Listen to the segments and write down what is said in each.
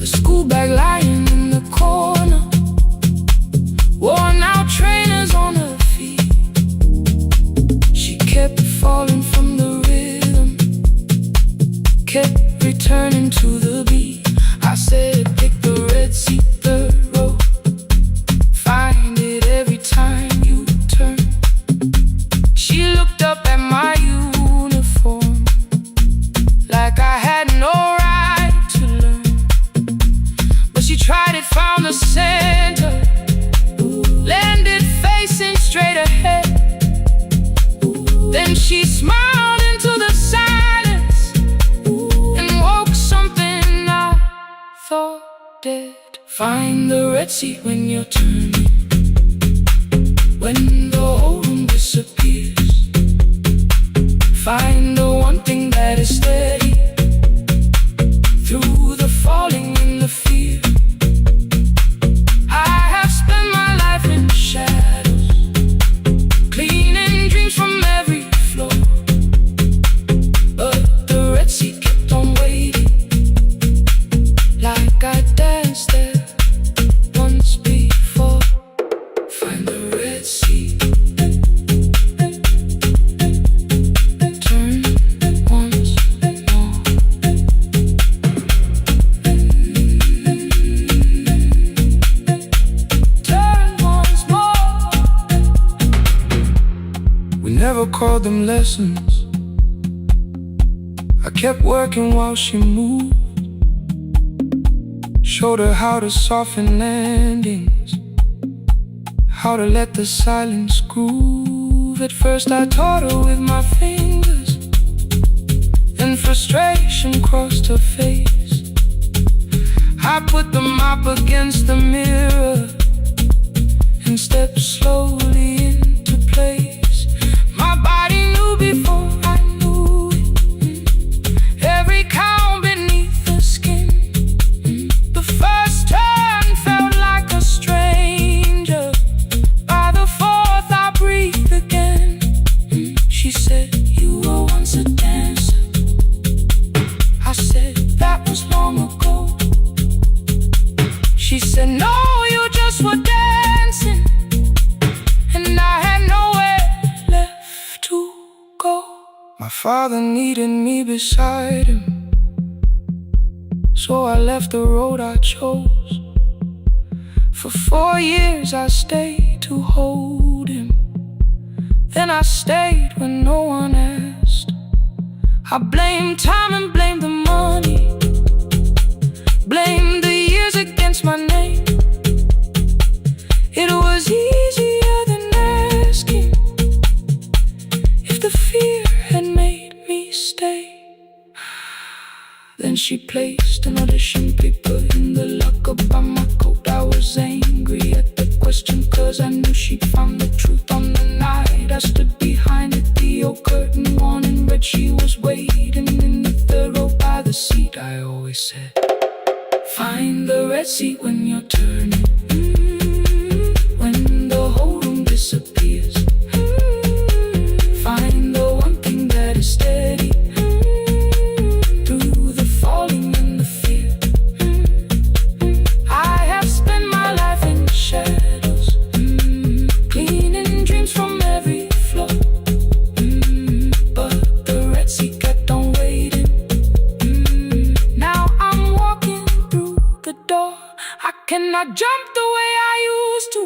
school bag lying in the corner, worn out trainers on her feet. She kept falling from the rhythm, kept returning to the beat. I said, pick the red seat, third row, find it every time you turn. She looked up at my uniform like I had no right to learn. But she tried it, found the center, landed facing straight ahead. Then she smiled into the silence and woke something I thought dead. Find the red seat when you're turning, when the whole room disappears. Find the one thing that is steady through the falling and the fear. I have spent my life in shadows, cleaning dreams from every floor. But the red seat kept on waiting, like I danced there once before. Find the red seat, turn once more. Turn once more. We never called them lessons. I kept working while she moved, showed her how to soften landings, how to let the silence groove. At first I taught her with my fingers, then frustration crossed her face. I put the mop against the mirror and stepped slowly into place. My body knew before I knew it, every count beneath the skin. The first turn felt like a stranger, by the fourth I breathed again. She said, you were once a dancer. I said, that was long ago. She said, no, you just were dancing, and I had nowhere left to go. My father needed me beside him, so I left the road I chose. For 4 years I stayed to hold him, then I stayed when no one asked. I blamed time and blamed the money, blamed the years against my name. It was easier than asking if the fear had made me stay. Then she placed an audition paper in the locker by my coat. I was angry at the question, cause I knew she'd found the truth on the night I stood behind it. The old curtain worn in red, she was waiting in the third row by the seat. I always said, find the red seat when you're turning, when the whole room disappears. Find the one thing that is steady through the falling and the fear. I have spent my life in shadows, cleaning dreams from every floor. But the red seat kept on waiting. Now I'm walking through the door. I cannot jump the way I used to,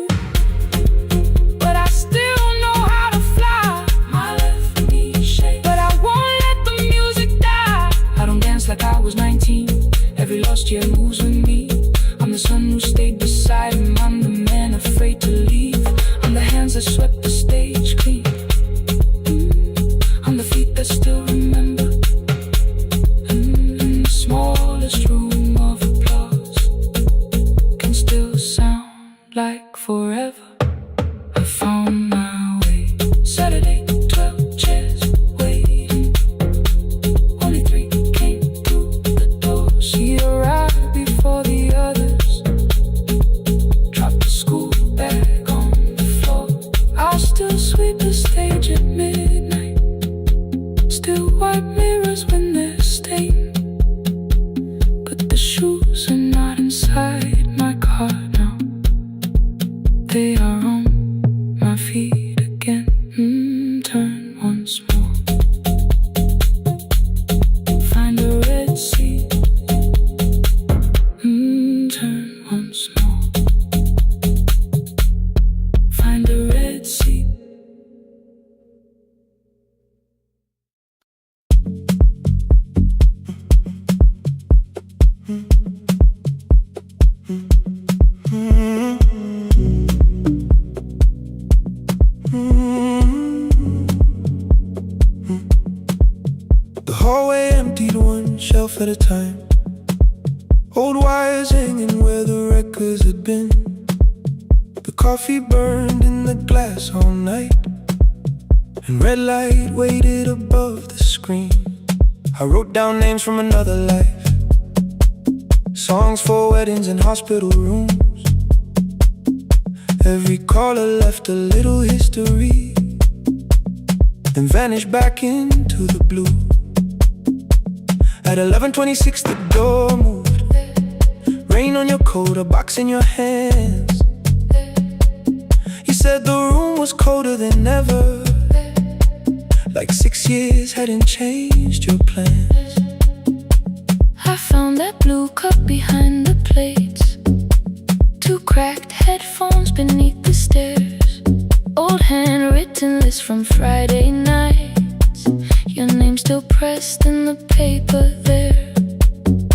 but I still know how to fly. My left knee shakes, but I won't let the music die. I don't dance like I was 19. Every lost year moves with me. I'm the son who stayed beside him. I'm the man afraid to leave. I'm the hands that swept the stage clean. I'm the feet that still remember. In the smallest room of applause can still sound like forever. I found my way. Saturday, 12 chairs waiting. Only 3 came through the door. She arrived before the others, dropped the school bag on the floor. I'll still sweep the stage at midnight, still wipe mirrors when they're stained. But the The hallway emptied one shelf at a time. Old wires hanging where the records had been. The coffee burned in the glass all night, and red light waited above the screen. I wrote down names from another life, songs for weddings and hospital rooms. Every caller left a little history, then vanished back into the blue. At 11:26 the door moved. Rain on your coat, a box in your hands. You said the room was colder than ever, like 6 years hadn't changed your plans. I found that blue cup behind the plates, 2 cracked headphones beneath the stairs, old handwritten list from Friday nights, your name still pressed in the paper there.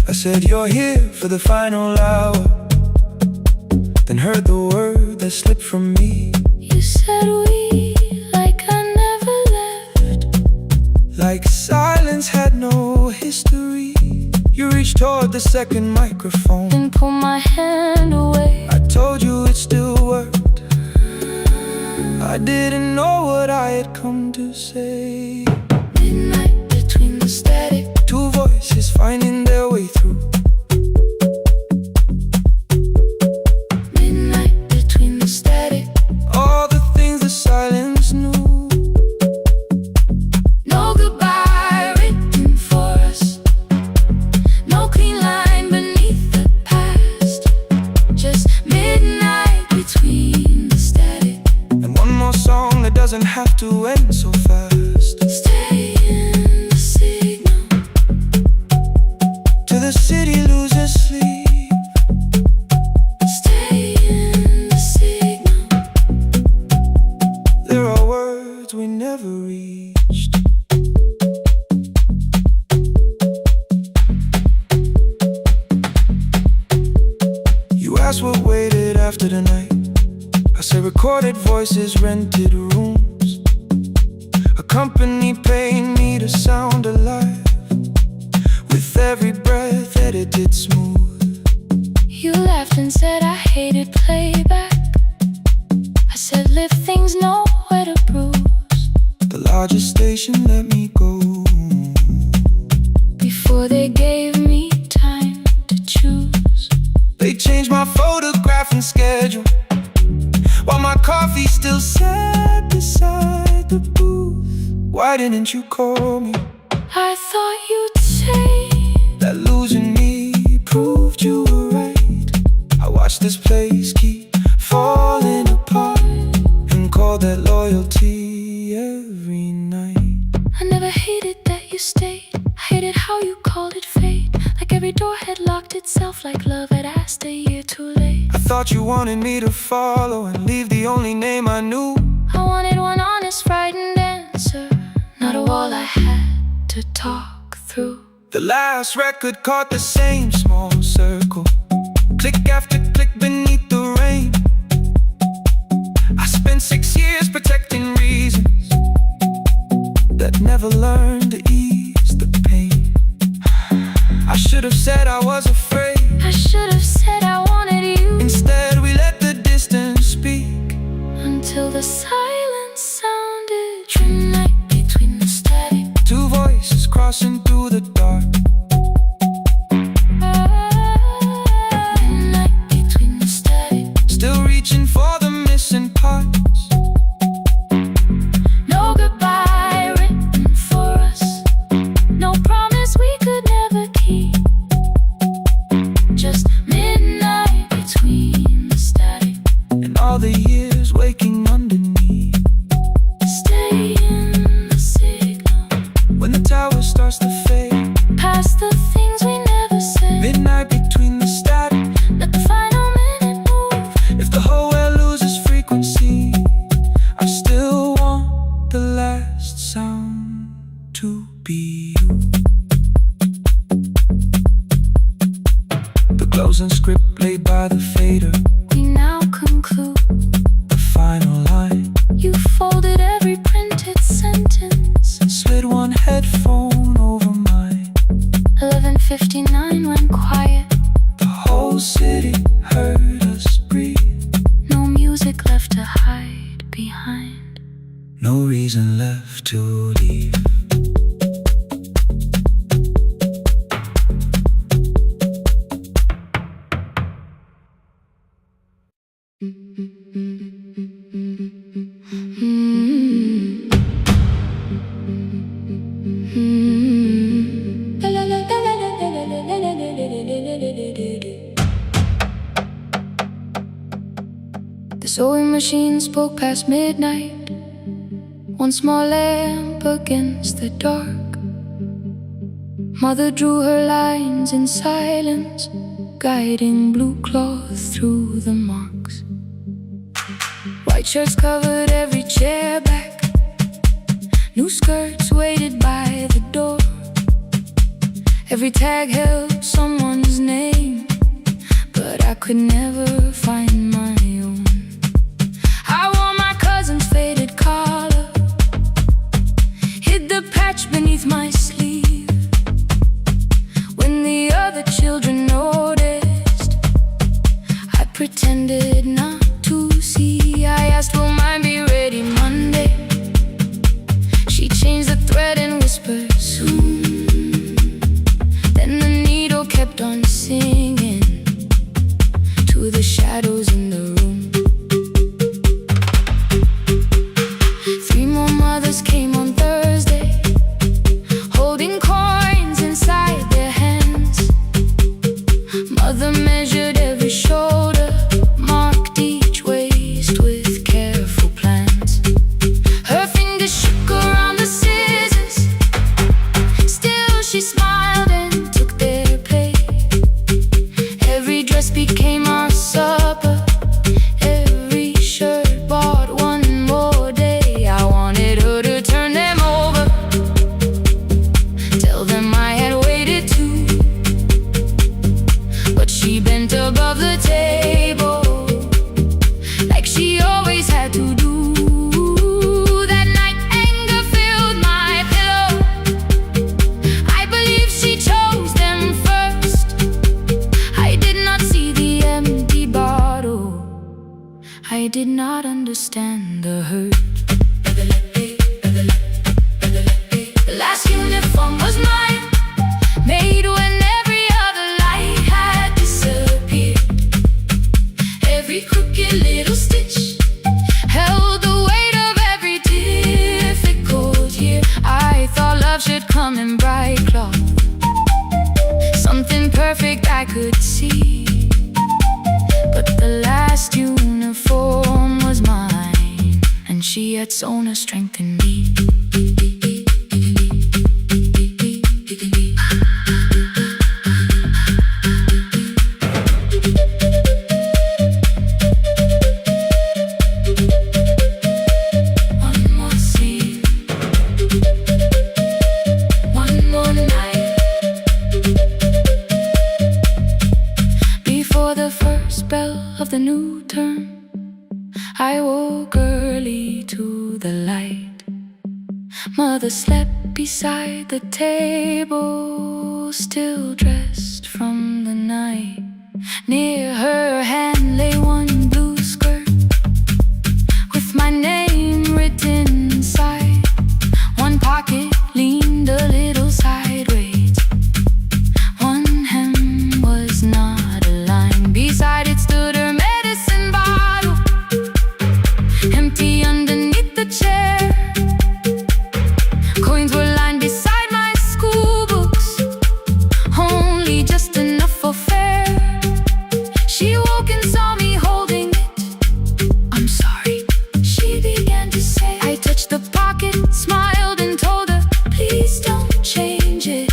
I said, you're here for the final hour, then heard the word that slipped from me. You said we, like I never left, like silence had no history. You reached toward the second microphone, then pulled my hand away. I told you it still worked. I didn't know what I had come to say. Midnight between the static, 2 voices finding their way through. midnight between the static, All the things the silence knew. no goodbye written for us, no clean line beneath the past, just midnight between the static. And one more song that doesn't have to end so fast. Stay in the signal, Till the city loses sleep. stay in the signal. There are words we never reached. You asked what waited after the night. I say recorded voices, rented rooms, a company paying me to sound alive, with every breath edited smooth. You laughed and said I hated playback. I said live things nowhere to bruise, The largest station let me go. before they gave me time to choose. They changed my photograph and schedule, while my coffee still sat beside the booth. Why didn't you call me? I thought you'd say That losing me proved you were right. I watched this place keep falling apart, and called that loyalty every night. I never hated that you stayed. I hated how you called it fate, like every door had locked itself, like love had asked a year too late. I thought you wanted me to follow and leave the only name I knew. I wanted one honest, frightened answer, not a wall I had to talk through. The last record caught the same small circle, click after click beneath the rain. I spent 6 years protecting reasons that never learned to ease the pain. I should have said I was afraid. I should have said I wanted you. Instead we let the distance speak, Until the silence sounded midnight between the static, 2 voices crossing through the dark. midnight between the static, Still reaching for the missing parts. no goodbye written for us, no promise we could never keep, just midnight between the static, And all the years waking underneath. stay in the signal, When the tower starts to fade, Closing script laid by the fader. We now conclude the final line. You folded every printed sentence And slid one headphone over mine. 11:59 went quiet. The whole city heard us breathe. No music left to hide behind. No reason left to leave. The sewing machine spoke past midnight. One small lamp against the dark. Mother drew her lines in silence, guiding blue cloth through the marks. White shirts covered every chair back. New skirts waited by the door. Every tag held someone's name, but I could never find my own. I wore my cousin's faded collar, hid the patch beneath my sleeve. When the other children noticed, I pretended not to see. I asked, will mine be ready Monday? She changed the thread and whispered, soon. Then the needle kept on singing to the shadows in the room. 3 more mothers came on Thursday, holding coins inside their hands. Mother measured every shoulder, marked each waist with careful plans. Her fingers shook around the scissors, still she smiled and took their place. Every dress became our supper, every shirt bought one more day. I wanted her to turn them over, tell them I had waited too. But she bent above the table, like she always had to do. That night anger filled my pillow. I believe she chose them first. I did not see the empty bottle. I did not understand the hurt. The last uniform was mine, made when every other light had disappeared. Every crooked little stitch held the weight of every difficult year. I thought love should come in bright cloth, something perfect I could see. But the last uniform was mine, and she had sewn her strength in me. One more scene, one more night. Before the first bell of the new term, I woke early to the light. Mother slept beside the table, still dressed from the night. Near her hand lay one blue skirt with my name written inside. One pocket leaned a little sideways, one hem was not aligned. Beside it stood her medicine bottle, empty underneath the chair. Coins were lined beside my school books, only just enough for fare. She woke and saw me holding it. I'm sorry, she began to say. I touched the pocket, smiled and told her, please don't change it,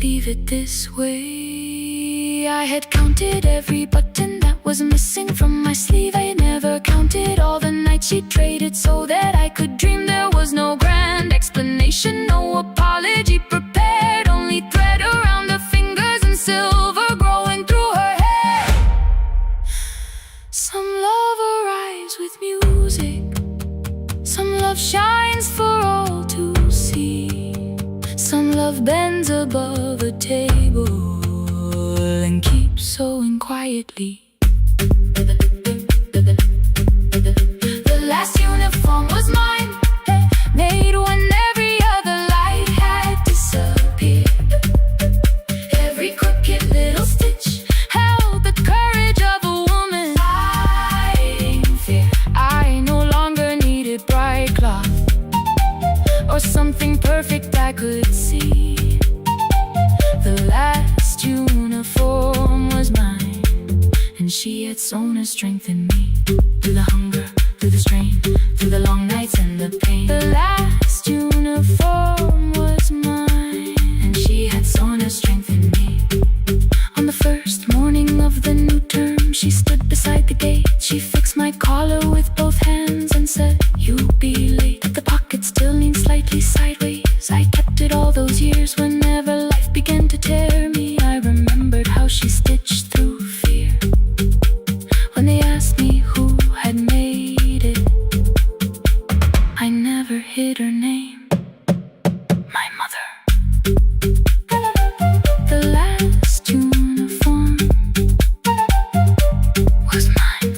leave it this way. I had counted every button that was missing from my sleeve. I never counted all the nights she traded so that I could dream. There was no grand explanation, no apology prepared, only thread around her fingers and silver growing through her love bends above a table and keeps sewing quietly. The last uniform was mine, made when every other light had disappeared. Every crooked little stitch held the courage of a woman fighting fear. I no longer needed bright cloth or something perfect I could see. The last uniform was mine, and she had sewn her strength in me. Through the hunger, through the strain, through the long nights and the pain. The last uniform was mine, and she had sewn her strength in me. On the first morning of the new term, she stood beside the gate. She fixed my collar with both hands and said, "You'll be late." The pocket still leaned slightly sideways. I kept it all those years. Whenever life began to tear me, I remembered how she stitched through fear. When they asked me who had made it, I never hid her name. My mother. The last uniform was mine.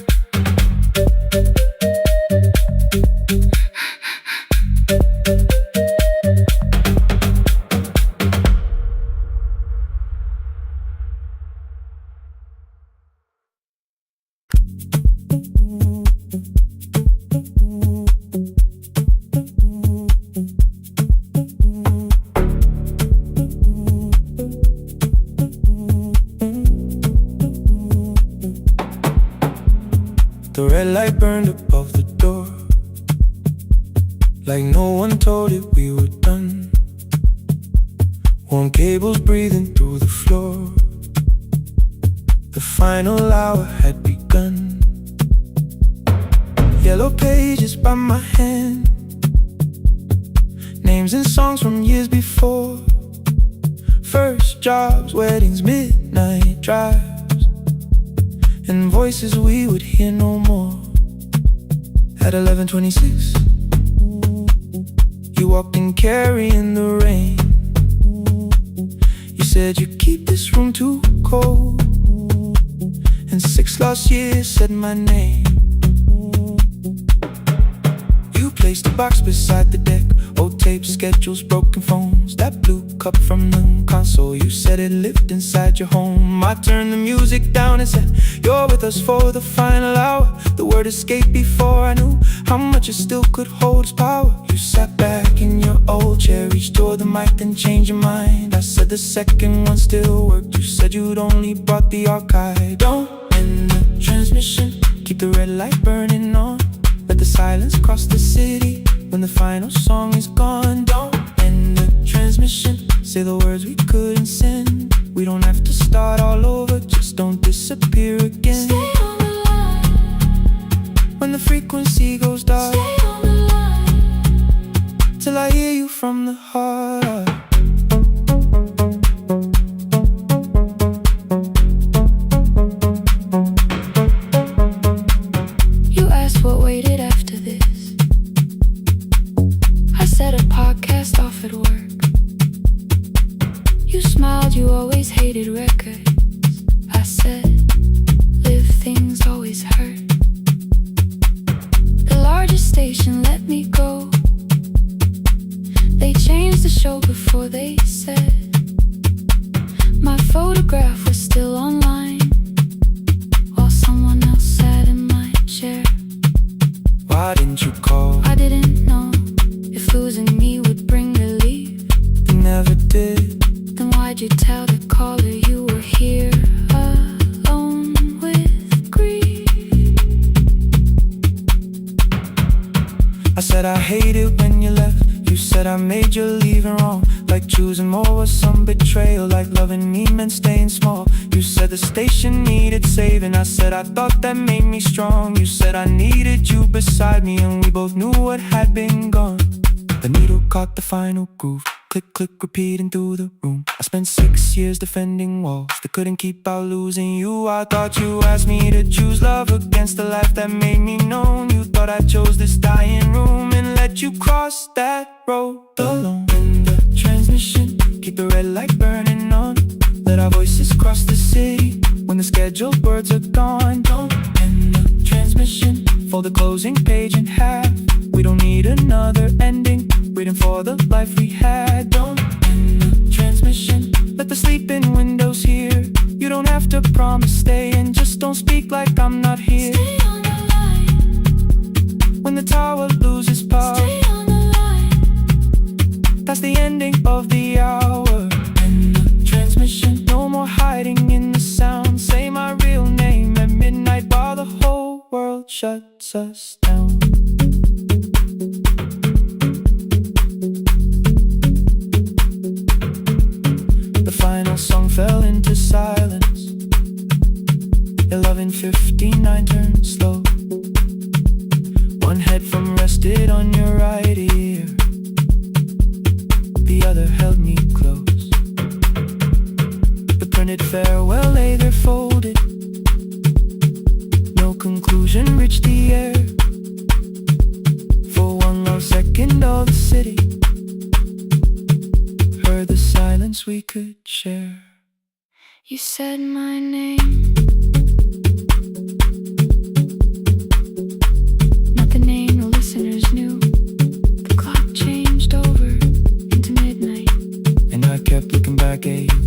The red light burned above the door, like no one told it we were done. Warm cables breathing through the floor. The final hour had begun. Yellow pages by my hand, names and songs from years before. First jobs, weddings, midnight drives, and voices we would hear no more. At 11:26, you walked in carrying the rain. You said you keep this room too cold, and 6 lost years said my name. You placed a box beside the deck, old tapes, schedules, broken phones. That blue cup from the console, you said it lived inside your home. I turned the music down and said, "You're with us for the final hour." The word escaped before I knew how much it still could hold its power. You sat back in your old chair, reached toward the mic, then changed your mind. I said the second one still worked. You said you'd only brought the archive. Don't end the transmission, keep the red light burning on. Let the silence cross the city when the final song is gone. Don't end the transmission, say the words we couldn't send. We don't have to start all over, just don't disappear again. Stay on the line. When the frequency goes dark, Stay on the line. till I hear you from the heart. You asked what waited after this. I said a podcast off at work. You smiled, you always hated records. I said, live things always hurt. The largest station let me go. They changed the show before they said my photograph was still online, while someone else sat in my chair. Why didn't you call? I didn't know if losing me would bring relief. You never did. Then why'd you tell the caller you were here alone with grief? I said I hate it when you left. You said I made you leaving wrong, like choosing more was some betrayal, like loving me meant staying small. You said the station needed saving. I said I thought that made me strong. You said I needed you beside me, and we both knew what had been gone. The needle caught the final groove. Click, click, repeating through the room. I spent 6 years defending walls that couldn't keep out losing you. I thought you asked me to choose love against the life that made me known. You thought I chose this dying room and let you cross that road alone. In the transmission, keep keep the red light burning on. Let our voices cross the city when the scheduled words are gone. Don't end the transmission, fold the closing page in half. We don't need another ending, waiting for the life we had. Don't end the transmission, let the sleeping windows hear. You don't have to promise staying, just don't speak like I'm not here. Stay on the line. When the tower loses power, Stay on the line. that's the ending of the hour. End the transmission, no more hiding in the sound. Say my real name at midnight while the whole world shuts us down. The final song fell into silence. 11:59 turned slow. One headphone rested on your right ear, the other held me close. The printed farewell lay there folded. No conclusion reached the air. For one long second all the city heard the silence we could share. You said my name, not the name the listeners knew. The clock changed over into midnight, And I kept looking back at you,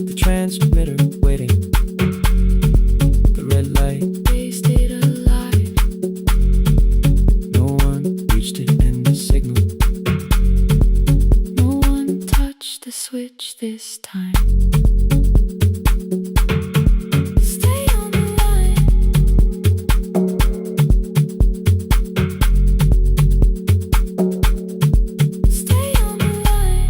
the transmitter waiting, the red light, they stayed alive. no one reached it and the signal. No one touched the switch this time. Stay on the line. Stay on the line.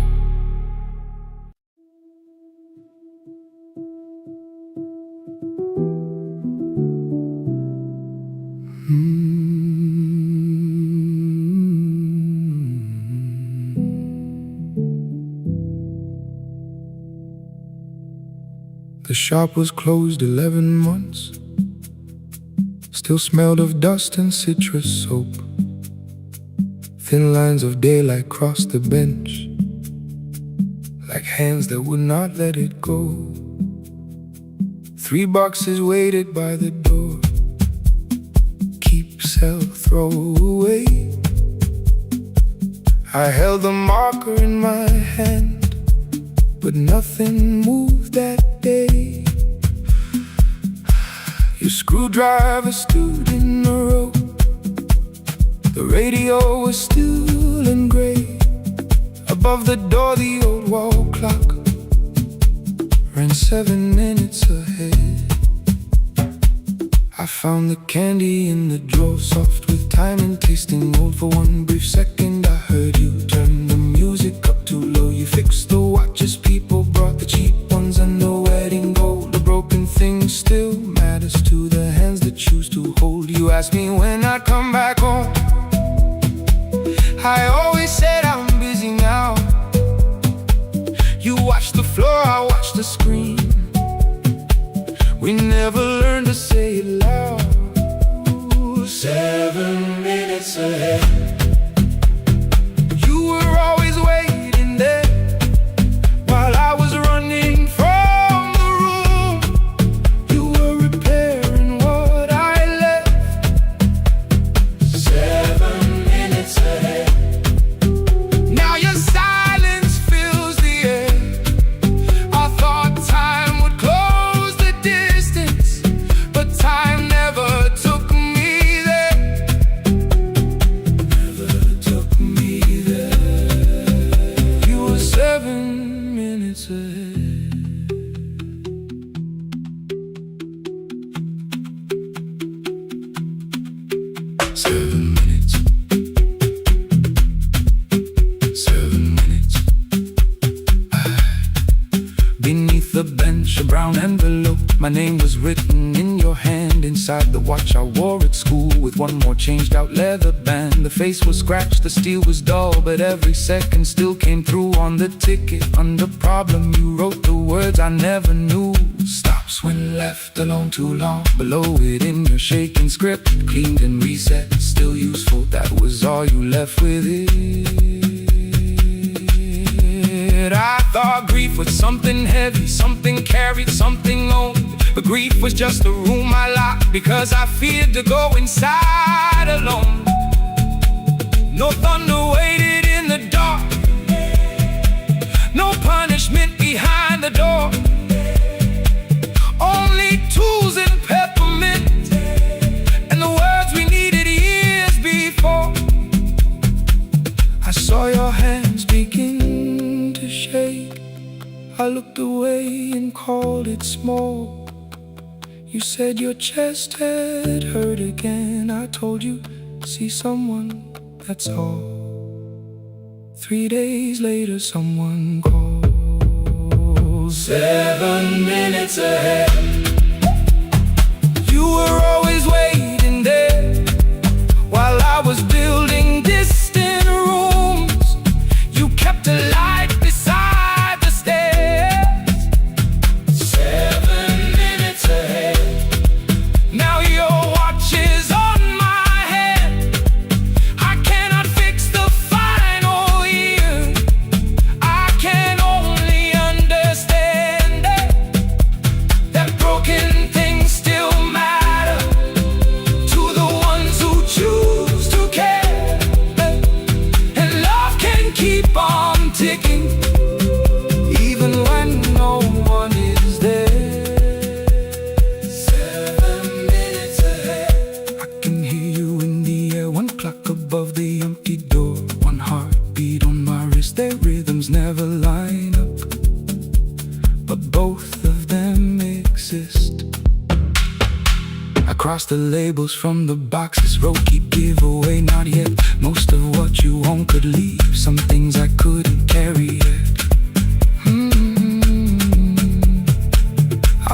The shop was closed 11 months. Still smelled of dust and citrus soap. Thin lines of daylight crossed the bench, like hands that would not let it go. 3 boxes waited by the door. Keep, sell, throw away. I held the marker in my hand, but nothing moved that day. Your screwdriver stood in the road. The radio was still and gray. Above the door the old wall clock ran 7 minutes ahead. I found the candy in the drawer, soft with time and tasting old. For one brief second I heard you turn the music up too low. You fixed the watches, people brought the cheap ones and the wedding gold. The broken thing still matters to the hands that choose to hold. You asked me when I'd come back home. I always said I'm busy now. You watched the floor, I watched the screen. We never learned to say it loud. 7 minutes ahead. You were always waiting there while I was running from the room. You were repairing what I left. 7 minutes ahead. Now your silence fills the air. I thought time would close the distance, but time never took me there. Never took me there. You were 7 minutes ahead. Seven minutes. 7 minutes. Beneath the bench, a brown envelope. My name was written in your hand. Inside the watch I wore at school, with one more changed out leather band. The face was scratched, the steel was dull, but every second still came through on the ticket. Under problem you wrote the words I never knew. Stops when left alone too long. Below it in your shaking script, cleaned and reset, still useful. That was all you left with it. it. I thought grief was something heavy, something carried, something owned. But grief was just a room I locked because I feared to go inside alone. No thunder waited in the dark, no punishment behind the door. Only tools and peppermint, and the words we needed years before. I saw your hands begin to shake. I looked away and called it small. You said your chest had hurt again. I told you, see someone, that's all. 3 days later someone called. 7 minutes ahead. You were always waiting there while I was building distant rooms. You kept a light beside the stairs. 7 minutes ahead. Now your watch is on my head. I cannot fix the final year. I can only understand that broken things still matter to the ones who choose to care. And love can keep on ticking even when no one is there. 7 minutes ahead. I can hear you in the air, one clock above the empty door, one heartbeat on my wrist. Their rhythms never line up, but both of them exist. I cross the labels from the boxes, wrote keep, give away, not yet. Most of what you own could leave, some things I couldn't carry yet.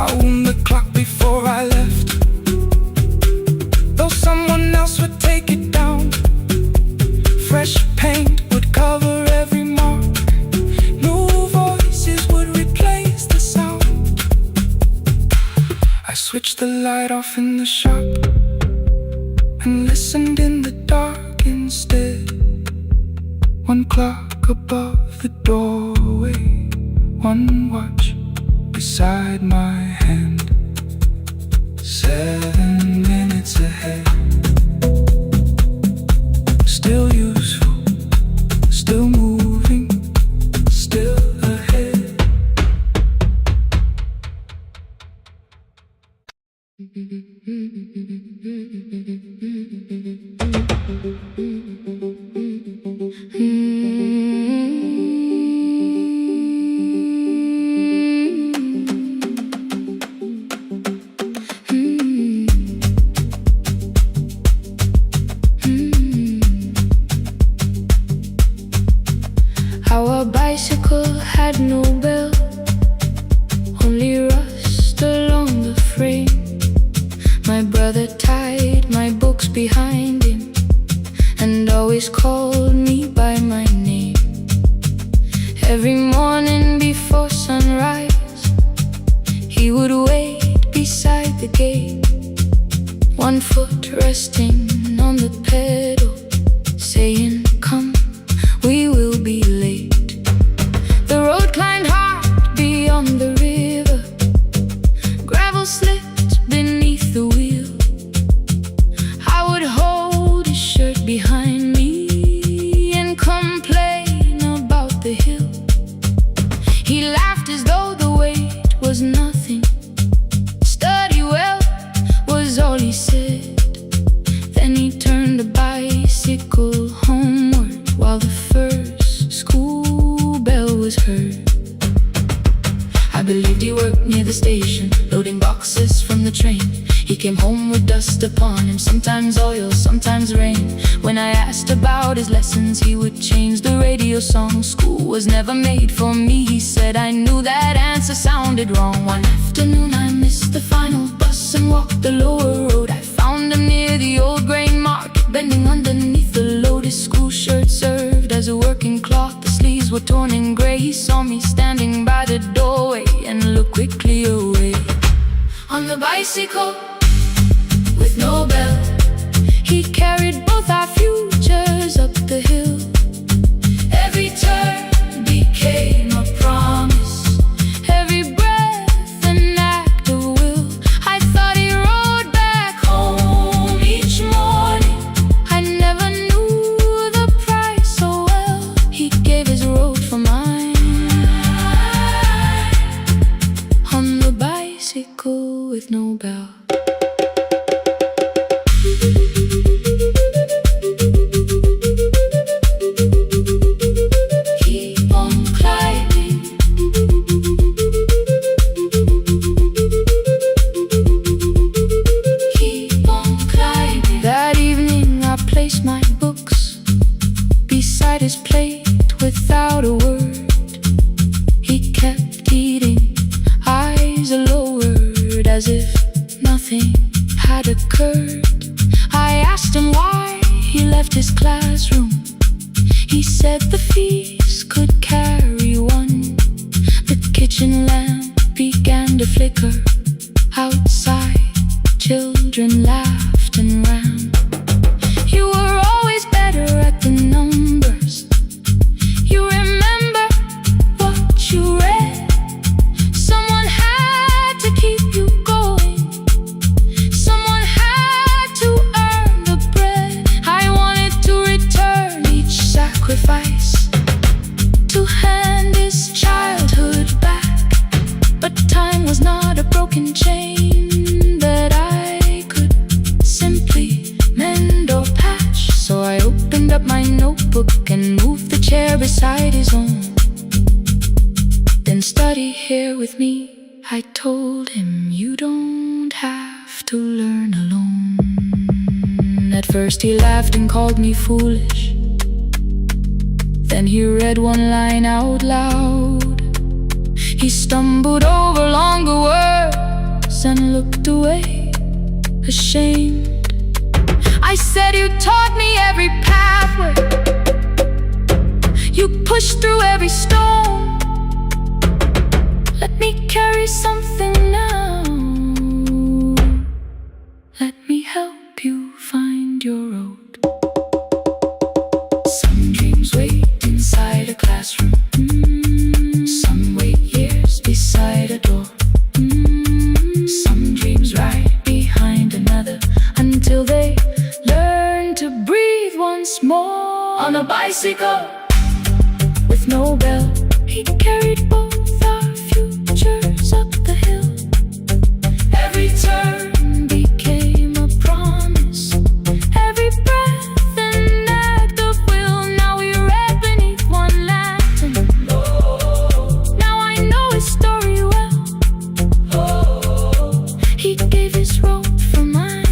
I wound the clock before I left, though someone else would take it down. Fresh paint would cover every mark, new voices would replace the sound. I switched the light off in the shop and listened in the dark instead. One clock above the doorway, one watch beside my hand. 7 minutes ahead. Still useful, still moving, still ahead. Our bicycle had no bell, only rust along the frame. My brother tied my books behind him and always called me by my name. Every morning before sunrise, he would wait beside the gate, one foot resting on the pedal, saying, come, we will be late. The road climbed hard beyond the river, gravel slipped beneath the wheel. I would hold his shirt behind me and complain about the hill. He laughed as though the weight was nothing. Study well was all he said. Then he turned the bicycle homeward while the first school bell was heard. I believed he worked near the station, loading boxes from the train. He came home with dust upon him, sometimes oil, sometimes rain. When I asked about his lessons, he would change the radio song. School was never made for me, he said. I knew that answer sounded wrong. One afternoon I missed the final bus and walked the lower road. I found him near the old grain market, bending underneath the load. His school shirt served as a working cloth, the sleeves were torn and gray. He saw me standing by the doorway and looked quickly away. On the bicycle with no bell, he carried both our futures up the hill. Every turn became a bicycle with no bell. Keep on climbing. Keep on climbing. That evening I placed my books beside his plate without a word. He kept eating, eyes lowered, as if nothing had occurred. I asked him why he left his classroom. He said the feast could carry one. The kitchen lamp began to flicker. Outside, children laughed and ran. You were always better at the numbers. You remember what you read. Someone had to keep you going. Someone had to earn the bread. I wanted to return each sacrifice, to hand his childhood back. But time was not a broken chain that I could simply mend or patch. So I opened up my notebook and moved the chair beside his own. Then study here with me, I told him. You don't have to learn alone. At first he laughed and called me foolish. Then he read one line out loud. He stumbled over longer words and looked away, ashamed. I said, you taught me every pathway. You pushed through every stone. Let me carry something now. Let me help you find your road. Some dreams wait inside a classroom. Some wait years beside a door. Some dreams right behind another, until they learn to breathe once more. On a bicycle with no bell, he carried both our futures up the hill. Every turn became a promise, every breath an act of will. Now we read beneath one lantern. Now I know his story well. He gave his road for mine.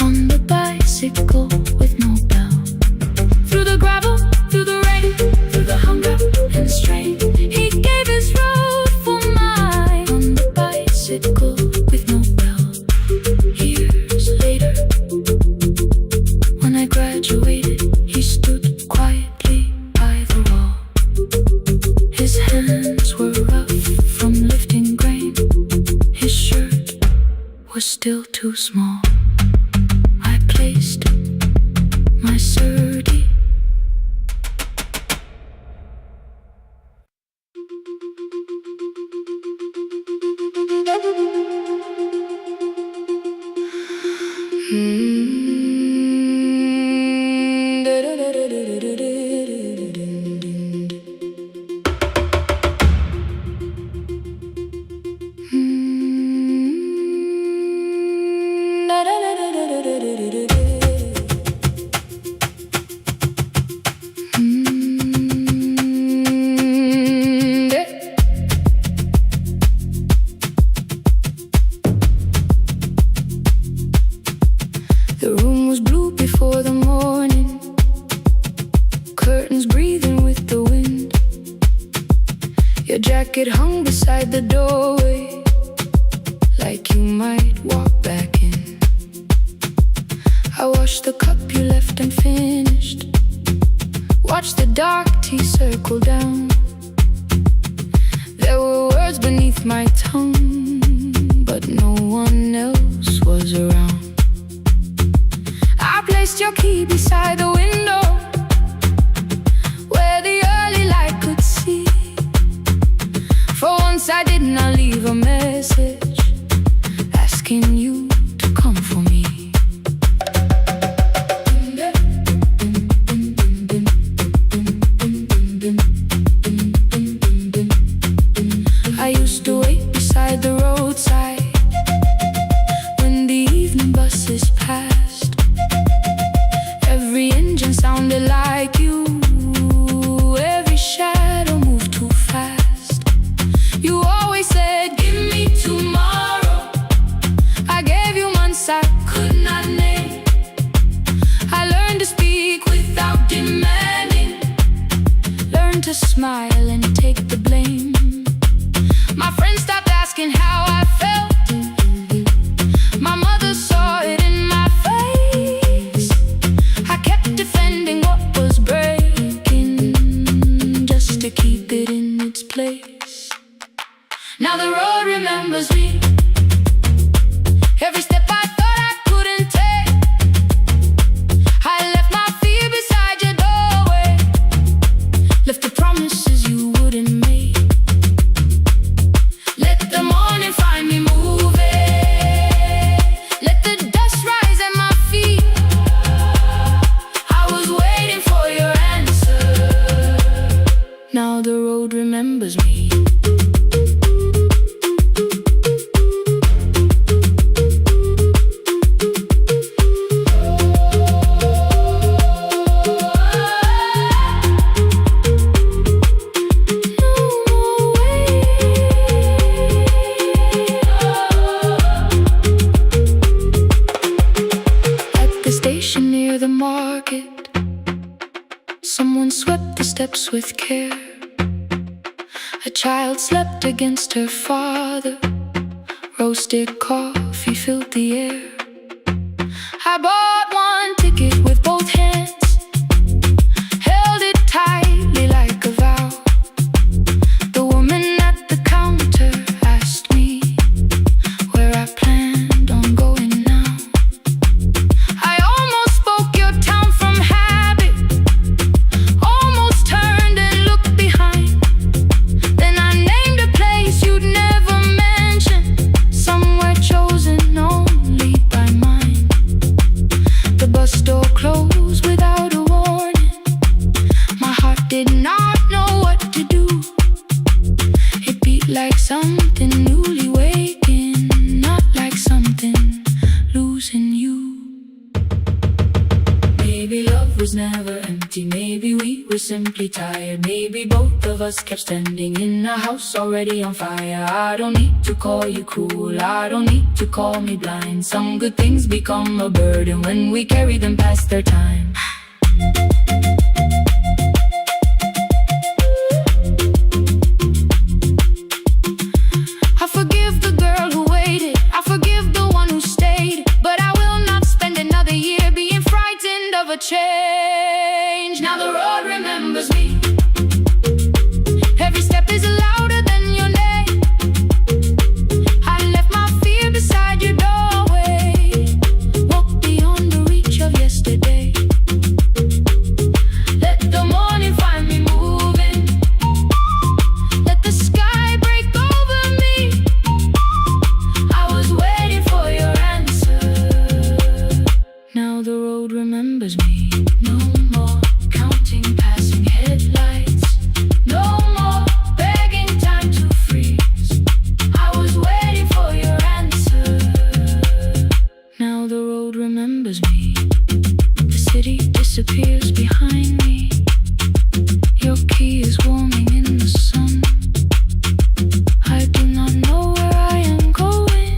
On the bicycle with no bell. Through the gravel, through the rain, through the hunger and strain, he gave his road for mine. On the bicycle with no bell. Years later, when I graduated, he stood quietly by the wall. His hands were rough from lifting grain. His shirt was still too small. I placed my sturdy. The room was blue before the morning, curtains breathing with the wind. Your jacket hung beside the doorway, like you might walk back in. I washed the cup you left unfinished, watched the dark tea circle down. There were words beneath my tongue, but no one else was around. I placed your key beside the window, where the early light could see. For once I did not leave a message asking you to come for me. I You always said, give me tomorrow. I gave you months I could not name. I learned to speak without demanding. Learned to smile and take the blame. My friends stopped asking how I felt. My mother saw it in my face. I kept defending what was breaking, just to keep it in its place. Now the road remembers me. Every step I thought I couldn't take, I left my fear beside your doorway. Left the promises you wouldn't make. Let the morning find me moving. Let the dust rise at my feet. I was waiting for your answer. Now the road remembers me. Someone swept the steps with care. A child slept against her father. Roasted coffee filled the air. I bought one ticket with both hands, held it tightly like a vow. The woman at the counter asked me where I planned on going now. I almost spoke your town from habit, almost turned and looked behind. Then I named a place you'd never mention, somewhere chosen only by mine. The bus door closed without a warning. My heart did not know what to do. It beat like something newly waking, not like something losing you. Maybe love was never empty, maybe we were simply tired. Maybe both of us kept standing in a house already on fire. I don't need to call you cruel, I don't need to call me blind. Some good things become a burden when we carry them past their time. I forgive the girl who waited, I forgive the one who stayed, but I will not spend another year being frightened of a change. Now the road remembers me. Every step is louder than your name. I left my fear beside your doorway. Walk beyond the reach of yesterday. Let the morning find me moving. Let the sky break over me. I was waiting for your answer. Now the road remembers me. No more counting passing headlights. No more begging time to freeze. I was waiting for your answer. Now the road remembers me. The city disappears behind me. Your key is warming in the sun. I do not know where I am going,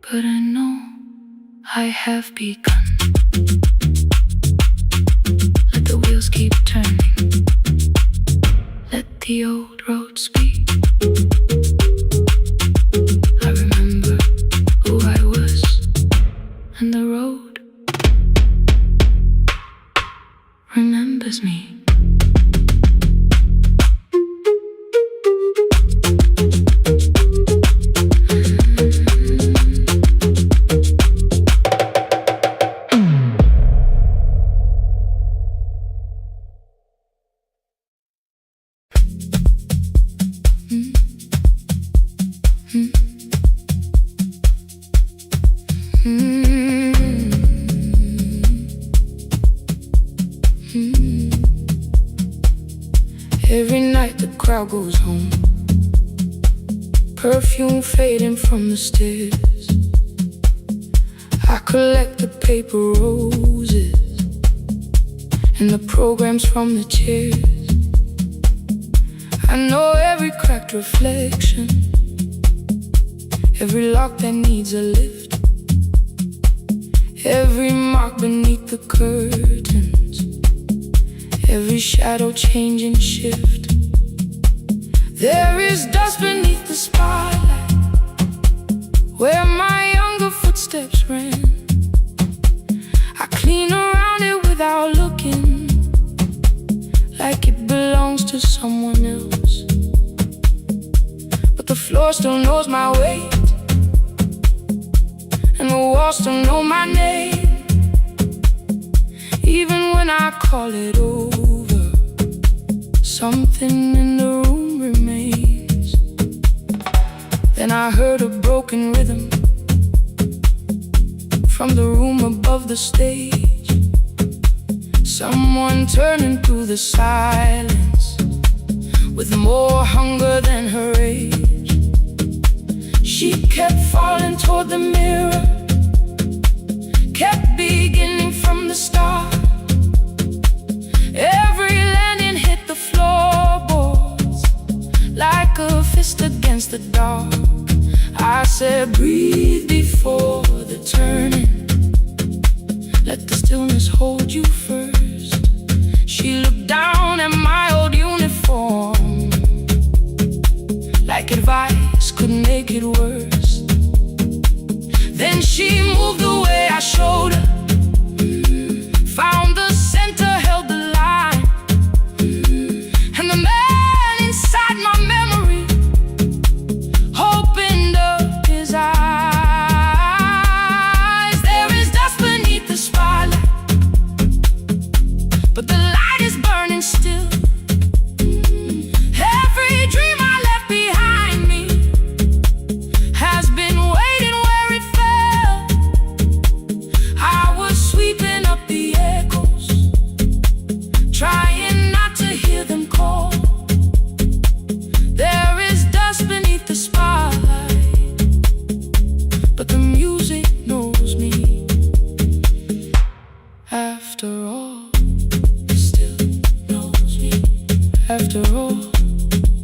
but I know I have begun. Let the wheels keep turning. Let the old road speak. I remember who I was, and the road remembers me. Every night the crowd goes home, perfume fading from the stairs. I collect the paper roses and the programs from the chairs. I know every cracked reflection, every lock that needs a lift, every mark beneath the curtains, every shadow change and shift. There is dust beneath the spotlight where my younger footsteps ran. I clean around it without looking, like it belongs to someone else. But the floor still knows my weight, and the walls still know my name. Even when I call it over, something in the room remains. Then I heard a broken rhythm from the room above the stage, someone turning through the silence with more hunger than her age. She kept falling toward the mirror, kept beginning from the start. Every landing hit the floorboards like a fist against the dark. I said, breathe before the turning, let the stillness hold you first. She looked down at my old uniform, like advice could make it worse. Then she moved the way I showed her, found the center, held the line, and the man inside my memory opened up his eyes. There is dust beneath the spotlight, but the light is burning still. Every dream I left behind me has been waiting where it fell. I was sweeping up the echoes, trying not to hear them call. There is dust beneath the spotlight, but the music knows me. After all, it still knows me. After all,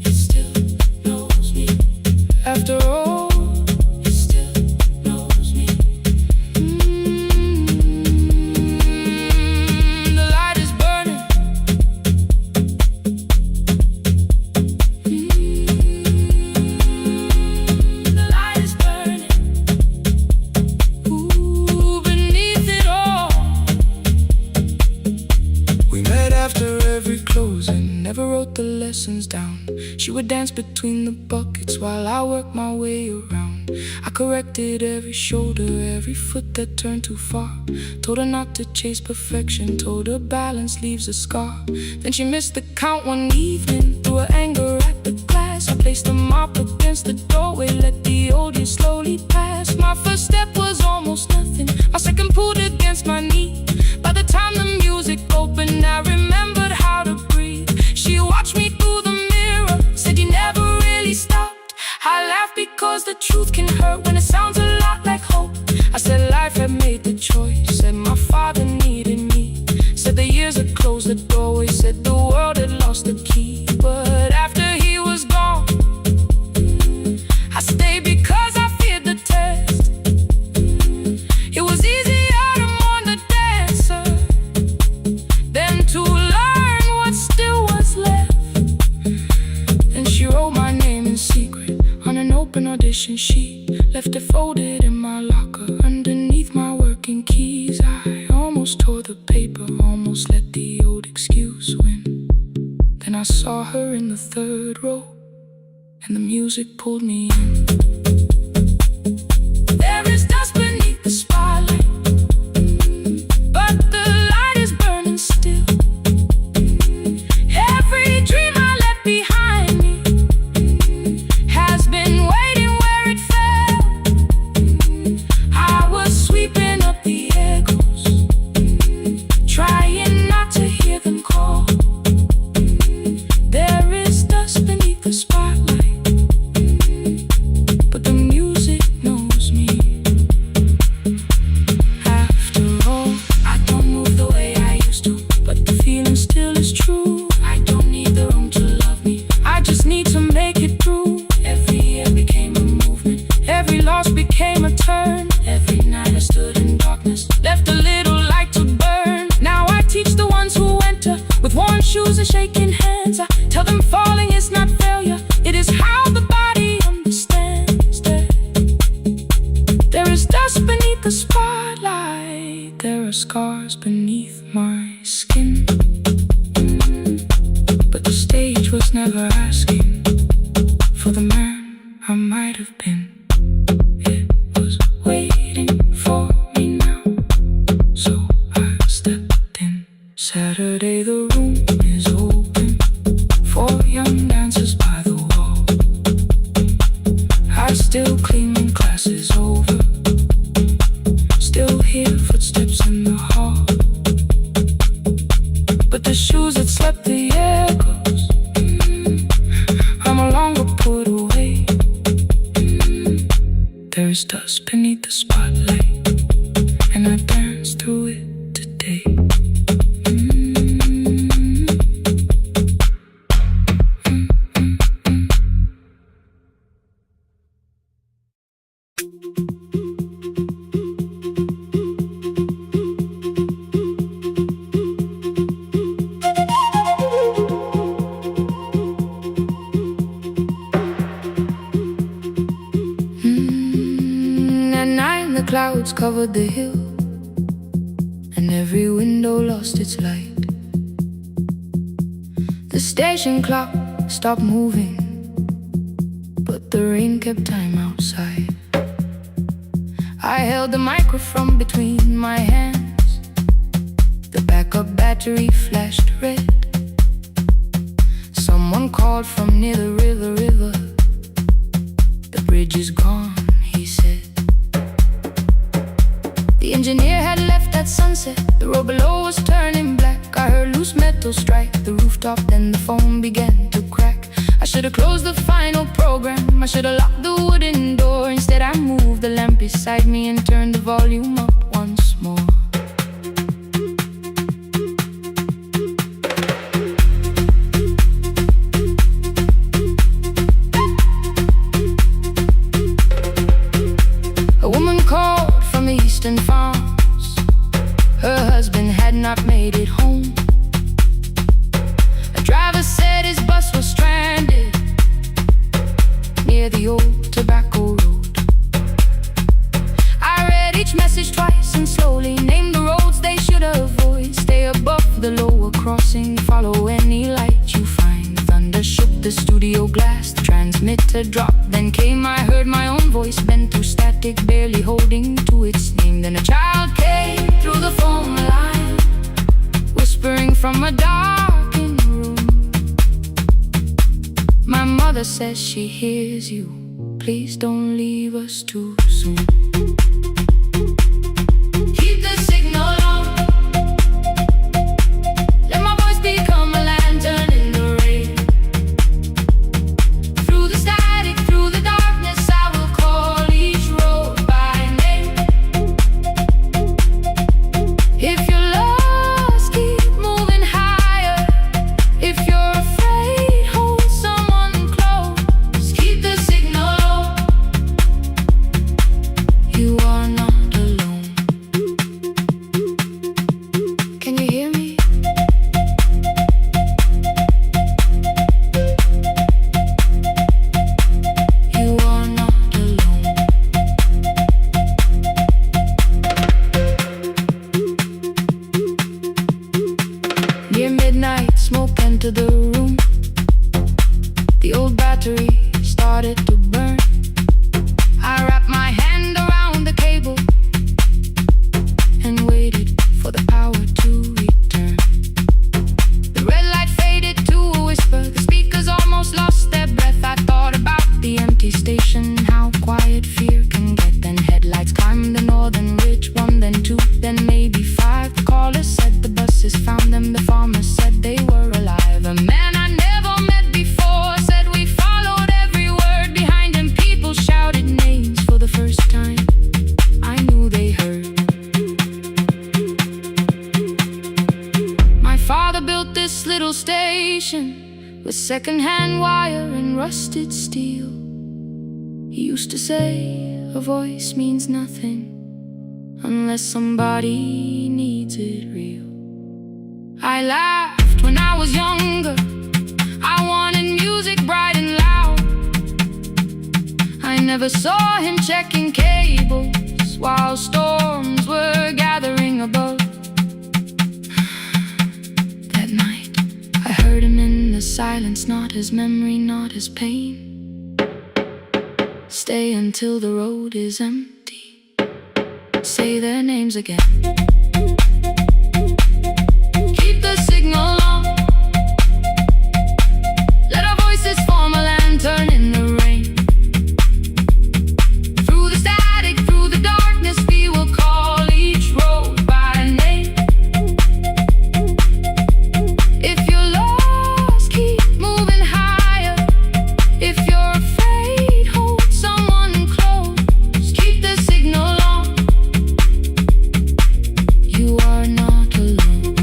it still knows me. After all, it still knows me. The light is burning. The light is burning. Ooh, beneath it all. We met after every closing, never wrote the lessons down. She would dance between the buckets while I worked my way around. I corrected every shoulder, every foot that turned too far. Told her not to chase perfection, told her balance leaves a scar. Then she missed the count one evening, threw her anger at the glass. I placed the mop against the doorway, let the old years slowly pass. My first step was almost nothing, my second pulled against my knee. By the time the music opened, I remembered how to breathe. She watched me through the mirror, said you never really stopped. I laughed because the truth can hurt when it sounds a lot like hope. I said life had made the choice, said my father needed me, said the years had closed the doorway, said the world had lost the key. But after he was gone, I stayed because I feared the test. It was easier to mourn the dancer than to learn what still was left. And she wrote my name in secret on an open audition sheet, left it folded in my locker underneath my working keys. I almost tore the paper, almost let the old excuse win. Then I saw her in the third row, and the music pulled me in. There is dust beneath the spotlight, but the light is burning still. Every dream I left behind me has been waiting where it fell. I was sweeping up the echoes, trying not to hear them call. There is dust beneath the spotlight, but I might have been. It was waiting for me now, so I stepped in. Saturday the room is open for young dancers by the wall. I still clean when class is over, still hear footsteps in the hall, but the shoes that slept the echoes, are no longer put away. There's dust beneath the spotlight, and I dance through it today. At night the clouds covered the hill, and every window lost its light. The station clock stopped moving, but the rain kept time outside. I held the microphone between my hands. The backup battery flashed red. Someone called from near the river. The bridge is gone, he said. The engineer had left at sunset. The road below was turning black. I heard loose metal strike the rooftop, then the phone began to crack. I should have closed the final program. I should have locked the wooden door. Instead I moved the lamp beside me and turned the volume up once more. A woman called from the eastern farms. Her husband had not made it home. A driver said his bus was stranded near the old tobacco road. I read each message twice and slowly named the roads they should avoid. Stay above the lower crossing, follow any light you find. Thunder shook the studio glass, the transmitter dropped. Then came, I heard my own voice bent through static, barely holding to its name. Then a child came through the phone line, whispering from a darkened room. My mother says she hears you. Please don't leave us too soon. Keep the signal on. Let my voice become a lantern in the rain. Through the static, through the darkness, I will call each road by name. If you're lost, keep moving higher. If you're afraid, hold someone close. Keep the signal on. You are not alone. Can you hear me? You are not alone. Near midnight, smoke entered the room. The old battery started to burn. I wrapped my hand around the cable and waited for the power to return. The red light faded to a whisper. The speakers almost lost their breath. I thought about the empty station, how quiet fear can get. Then headlights climbed the northern ridge. One, then two, then maybe five. The caller said the buses found them. The farmer said they were alive. A man I never met before said we followed every word behind him. People shouted names for the first time. I knew they heard. My father built this little station with second-hand wire and rusted steel. He used to say a voice means nothing unless somebody needs it real. I laughed when I was younger. I wanted music bright and loud. I never saw him checking cables while storms were gathering above. That night I heard him in the silence, not his memory, not his pain. Stay until the road is empty. Say their names again. Keep the signal on. Let our voices form a lantern in the rain. Through the static, through the darkness, we will call each road by name. If you're lost, keep moving higher. If you're afraid, hold someone close. Keep the signal on. You are not alone.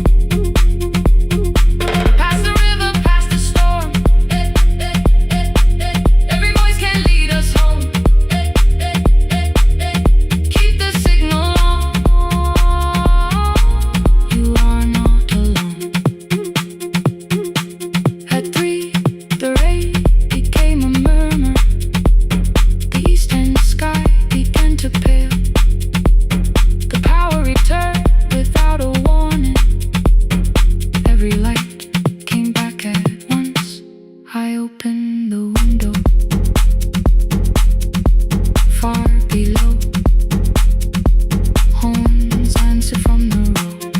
Past the river, past the storm. Every voice can lead us home. Keep the signal on. You are not alone. At 3, the rain became a murmur. The eastern sky began to pale. The power returned without a warning. Every light came back at once. I opened the window. Far below, horns answer from the road.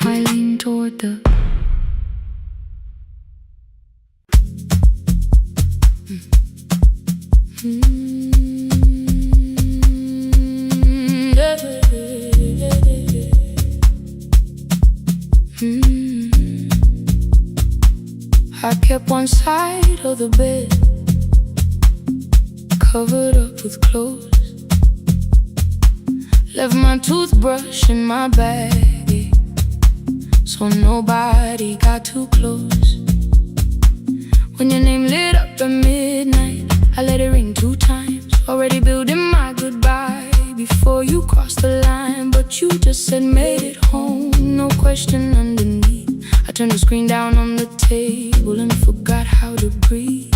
I leaned toward the I kept one side of the bed covered up with clothes. Left my toothbrush in my bag, so nobody got too close. When your name lit up at midnight, I let it ring 2 times. Already building my goodbye before you crossed the line. But you just said made it home, no question underneath. I turned the screen down on the table and forgot how to breathe.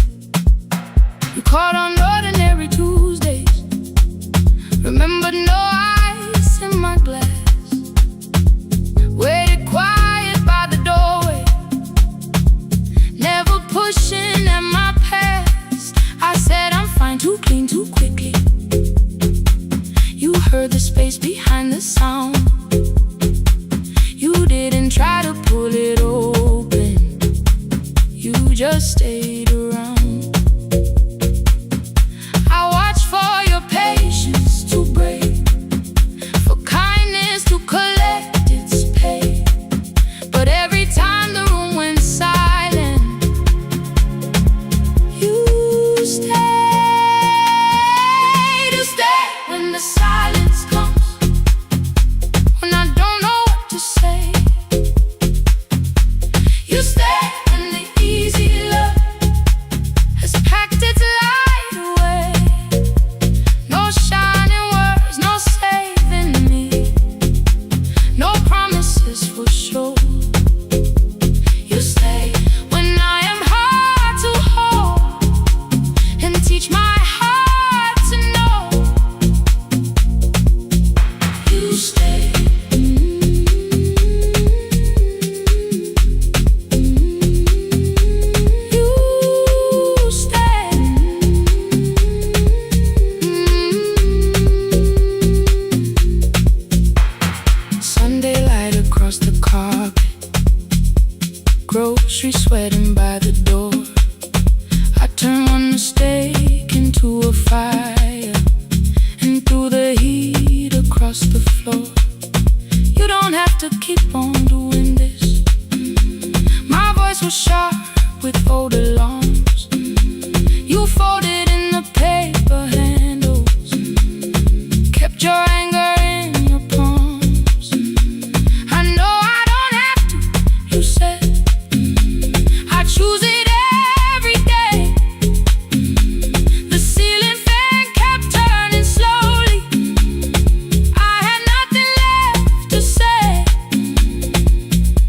You called on ordinary Tuesdays. Remembered no ice in my glass. Waited quiet by the doorway, never pushing at my past. I said I'm fine, too clean, too quickly. You heard the space behind the sound. You didn't try to pull it open. You just stayed around. I watched for your patience to break, for kindness to collect its pay. But every time the room went silent, you stayed. You stay when the silence comes, when I don't know what to say. You stay when the easy love has packed its light away. No shining words, no saving me, no promises for sure. You stay when I am hard to hold and teach my heart to know. You stay. You stay. Sunday light across the carpet, grocery sweating by the door. I turn one mistake into a fire, and through the heat across the floor. You don't have to keep on doing this. My voice was sharp with old alarms. You folded in the paper handles, kept your anger in your palms. I know I don't have to, you said. I choose it every day. The ceiling fan kept turning slowly. I had nothing left to say.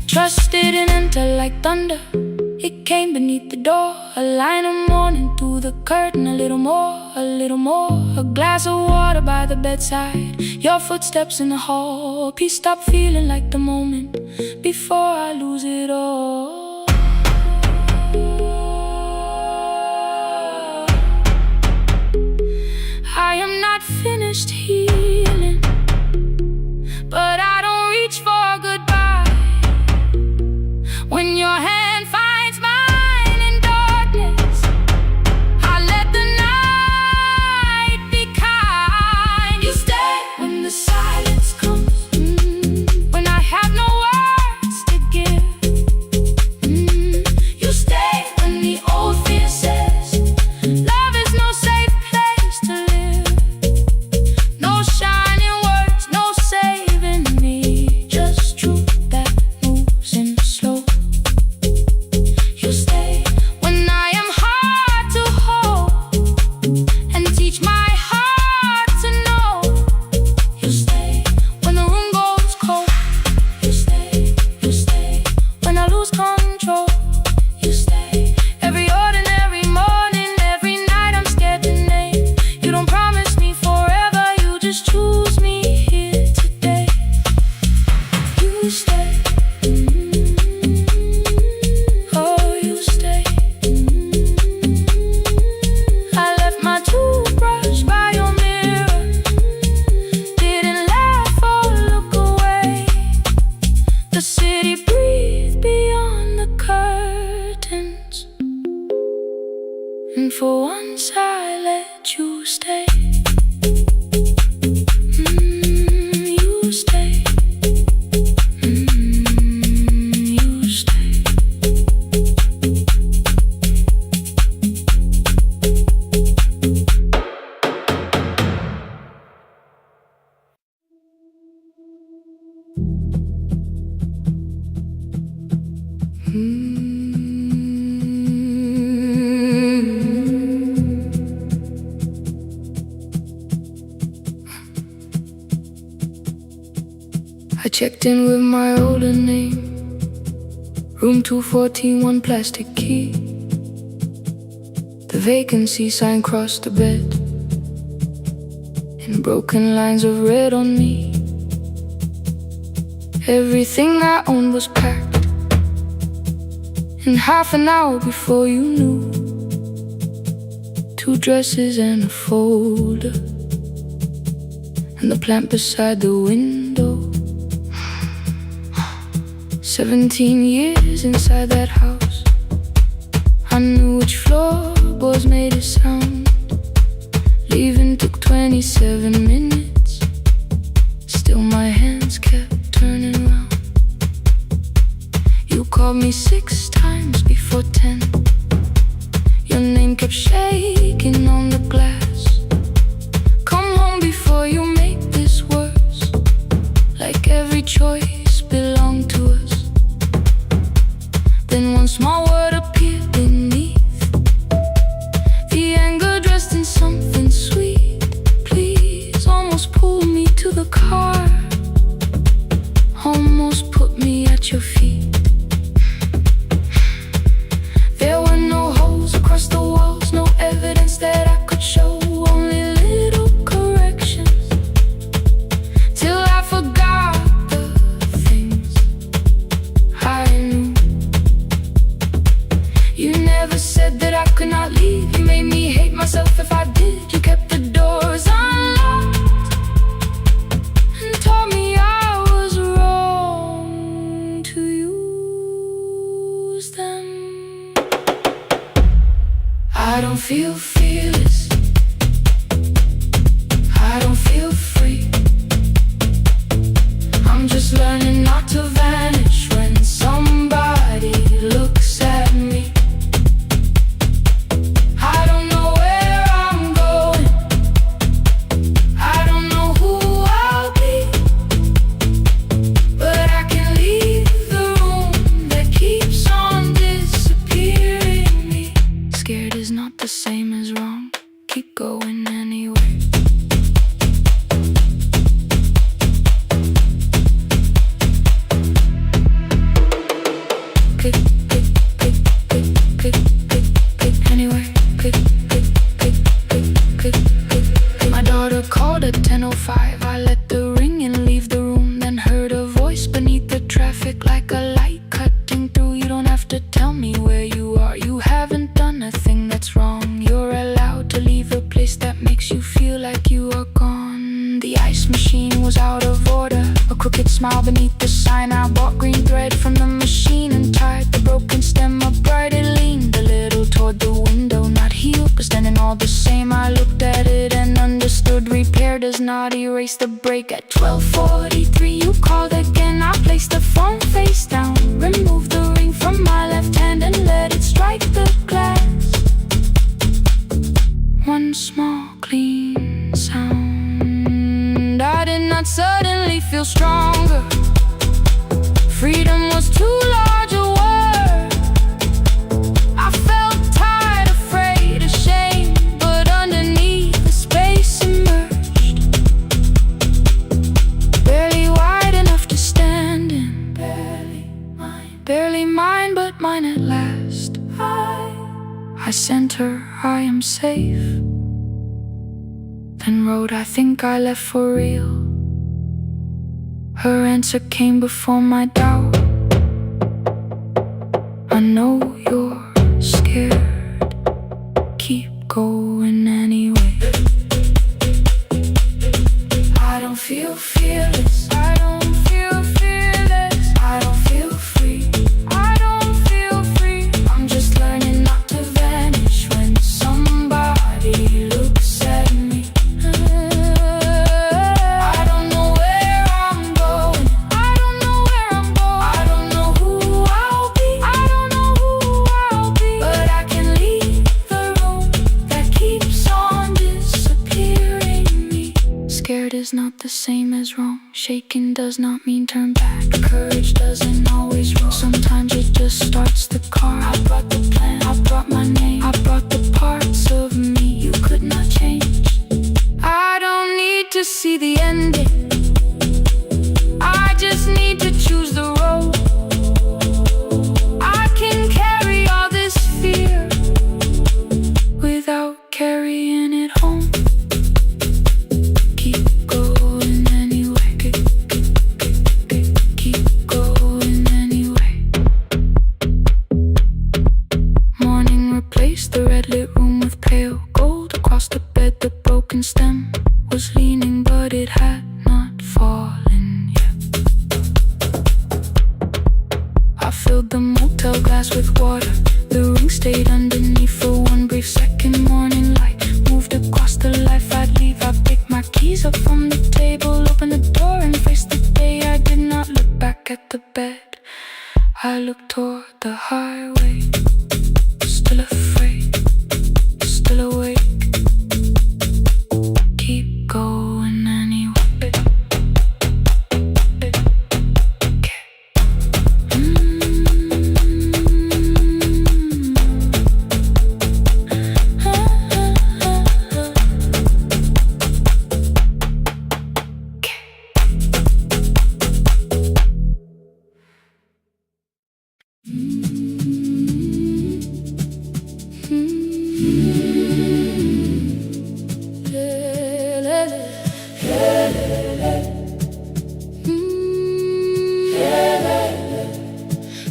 Trusted and enter like thunder. It came beneath the door, a line of mourning through the curtain. A little more, a little more. A glass of water by the bedside, your footsteps in the hall. Peace stopped feeling like the moment before I lose it all. and for once I let you stay. You stay. You stay. I checked in with my older name, room 214, one plastic key. The vacancy sign crossed the bed in broken lines of red on me. Everything I owned was packed in half an hour before you knew. 2 dresses and a folder, and the plant beside the window. 17 years inside that house, I knew which floorboards made a sound. Leaving took 27 minutes, still my hands kept turning round. You called me 6 times before 10. Your name kept shaking on the glass. Come home before you make this worse, like every choice belonged to us. Then one small word appeared beneath the anger, dressed in something sweet. Please, almost pulled me to the car, almost put me at your feet. There were no holes across the walls, no evidence that I could show, only little corrections, till I forgot the things I knew. You never said that I could not leave. You made me hate myself if I did. You kept the doors unlocked and told me I was wrong to use them. I don't feel fearless, I don't feel free. I'm just learning not to vanish when somebody looks at me. I don't know where I'm going, I don't know who I'll be, but I can leave the room that keeps on disappearing me. Scared is not the same as wrong, keep going anyway. Click, click, click, click, click, click, click, anyway. Click, click, click, click, click, click, click. My daughter called at 10:05. I let the ring and leave the room, then heard a voice beneath the traffic like a light cutting through. You don't have to tell me where you are, you haven't done a thing that's wrong. You're allowed to leave a place that makes you feel like you are gone. The ice machine was out of order, a crooked smile beneath the sign. I bought green thread from the machine and tied the broken stem upright. It leaned a little toward the window, not healed but standing all the same. I looked at it and understood, repair does not erase the break. At 12:43 you called again. I placed the phone face down, removed the ring from my left hand and let it strike the glass. One small clean sound. I did not suddenly feel stronger. Freedom was too large a word. I felt tired, afraid, ashamed, but underneath the space emerged, barely wide enough to stand in. Barely mine, but mine at last. I sent her, I am safe, then wrote, I think I left for real. Her answer came before my doubt. I know you're scared, keep going anyway. I don't feel fearless, I don't feel fearless, I don't feel free, I don't feel free. I'm just learning not to vanish when the same as wrong. Shaking does not mean turn back. Courage doesn't always roll. Sometimes it just starts the car. I brought the plan, I brought my name, I brought the parts of me you could not change. I don't need to see the ending, I just need to choose the road. I can carry all this fear without carrying it home. Keep going anyway. Keep going anyway. Morning replaced the red lit room with pale gold. Across the bed the broken stem was leaning, but it had not fallen yet. I filled the motel glass with water. The ring stayed underneath for one brief second. Morning light moved across the life I'd leave. I picked my keys up from the table, opened the door and faced the day. I did not look back at the bed, I looked toward the highway. Still afraid, still awake. Keep going anyway.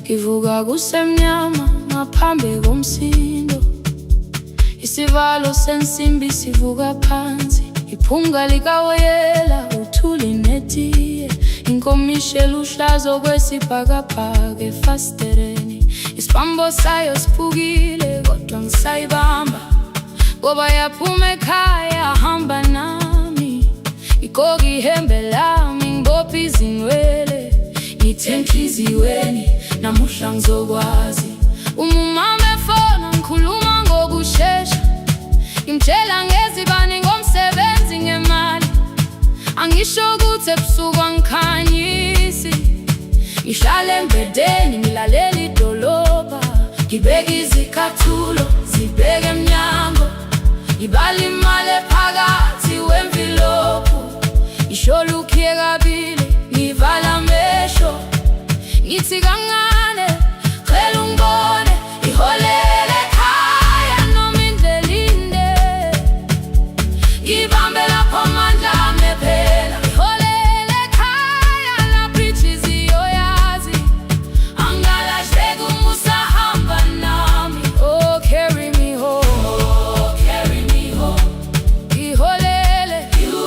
Ngivuka kusemnyama ngaphambi komsindo, isivalo sensimbi sivuka phansi. Iphunga likawoyela uthuli netiye, inkomishe luhlazo kwesibhakabhaka efasitereni. Isibambo sayo siphukile kodwa ngisayibamba, ngoba yaphuma ekhaya hamba nami. Igqoka ihembe lami ngibopha izinwele, ngithe enhliziyweni namuhla ngizokwazi. Umama efona ngikhuluma ngokushesha, ngimtshela ngezibani ngomsebenzi ngemali. Angisho ukuthi ebusuku angikhanyisi, ngihlala embedeni ngilalela idolobha. Ngibeka izicathulo zibheke emnyango, ngibala imali ephakathi wemvilophu. Ngisho lukhiye kabili ngivala amehlo, ngithi kancane cela ungibone. Iholele ekhaya noma indlela inde, ngibambe lapho amandla ami ephela. Iholele ekhaya lapho inhliziyo yazi, angalahleki uma usahamba nami. Oh carry me home, oh carry me home. Iholele, you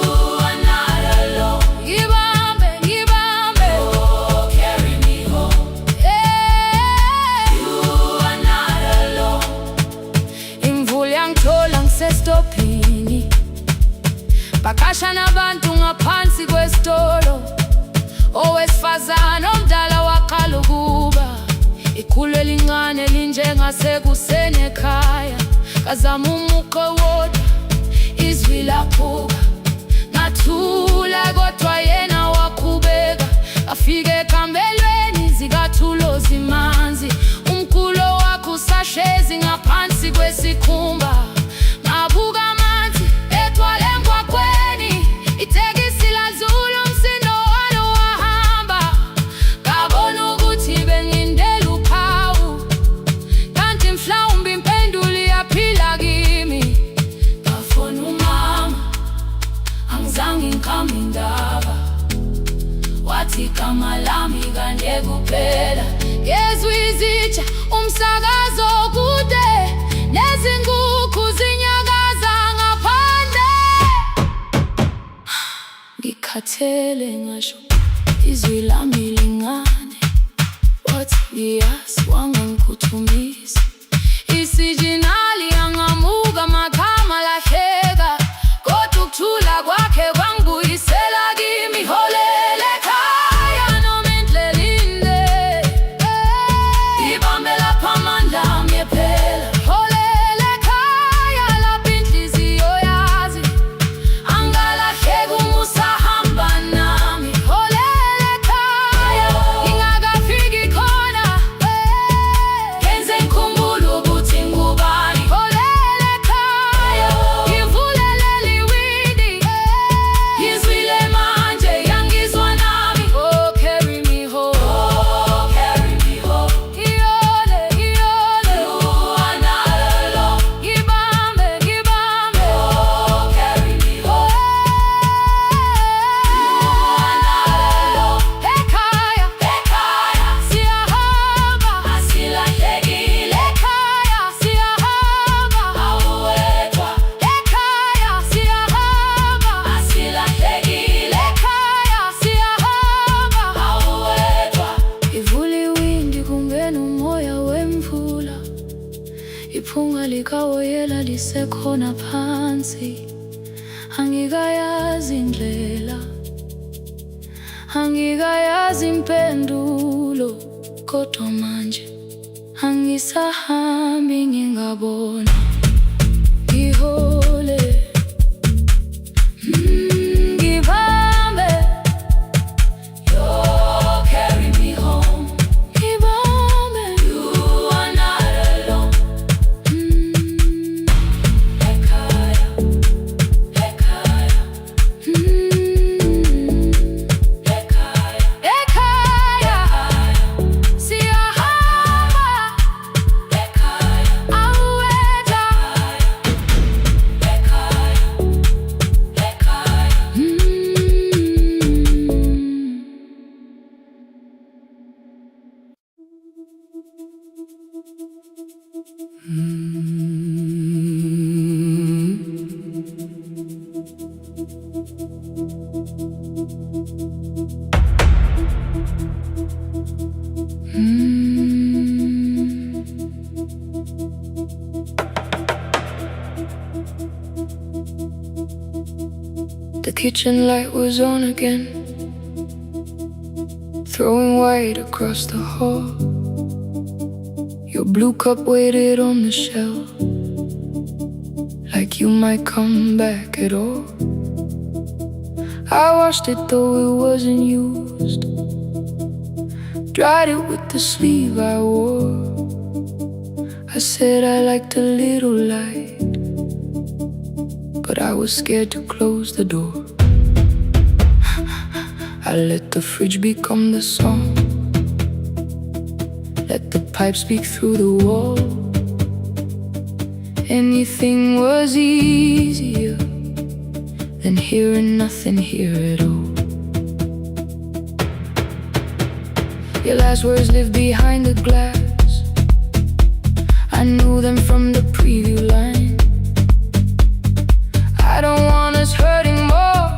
are not alone. Ngibambe, ngibambe, oh carry me home. You are not alone. Imvula yangithola ngisestophini, bakasha nabantu ngaphansi kwesitolo. Owesifazane omdala waqala ukuba, ikhulu elincane linjengasekuseni ekhaya. Kazama umuqo wodwa izwi laphuka, ngathula kodwa yena waqhubeka. Afike ekambelweni zikathulo zimanzi, umkhulo wakhe usahlezi ngaphansi kwesikhumba. Ngabuka amanzi ethwala emgwaqweni, itekisi ladlula umsindo walo wahamba. Ngabona ukuthi bengindela uphawu, kanti mhlawumbe impendulo iyaphila kimi. Ngafona umama, angizange ngikhambe indaba, wathi igama lami kanye kuphela. Ngezwe izitsha umsakazo kude, nezinkukhu zinyakaza ngaphandle. Ngikhathele ngasho izwi lami lingane, wathi ngiyasi wangangikhuthumisa. Isijinali angamuka amakhama lahleka, kodwa ukuthula kwakhe kwangibuyisela kimi. Iholele ekhaya noma indlela inde, ngibambe lapho amandla ami ephela. Iholele ekhaya lapho inhliziyo yazi, angalahleki uma usahamba sekhona phansi, angikayazi indlela, angikayazi impendulo, kodwa manje angisahambi ngingabona ngihole. Ngibambe, you carry me home. Ngibambe, you are not alone. Ekhaya, ekhaya. Ekhaya, ekhaya. Siyahamba. Ekhaya, aweta. Ekhaya, ekhaya. The kitchen light was on again, throwing white across the hall. Your blue cup waited on the shelf, like you might come back at all. I washed it though it wasn't used, dried it with the sleeve I wore. I said I liked a little light, but I was scared to close the door. I let the fridge become the song, let the pipe speak through the wall. Anything was easier than hearing nothing here at all. Your last words live behind the glass, I knew them from the preview line. I don't want us hurting more,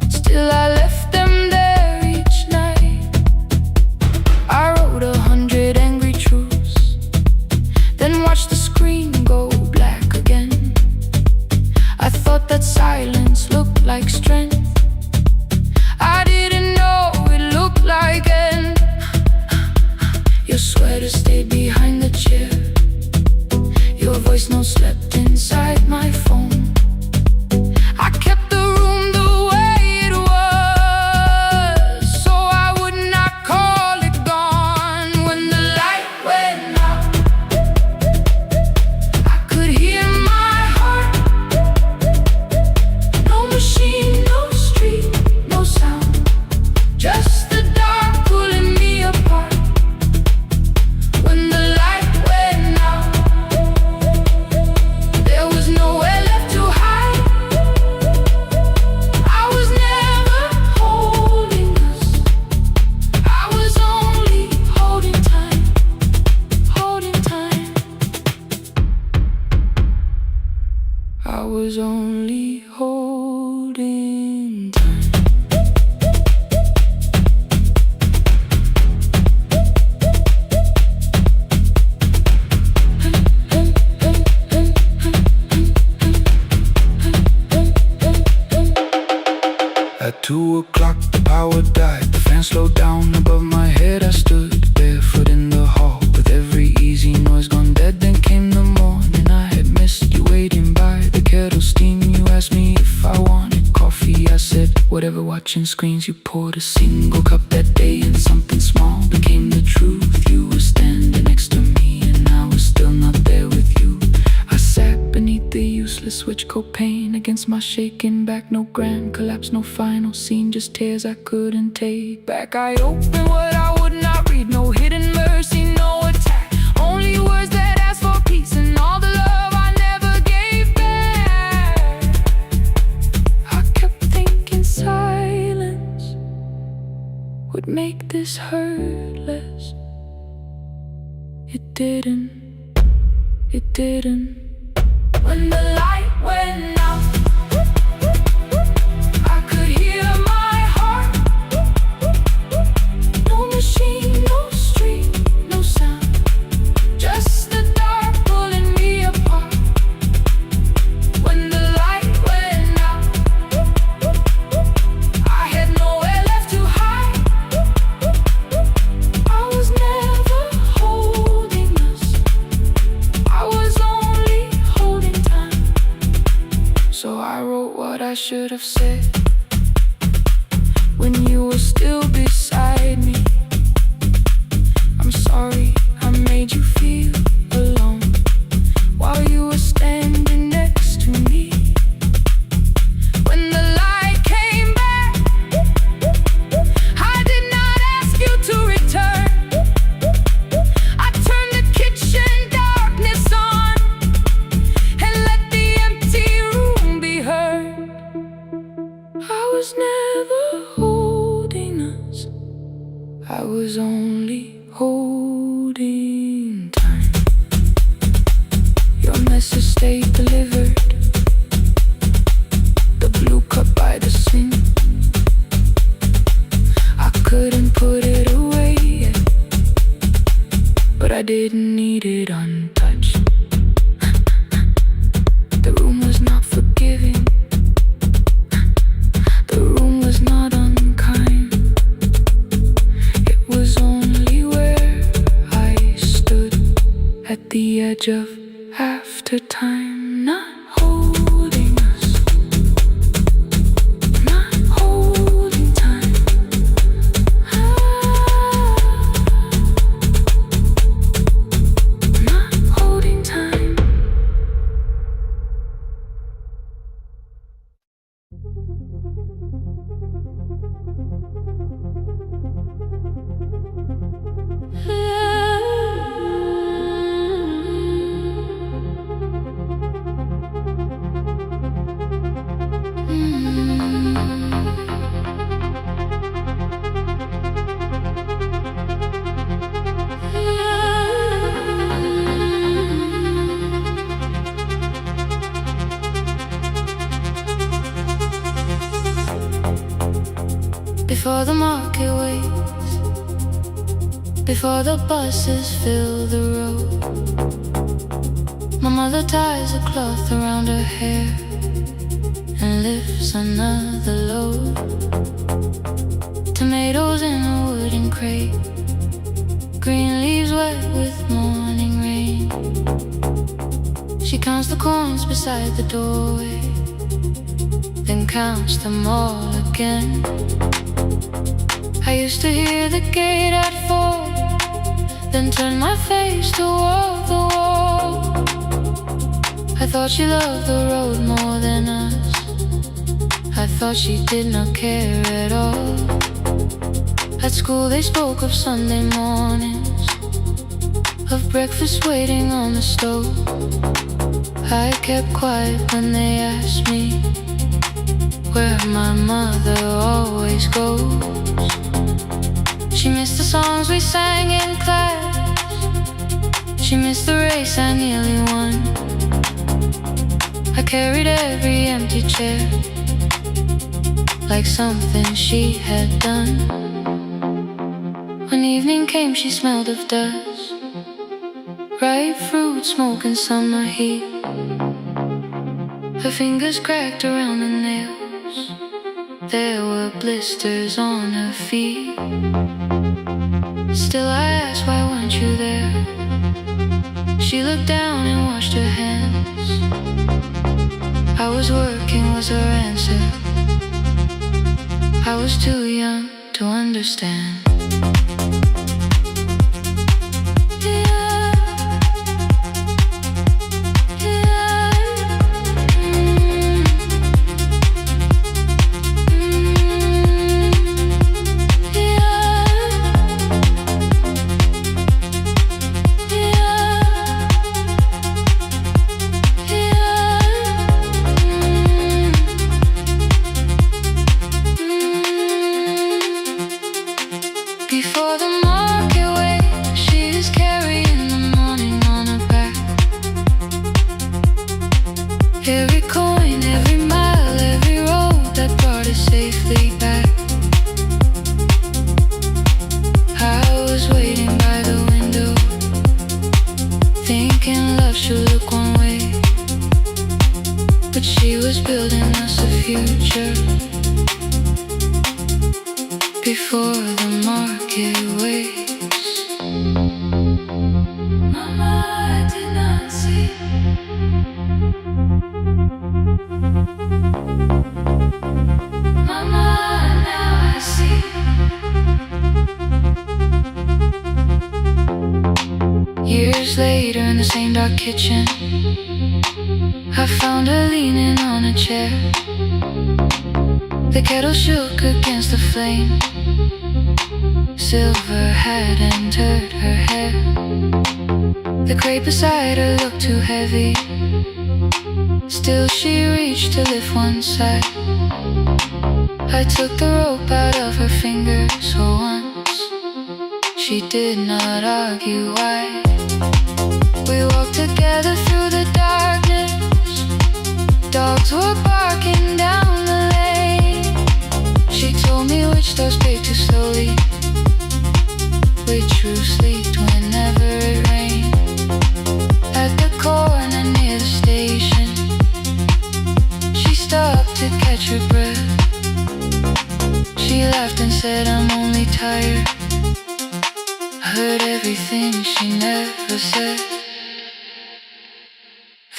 still I left them there each night. I wrote 100 angry truths, then watched the screen go black again. I thought that silence looked like strength, I didn't know it looked like end. Your sweater stayed behind the chair, your voice no slept inside my phone. I kept the room the way it was, so I would not call it gone. When the light went out, I could hear my heart. No machine, no street, no sound, just the dark pulling me apart. When the light went out, there was nowhere left to hide. I was never holding us, I was only holding time, holding time. I was only holding time. At 2 o'clock the power died, the fan slowed down above my head. I stood barefoot in the hall, with every easy noise gone dead. Then came the morning, I had missed you waiting by the kettle steam. You asked me if I wanted coffee, I said whatever. Watching screens, you poured a single cup that day, and something small became the truth. You were standing next to me, and I was still not there with you. I sat beneath the useless switch, copain against my shaking back. No grand collapse, no final scene, just tears I couldn't take back. I opened what I would not read, no hidden mercy, no attack, only words that ask for peace and all the love I never gave back. I kept thinking silence would make this hurt less. It didn't, it didn't. When the light went out, I could hear my heart. No machine, no street, no sound, just the dark pulling me apart. I wrote what I should have said when you were still beside me. I'm sorry I made you feel alone while you were standing next to me. When the light came back, I did not ask you to return. I turned the kitchen darkness on and let the empty room be heard. I was never holding us, I was only holding time. Your message stayed delivered, the blue cup by the sink. I couldn't put it away yet, but I didn't need it untouched. The room was not forgiving, the room was not unkind. It was only where I stood at the edge of after time, not holding us, not holding time. Not holding time. Before the market waits, before the buses fill the road, my mother ties a cloth around her hair and lifts another load. Tomatoes in a wooden crate, green leaves wet with morning rain. She counts the coins beside the doorway, then counts them all again. I used to hear the gate at 4, then turn my face toward the wall. I thought she loved the road more than us, I thought she did not care at all. At school they spoke of Sunday mornings, of breakfast waiting on the stove. I kept quiet when they asked me where my mother always goes. She missed the songs we sang in class, she missed the race I nearly won. I carried every empty chair like something she had done. When evening came she smelled of dust, ripe fruit, smoke and summer heat. Her fingers cracked around the nails, there were blisters on her feet. Still I asked, why weren't you there? She looked down and washed her hands. I was working was her answer, I was too young to understand. Before the market waits, she is carrying the morning on her back. Every coin, every mile, every road that brought us safely back. I was waiting by the window, thinking love should look one way, but she was building us a future. Before the market waits, Mama, I did not see. our kitchen. I found her leaning on a chair. The kettle shook against the flame. Silver had entered her hair. The crate beside her looked too heavy. Still she reached to lift one side. I took the rope out of her fingers for once. She did not argue why. We walked together through the darkness. Dogs were barking down the lane. She told me which doors paid too slowly, which roofs leaked whenever it rained. At the corner near the station, she stopped to catch her breath. She laughed and said, I'm only tired. I heard everything she never said.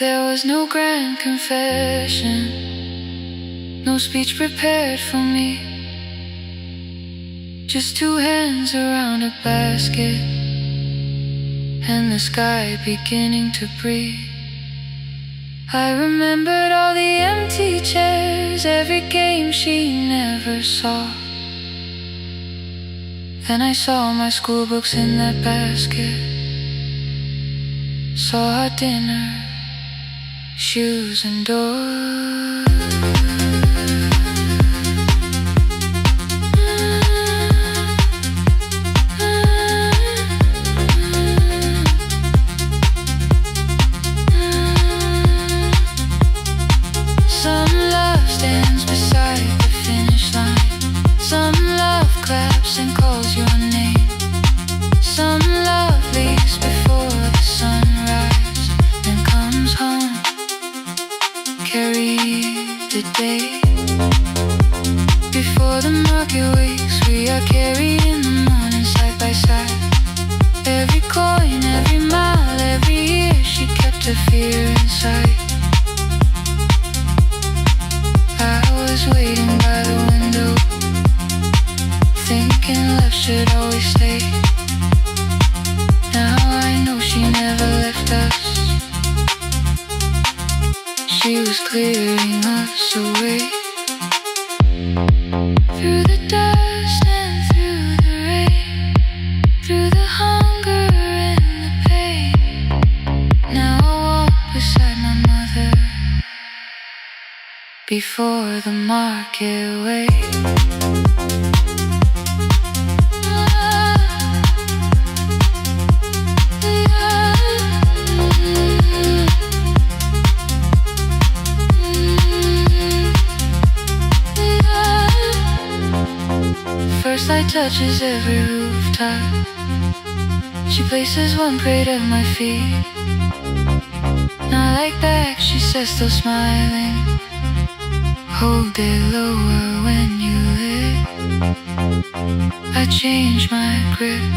There was no grand confession, no speech prepared for me. Just two hands around a basket and the sky beginning to breathe. I remembered all the empty chairs, every game she never saw. Then I saw my school books in that basket, saw our dinner, shoes and doors. Some love stands beside the finish line. Some love claps and calls your name. Some love leaves before the sunrise and comes home. Carry the day before the market wakes. We are carried in the morning side by side. Every coin, every mile, every year she kept her fear inside. I was waiting by the window, thinking love should always stay. Now I know she never left us. She was clearing us away. Through the dust and through the rain, through the hunger and the pain. Now I walk beside my mother before the market wakes. First light touches every rooftop. She places one crate at my feet. Not like back, she says, still smiling. Hold it lower when you lit. I change my grip.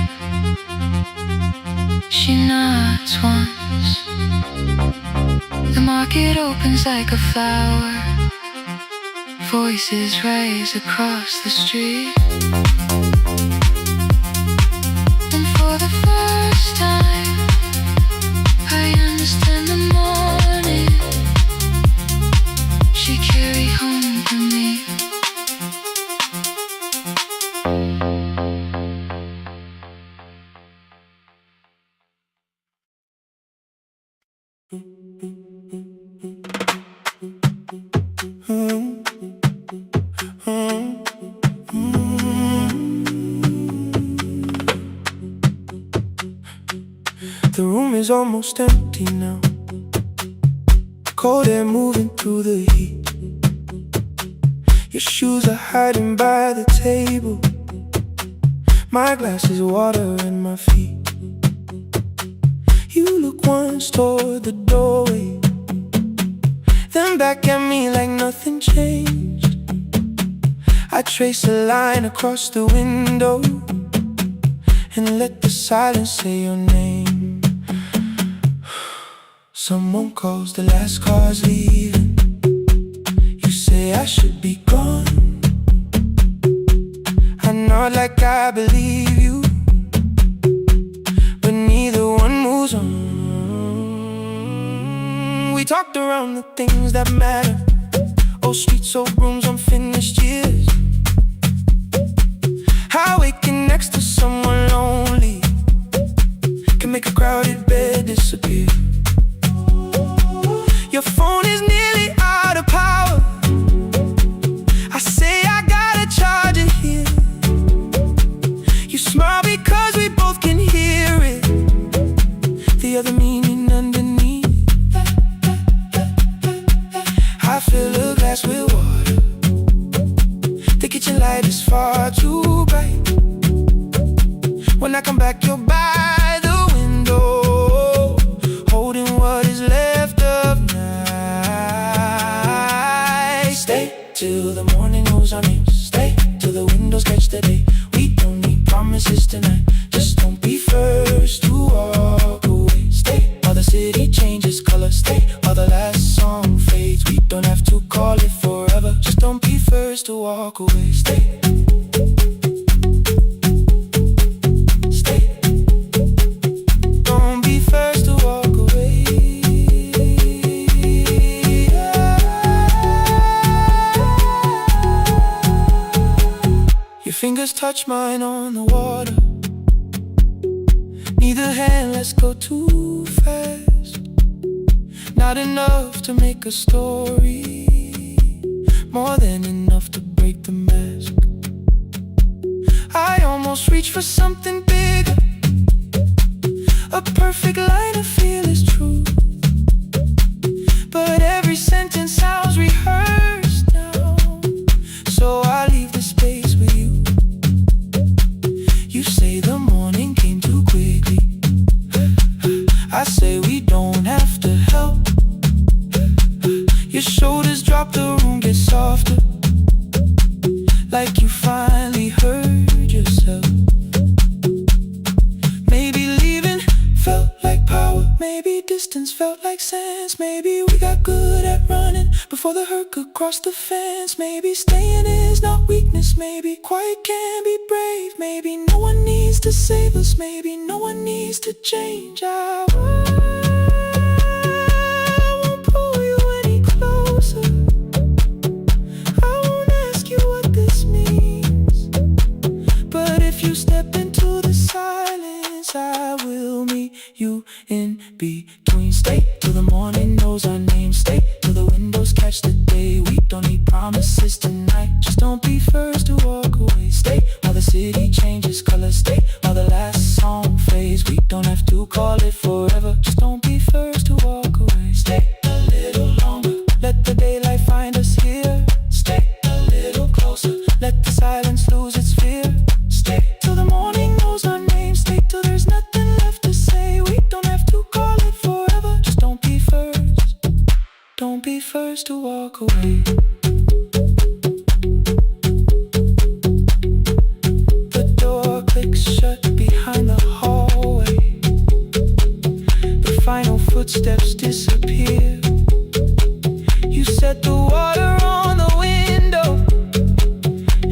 She nods once. The market opens like a flower. Voices rise across the street. And for the first time, I understand the morning she carried home for me. The room is almost empty now. Cold air moving through the heat. Your shoes are hiding by the table. My glass is water in my feet. You look once toward the doorway, then back at me like nothing changed. I trace a line across the window and let the silence say your name. Someone calls, the last car's leaving. You say I should be gone. I nod like I believe you, but neither one moves on. around the things that matter. Old streets, old rooms, unfinished years. How waking next to someone lonely can make a crowded bed disappear. Your phone is nearly out of power. I say I gotta charge it here. You smile because we both can hear it, the other meaning underneath. I fill a glass with water. The kitchen light is far too bright. When I come back, you're by the window, holding what is left of night. Stay till the morning knows our names. Stay till the windows catch the day. We don't need promises tonight. Just don't be first to walk away. Stay while the city changes color. Stay while the last song fades. We don't have to call it forever. Just don't be first to walk away. Stay. Don't be first to walk away. Your fingers touch mine on the water. Neither hand, let's go too fast. Not enough to make a story, more than enough to break the mask. I almost reach for something bigger, a perfect line of fearless truth. But every sentence sounds rehearsed now, so I leave the space with you. You say the morning came too quickly. I say we don't have to help. Your shoulders drop, the room gets softer, like you finally heard yourself. Maybe leaving felt like power. Maybe distance felt like sense. Maybe we got good at running before the hurt could cross the fence. Maybe staying is not weakness. Maybe quiet can be brave. Maybe no one needs to save us. Maybe no one needs to change. I won't pull you any closer. I won't ask you what this means. But if you step into the silence, I will meet you in between. Stay till the morning knows our name. Stay till the windows catch the day. We don't need promises tonight. Just don't be first to walk away. Stay while the city changes color. Stay while the last song fades. We don't have to call it forever. Just don't be first to walk away. Stay a little longer. Let the daylight find us here. Stay a little closer. Let the silence lose its fear. Stay till the morning knows our name. Stay till there's nothing left to say. We don't have to call it forever. Just don't be first. Don't be first to walk away. The door clicks shut behind the hallway. The final footsteps disappear. You set the water on the window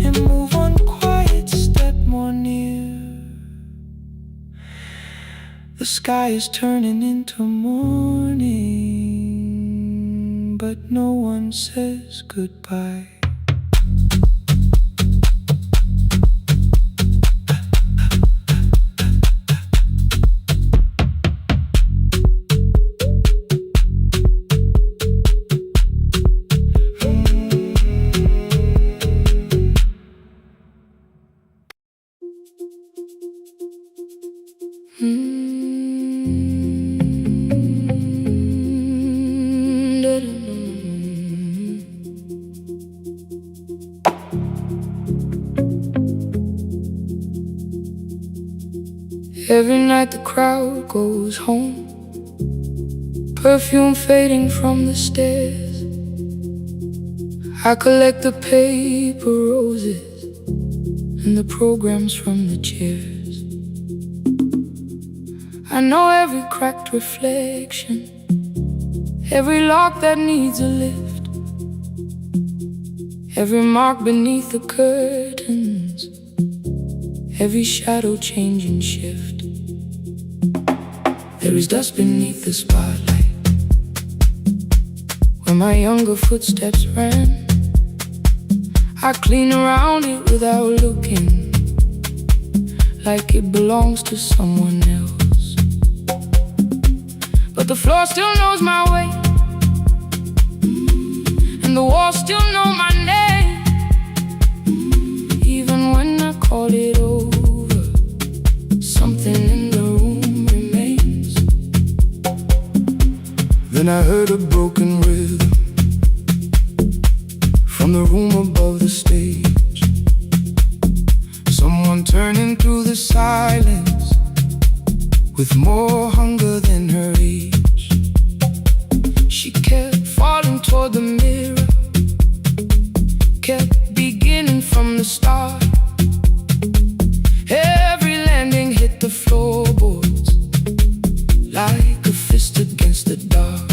and move one quiet step more near. The sky is turning into morning, but no one says goodbye. Every night the crowd goes home, perfume fading from the stairs. I collect the paper roses and the programs from the chairs. I know every cracked reflection, every lock that needs a lift, every mark beneath the curtains, every shadow change and shift. There is dust beneath the spotlight, where my younger footsteps ran. I clean around it without looking, like it belongs to someone else. But the floor still knows my way, and the walls still know my name. Even when I call it over, something in the room remains. Then I heard a broken rhythm from the room above the stage. Someone turning through the silence with more hunger than her age. She kept falling toward the mirror, kept beginning from the start. Every landing hit the floorboards like a fist against the dark.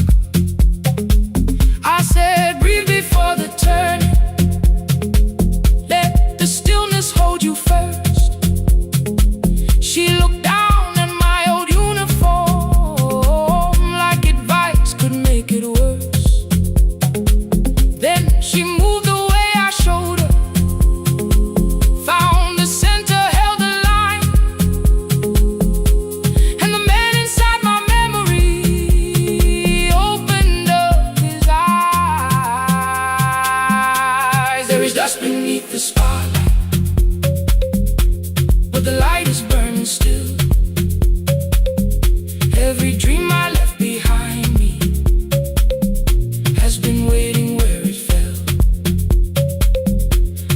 I said, breathe before the turning, let the stillness hold you first. She looked down at my old uniform like advice could make it worse. Then she moved the way I showed her, found the center, held the line, and the man inside my memory opened up his eyes. There is dust beneath the spotlight, but the light is burning still. Every dream I left behind me has been waiting where it fell.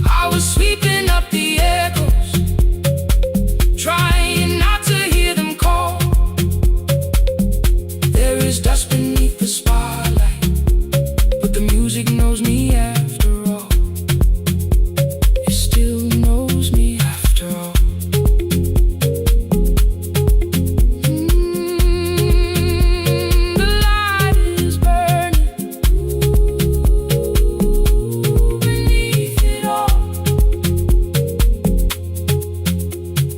I was sweeping up the echoes, trying not to hear them call. There is dust beneath the spotlight, but the music knows me after all. It still knows me after all. The light is burning beneath it all.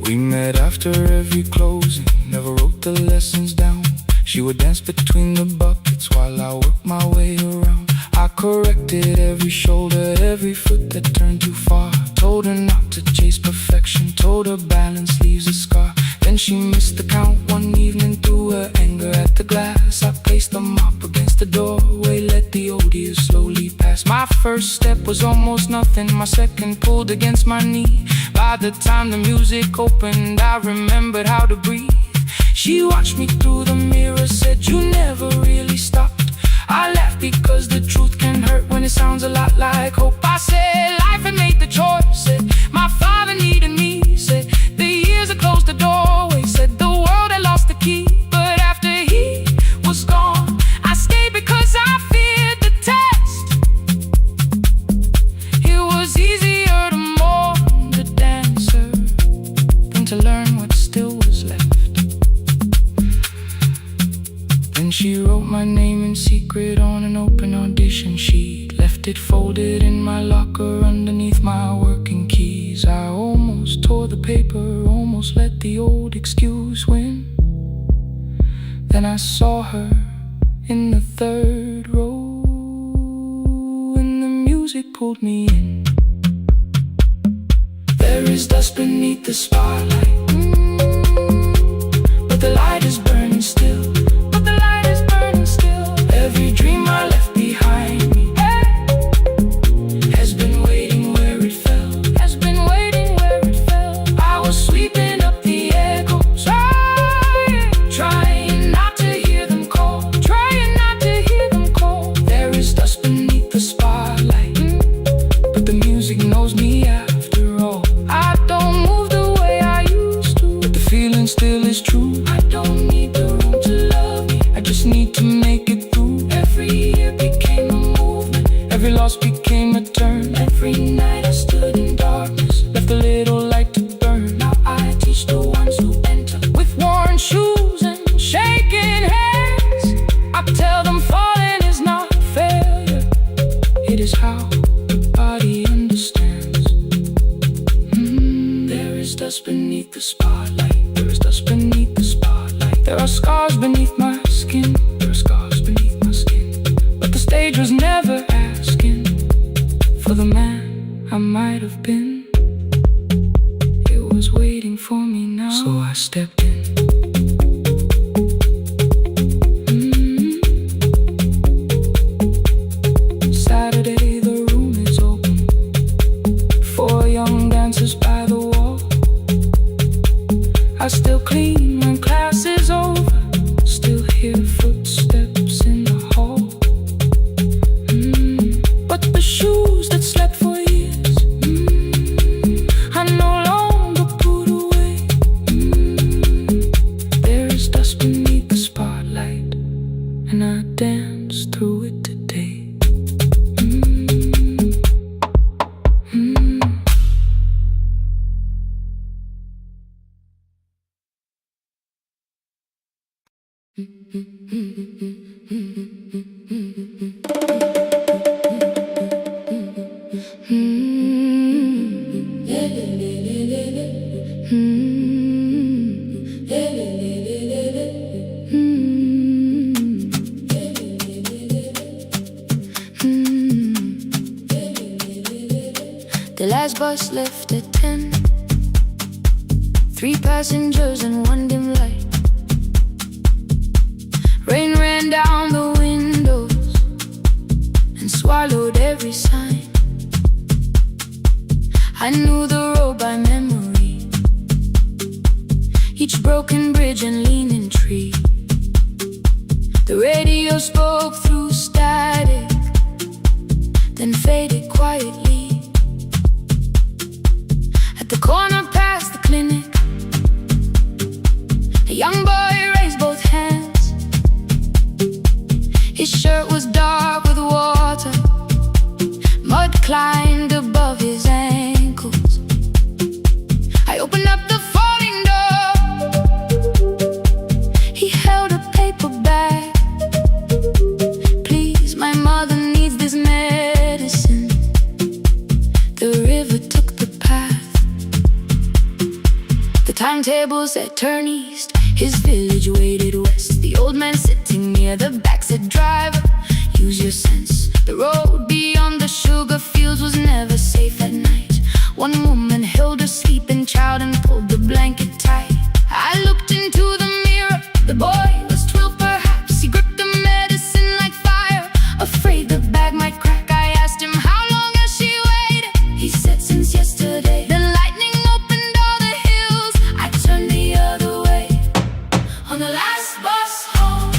We met after every closing, never wrote the lessons down. She would dance between the buckets while I worked my way around. I corrected every shoulder, every foot that turned too far. Told her not to chase perfection, told her balance leaves a scar. Then she missed the count one evening, threw her anger at the glass. I placed the mop against the doorway, let the old years slowly pass. My first step was almost nothing, my second pulled against my knee. By the time the music opened, I remembered how to breathe. She watched me through the mirror, said, you never really stopped. I laughed because the truth can hurt when it sounds a lot like hope. I said, life had made the choice, said, my father needed me, said, the years had closed the doorway, said, the world had lost the key. But after he was gone, I stayed because I feared the test. It was easier to mourn the dancer than to learn what still was left. Then she wrote my name in secret on an open audition sheet, left it folded in my locker underneath my working keys. I almost tore the paper, almost let the old excuse win. Then I saw her in the third row, and the music pulled me in. There is dust beneath the spotlight, but the light is burning still. Every dream I left behind me has been waiting where it fell, has been waiting where it fell. I was sweeping up the echoes, trying not to hear them call, trying not to hear them call. There is dust beneath the spotlight, but the music knows me after all. I don't move the way I used to, but the feeling still is true. I don't need the room to love me, I just need to make it through. Every year became a movement, every loss became a turn. Every night I stood in darkness, left a little light to burn. Now I teach the ones who enter with worn shoes and shaking hands. I tell them falling is not failure, it is how the body understands. There is dust beneath the spotlight, there is dust beneath the spotlight. There are scars beneath my skin, there are scars beneath my skin, but the stage was have been. It was waiting for me now, so I stepped in. Saturday, the room is open. 4 young dancers by the wall. I still clean when class is over. Still hear footsteps in the hall. But the shoes that slept for years, I no longer put away. There is dust beneath the spotlight, and I dance through it today. The last bus left at 10. 3 passengers and 1 dim light. Rain ran down the windows and swallowed every sign. I knew the road by memory, each broken bridge and leaning tree. The radio spoke through static, then faded quietly. At the corner past the clinic, a young boy raised both hands. His shirt was dark with water, mud climbed above his ankles. I opened up the folding door. He held a paper bag. Please, my mother needs this medicine. The river took the path. The timetable said turn east. His village waited west. The old man sitting near the back said, driver, use your sense. The road beyond the sugar fields was never safe at night. One woman held her sleeping child and pulled the blanket tight. I looked into the mirror. The boy was 12 perhaps. He gripped the medicine like fire, afraid the bag might crack. I asked him, how long has she waited? He said, since yesterday. Then lightning opened all the hills. I turned the other way. On the last bus home,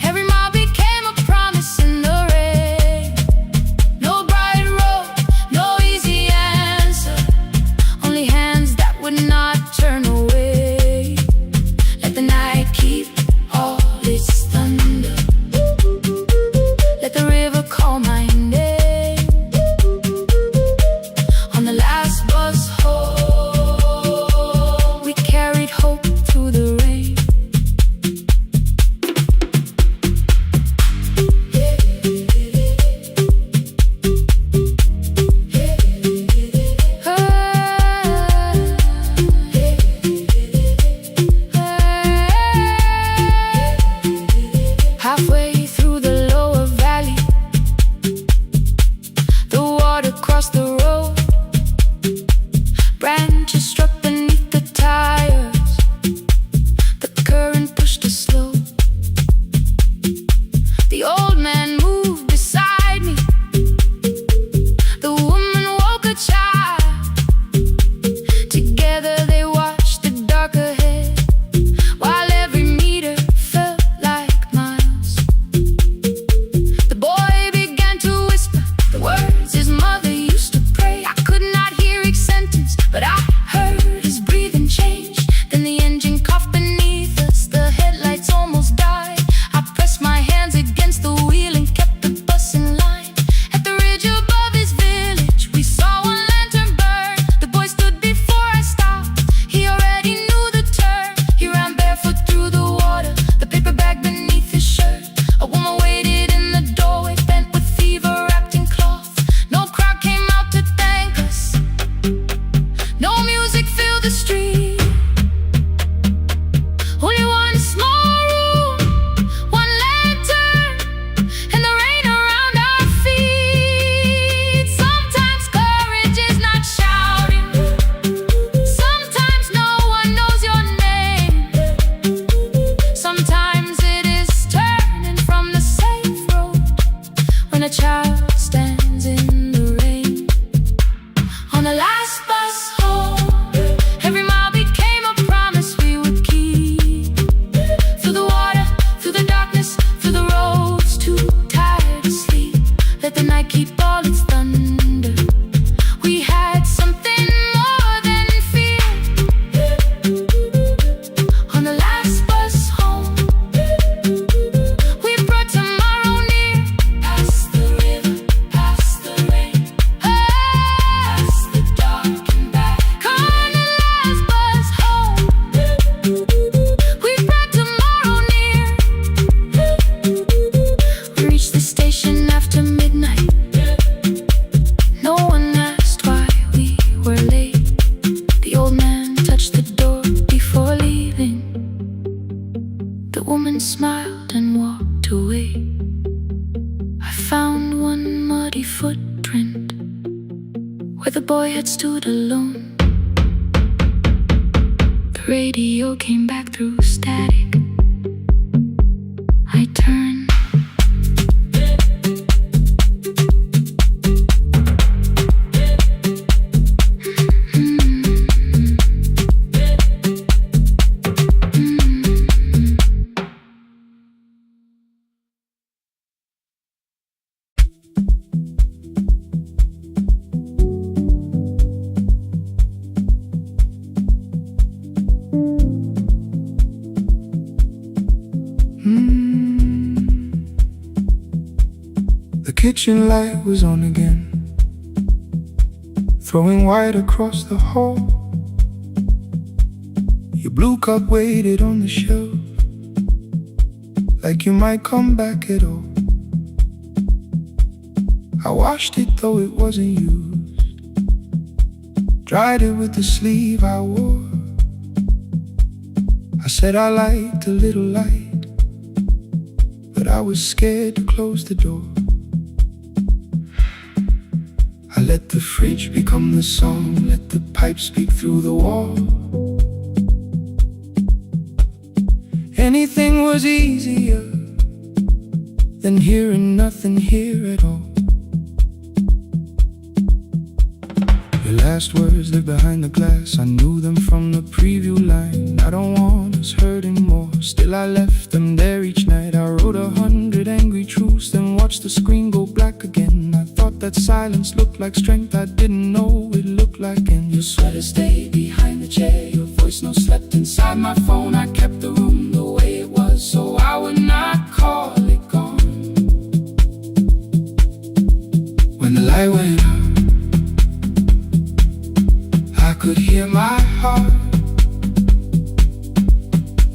every mile became a promise in the rain. child stands in the rain. On the last bus home, every mile became a promise we would keep. Through the water, through the darkness, through the roads too tired to sleep. Let the night keep all its thunder. We had something more than fear. On the last bus home, we brought tomorrow near. Past the river, past the rain, past the dark and back. On the last bus home, we brought tomorrow near. We reached the station after midnight. No one asked why we were late. The old man touched the door before leaving. The woman smiled and walked away. I found one muddy footprint where the boy had stood alone. The radio came back through static. I turned. The kitchen light was on again, throwing white across the hall. Your blue cup waited on the shelf, like you might come back at all. I washed it though it wasn't used, dried it with the sleeve I wore. I said I liked a little light, but I was scared to close the door. I let the fridge become the song, let the pipe speak through the wall. Anything was easier than hearing nothing here at all. Your last words lived behind the glass, I knew them from the preview line. I don't want us hurting more, still I left them there each night. I wrote 100 angry truths, then watched the screen go black again. I thought that silence looked like strength, I didn't know it looked like end. Your sweater stayed behind the chair, your voice no slept inside my phone. I kept the room the way it was, so I would not call it gone. When the light went out, I could hear my heart.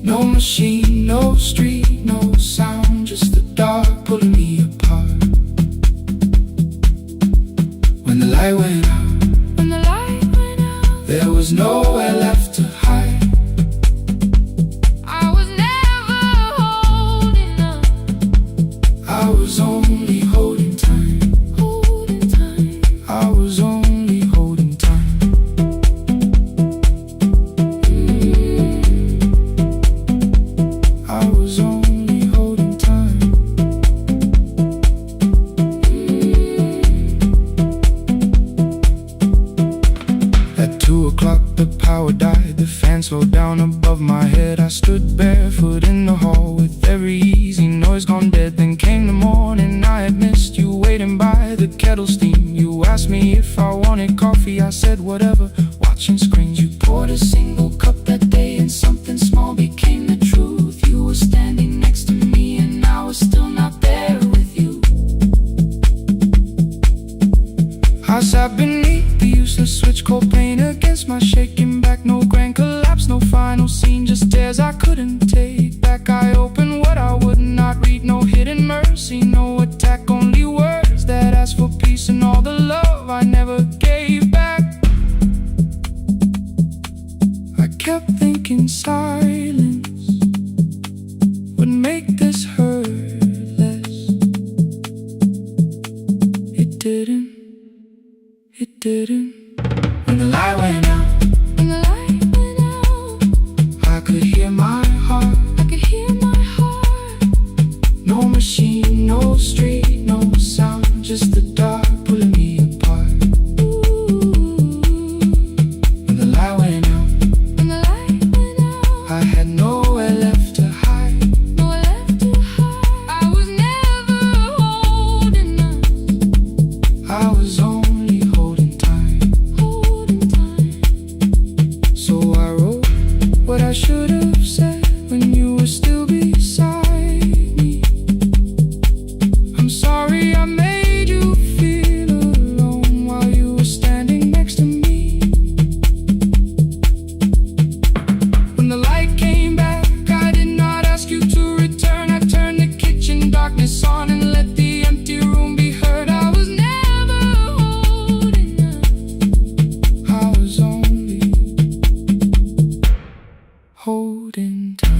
No machine, no street, no sound, just the dark pulling me apart. When the light went out, there was nowhere left to hide. I was never holding up, I was only holding time. I was only holding time. I was only holding time. At 2 o'clock the power died, the fan slowed down above my head. I stood barefoot in the hall with every easy noise gone dead. Then came the morning, I had missed you waiting by the kettle steam. You asked me if I wanted coffee, I said whatever, watching screens. You poured a single cup that day and something small became the truth. You were standing next to me and I was still not there with you. I sat beneath the useless switch, cold pain against my shaking back. No grand collapse, no final scene, just tears I couldn't take back. I opened what I would not read, no hidden mercy, no attack, only words that asked for peace and all the love I never gave back. I kept thinking silence would make this hurt less. It didn't. It didn't. When the light went out, I could hear my heart. No machine, no street, no sound, just the dark pulling me apart. When the light went out, I had nowhere left to hide. I was never holding us. I was only holding time. So I wrote what I should have said when you were still beside me. I'm sorry I made you feel alone while you were standing next to me. When the light came back, I did not ask you to return. I turned the kitchen darkness on and let the empty room be heard. I was never holding us. I was only holding time.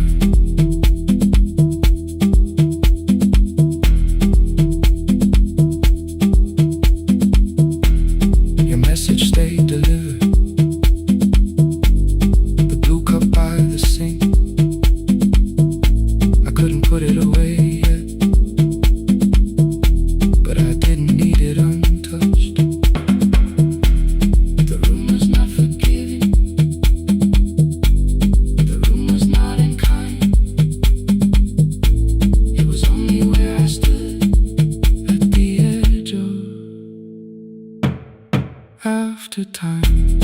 Your message stayed delivered. The blue cup by the sink, I couldn't put it away yet, but I didn't need it untouched. The room was not forgiving. The room was not unkind. It was only where I stood at the edge of after time.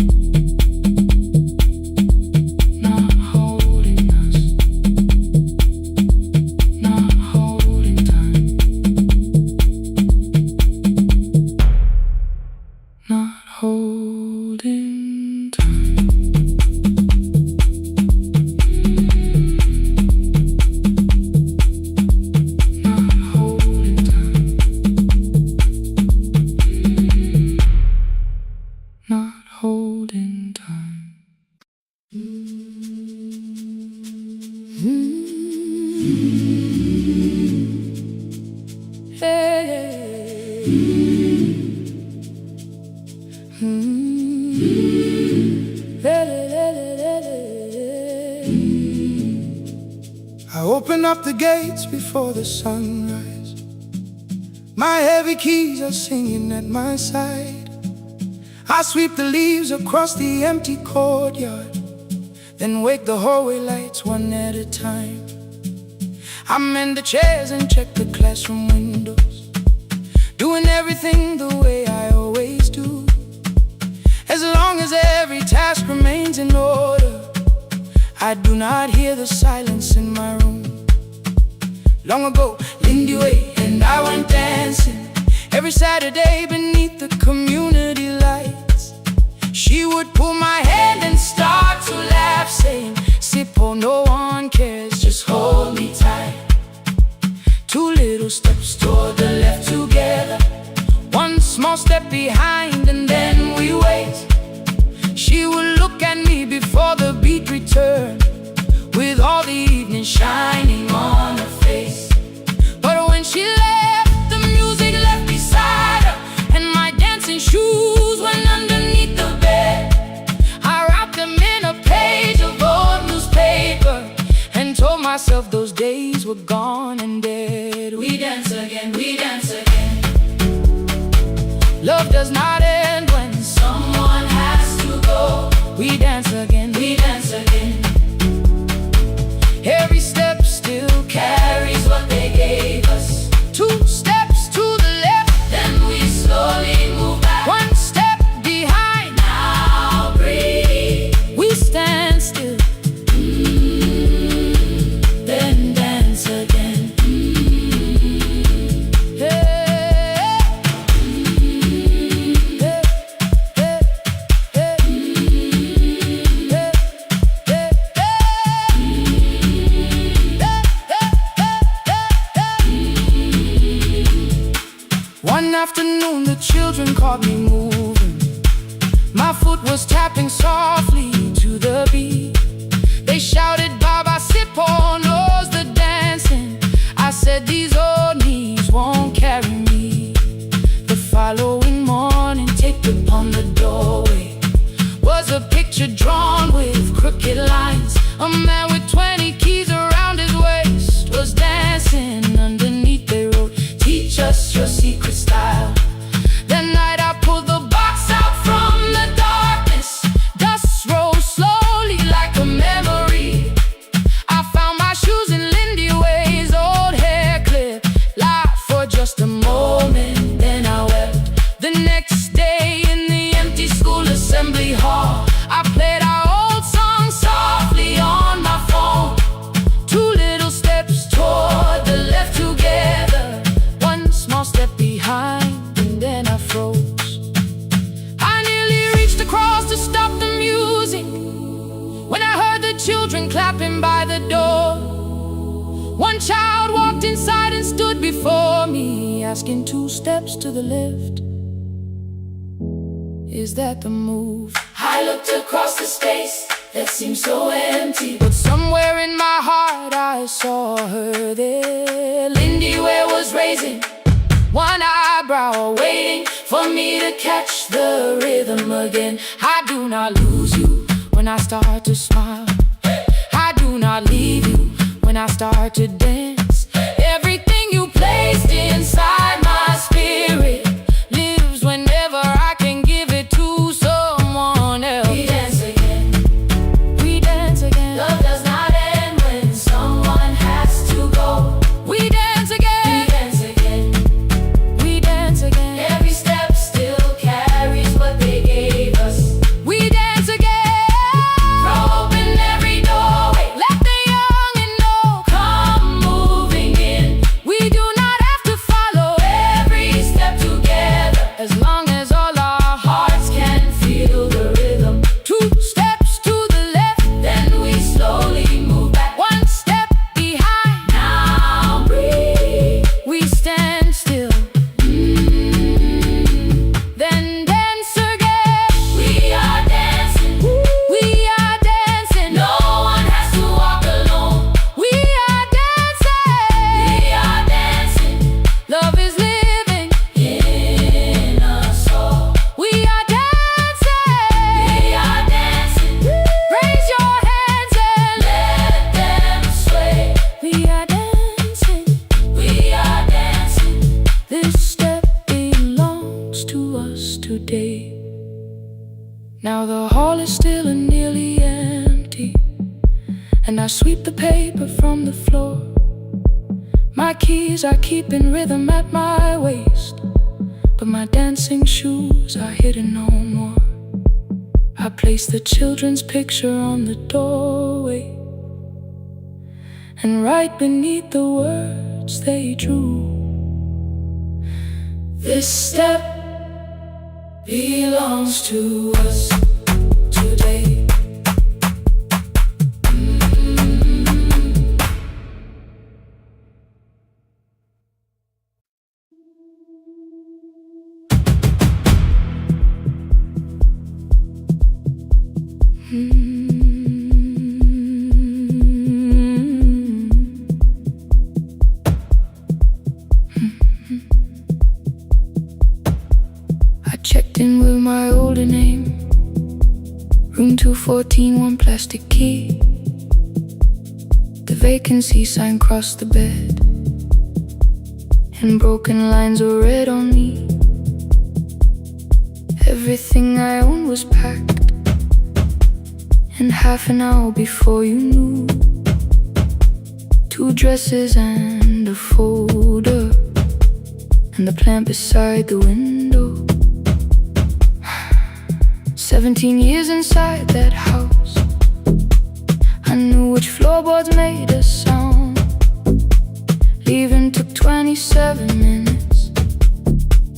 Not holding us. Not holding time. Not holding time. Not holding time. Not holding time. I open up the gates before the sunrise. My heavy keys are singing at my side. I sweep the leaves across the empty courtyard, then wake the hallway lights one at a time. I mend the chairs and check the classroom windows, doing everything the way I always do. As long as every task remains in order, I do not hear the silence in my room. Long ago, Lindy Way and I went dancing every Saturday beneath the community lights. She would pull my hand and start to laugh, saying, "Sippo, no one cares, just hold me tight." Two little steps toward the left together, one small step behind, and then we wait. She would look at me before the beat returned, with all the evening shining on her face. But when she left, the music left beside her, and my dancing shoes went underneath the bed. I wrapped them in a page of old newspaper and told myself those days were gone and dead. We dance again, we dance again. Love does not end when someone has to go. We dance again, we dance again. Every step still carries what they gave us. Two steps to the left, then we slowly move back. One step behind, now breathe. We stand still, then dance again. One afternoon the children caught me moving. My foot was tapping softly to the beat. They shouted, "Baba Sippo knows the dancing." I said, "These old knees won't carry me." The following morning, taped upon the doorway was a picture drawn with crooked lines. A man with 20 keys around his waist was dancing underneath. They wrote, "Teach just your secret style. That night I pulled the box out from the darkness. Dust rose slowly like a memory. I found my shoes in Lindy Way's old hair clip. Laughed for just a moment, then I wept. The next day in the empty school assembly hall, I played our old song softly on my phone. 2 little steps toward the left together, 1 small step behind, and then I froze. I nearly reached across to stop the music when I heard the children clapping by the door. 1 child walked inside and stood before me, asking 2 steps to the left, is that the move? I looked across the space that seemed so empty, but somewhere in my heart I saw her there. Lindy Ware was raising 1 eyebrow, waiting for me to catch the rhythm again. I do not lose you when I start to smile. I do not leave you when I start to dance. Everything you placed inside my spirit lives whenever I can give it to someone else. We dance again, we dance again. Love does not end when someone has to go. We dance again, we dance again, we dance again. Every step still carries what they gave us. We dance again, throw open every doorway, let the young and old come moving in. We do not have to follow every step together, as long as all our hearts can feel the rhythm. 2 steps to the left, then we slowly move back. 1 step behind, now breathe. We stand still, then dance again. We are dancing, we are dancing. No one has to walk alone. We are dancing, we are dancing. Love is living in us all. We are dancing, we are dancing. Raise your hands and let them sway. We are dancing, we are dancing. This step belongs to us today. Now the hall is still and nearly empty, and I sweep the paper from the floor. My keys I keep in rhythm at my waist, but my dancing shoes are hidden no more. I place the children's picture on the doorway, and right beneath the words they drew, this step belongs to us today. I checked in with my older name, room 214, 1 plastic key. The vacancy sign crossed the bed, and broken lines were read on me. Everything I owned was packed, and half an hour before you knew, 2 dresses and a folder, and the plant beside the window. 17 years inside that house, I knew which floorboards made a sound. Leaving took 27 minutes,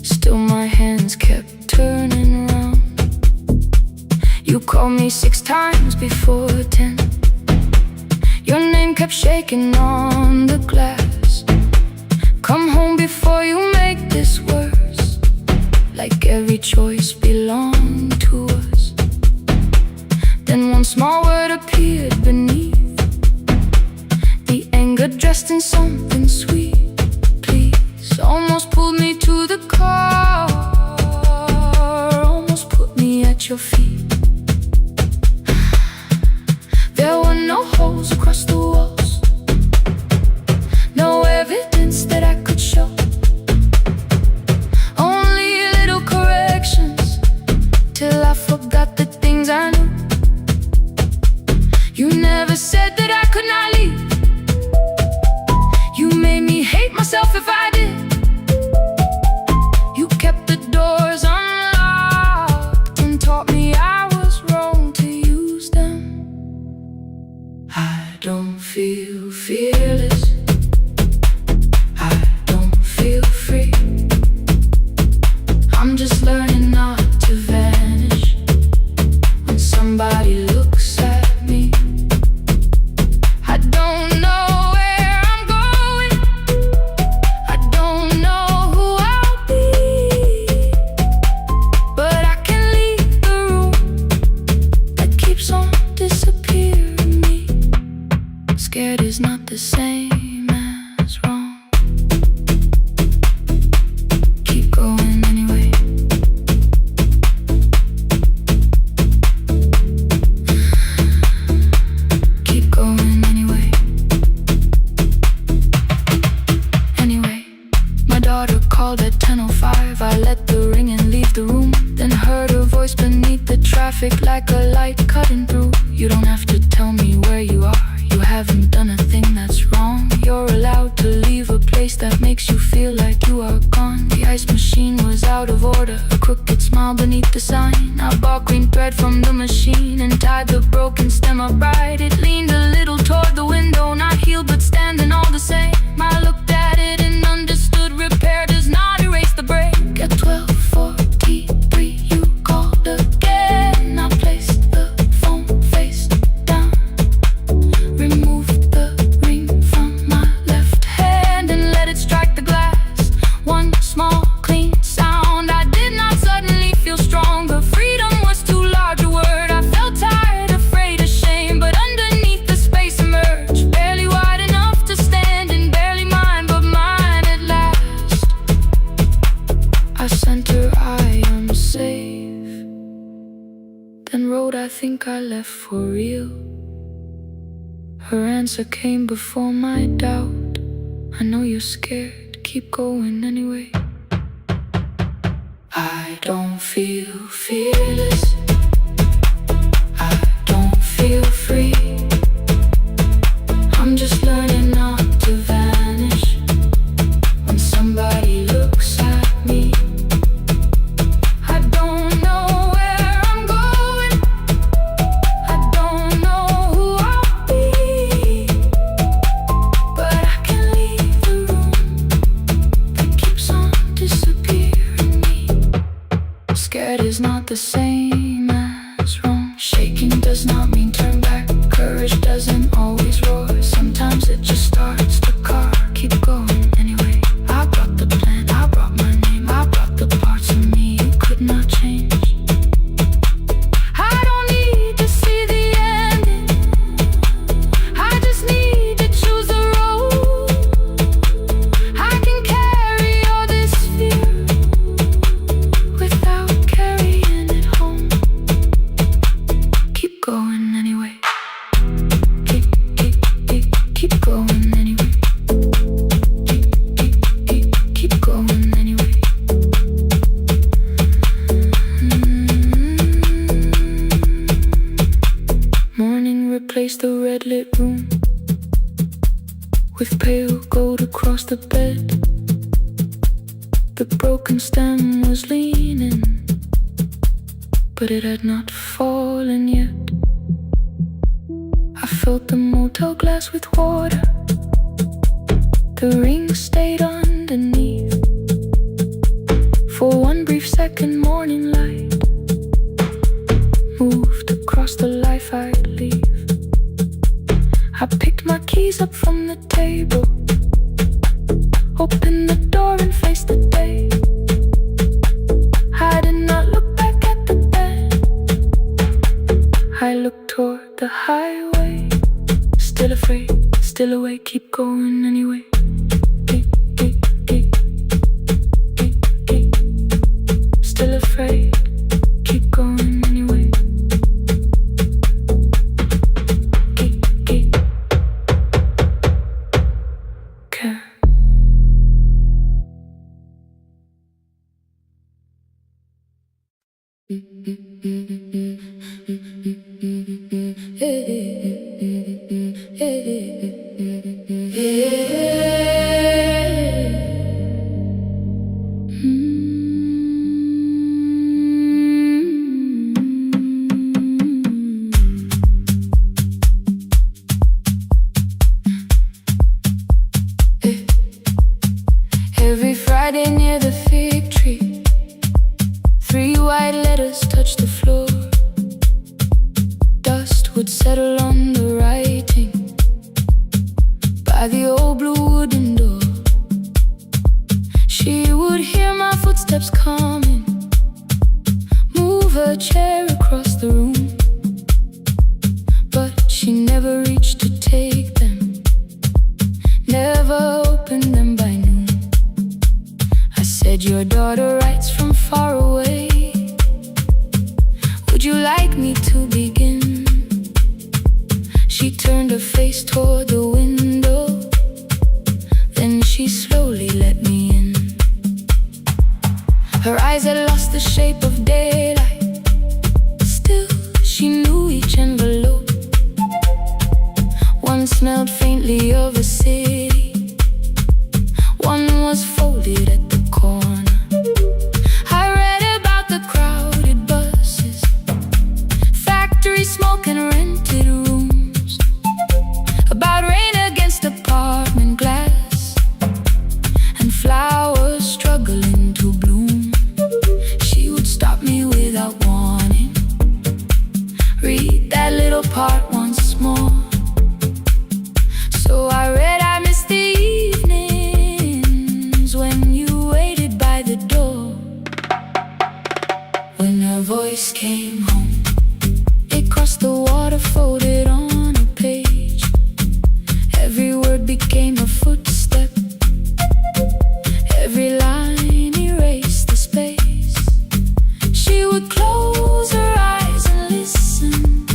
still my hands kept turning round. You called me 6 times before 10. Your name kept shaking on the glass. Come home before you make this worse, like every choice belonged to us. Then 1 small word appeared beneath, the anger dressed in something sweet. Please, almost pulled me to the car, almost put me at your feet. There were no holes across the walls, no evidence that I could show. just learning not to vanish when somebody looks at me. I don't know where I'm going, I don't know who I'll be, but I can leave the room that keeps on disappearing me. Scared is not the same as wrong. Keep going anyway. Keep going anyway. Anyway, my daughter called at 10:05. I let the ring and leave the room, then heard her voice beneath the traffic like a light cutting through. You don't have to tell me where you are, you haven't done a thing that's wrong. You're allowed to leave a place that makes you feel like you are gone. The ice machine was out of order, a crooked smile beneath the sign. I bought green thread from the machine and tied the broken stem upright. It leaned a little toward the window, not healed but standing all the same. I looked at it and understood repair does not erase the break. At 12:43 you called again. I placed the phone face down, removed the ring from my left hand and let it strike the glass. One small clean sound. I did not suddenly feel stronger. Freedom was too large a word. I felt tired, afraid, ashamed, but underneath the space emerged, barely wide enough to stand and barely mine, but mine at last. I sent her, I am safe, then wrote, I think I left for real. Her answer came before my doubt. I know you're scared, keep going anyway. I don't feel fearless, I don't feel free. I'm just learning not to vanish when somebody looks at me. I don't know where I'm going, I don't know who I'll be, but I can leave the room that keeps on disappearing me. Scared is not the same as wrong. Shaking does not mean turn back. Courage doesn't always roar. Sometimes it just starts the car. Keep going anyway. I brought the plan, I brought my name, I brought the parts of me you could not change. I don't need to see the ending, I just need to choose the road. I can carry all this fear without carrying it home. Keep going anyway. Keep going anyway. Keep going anyway. Morning replaced the red lit room with pale gold across the bed. The broken stem was leaning, but it had not fallen yet. I filled the motel glass with water, the ring stayed underneath. For one brief second, morning light moved across the life I'd leave. I picked my keys up from the table, opened the door and faced the day. I did not look back at the bed, I looked toward the highway. Still afraid, still awake, keep going anyway. Still afraid, keep going anyway. Care. Every Friday near the fig tree, white letters touched the floor. Dust would settle on the writing by the old blue wooden door. She would hear my footsteps coming, move her chair across the room, but she never reached to take them, never opened them by noon. I said, your daughter writes from far away. Would you like me to begin? She turned her face toward the window, then she slowly let me in. Her eyes had lost the shape of daylight, still she knew each envelope. One smelled faintly of a city, one was folded at the corner. I read about the crowded buses, factory smoke and rented rooms, about rain against apartment glass and flowers struggling to bloom. She would stop me without warning, read that little part once more. So I read, I miss the evenings when you waited by the door. When her voice came home, it crossed the water, folded on a page. Every word became a footstep, every line erased the space. She would close her eyes and listen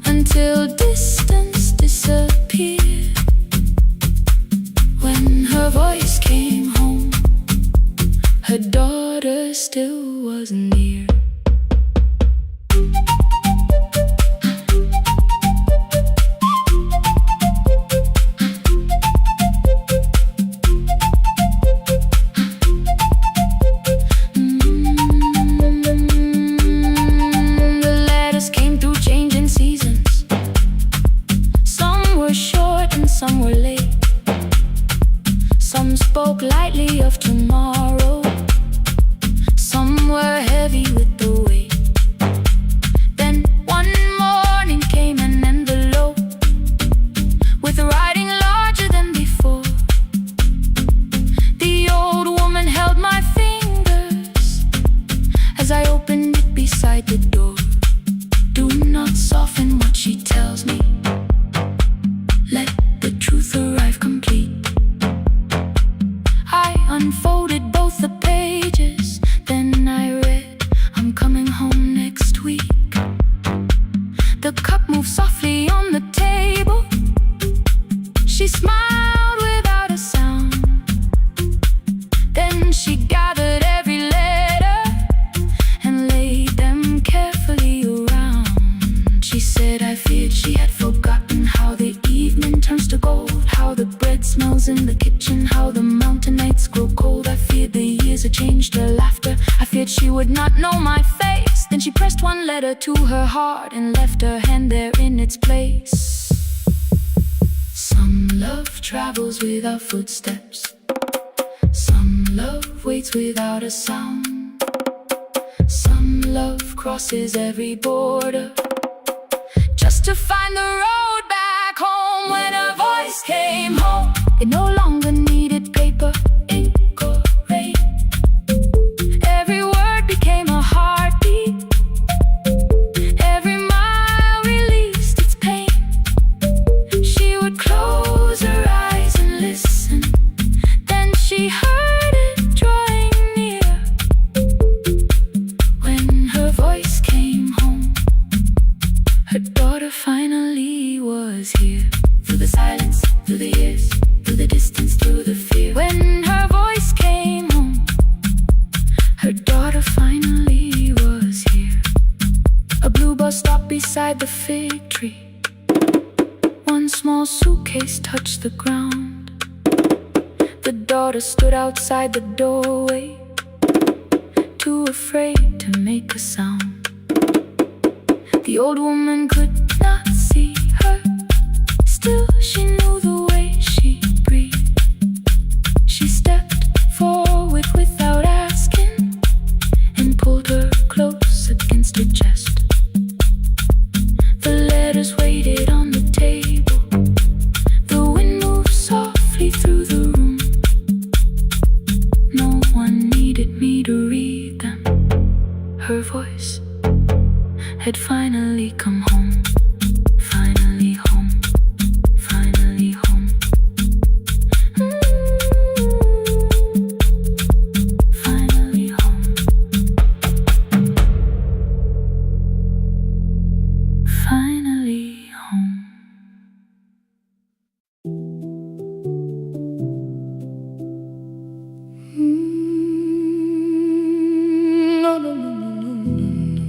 until distance disappeared. When her voice came home, her daughter still wasn't near. The letters came through changing seasons. Some were short and some were late. Some spoke lightly of tomorrow, some were heavy with the weight. Then one morning came an envelope with writing larger than before. The old woman held my fingers as I opened it beside the door. Do not soften what she tells me, let the truth arrive complete. I unfolded both the pages, then I read, I'm coming home next week. The cup moved softly on the table. She smiled without a sound. Then she gathered every letter and laid them carefully around. She said, I feared she had forgotten how the evening turns to gold, how the bread smells in the kitchen, how the mountain nights grow cold. I feared the years had changed her laughter. I feared she would not know my face. Then she pressed one letter to her heart and left her hand there in its place. Some love travels without footsteps, some love waits without a sound, some love crosses every border just to find the road back home. When her voice came home, it no longer needed paper, ink or rain. Every word became a heartbeat, every mile released its pain. She would close her eyes and listen, then she heard it drawing near. When her voice came home, her daughter finally was here. Through the silence, through the years, through the distance, through the fear. When her voice came home, her daughter finally was here. A blue bus stopped beside the fig tree. One small suitcase touched the ground. The daughter stood outside the doorway, too afraid to make a sound. The old woman could not see her, still she knew the way she breathed. She stepped forward without asking and pulled her close her voice had finally come home. Finally home. Finally home. Finally home. Finally home. No, no, no, no, no, no.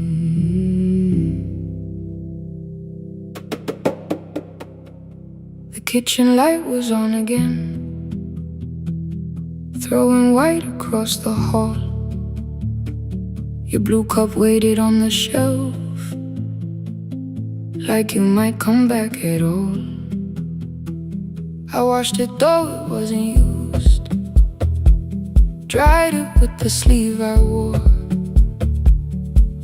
The kitchen light was on again, throwing white across the hall. Your blue cup waited on the shelf, like you might come back at all. I washed it though it wasn't used, dried it with the sleeve I wore.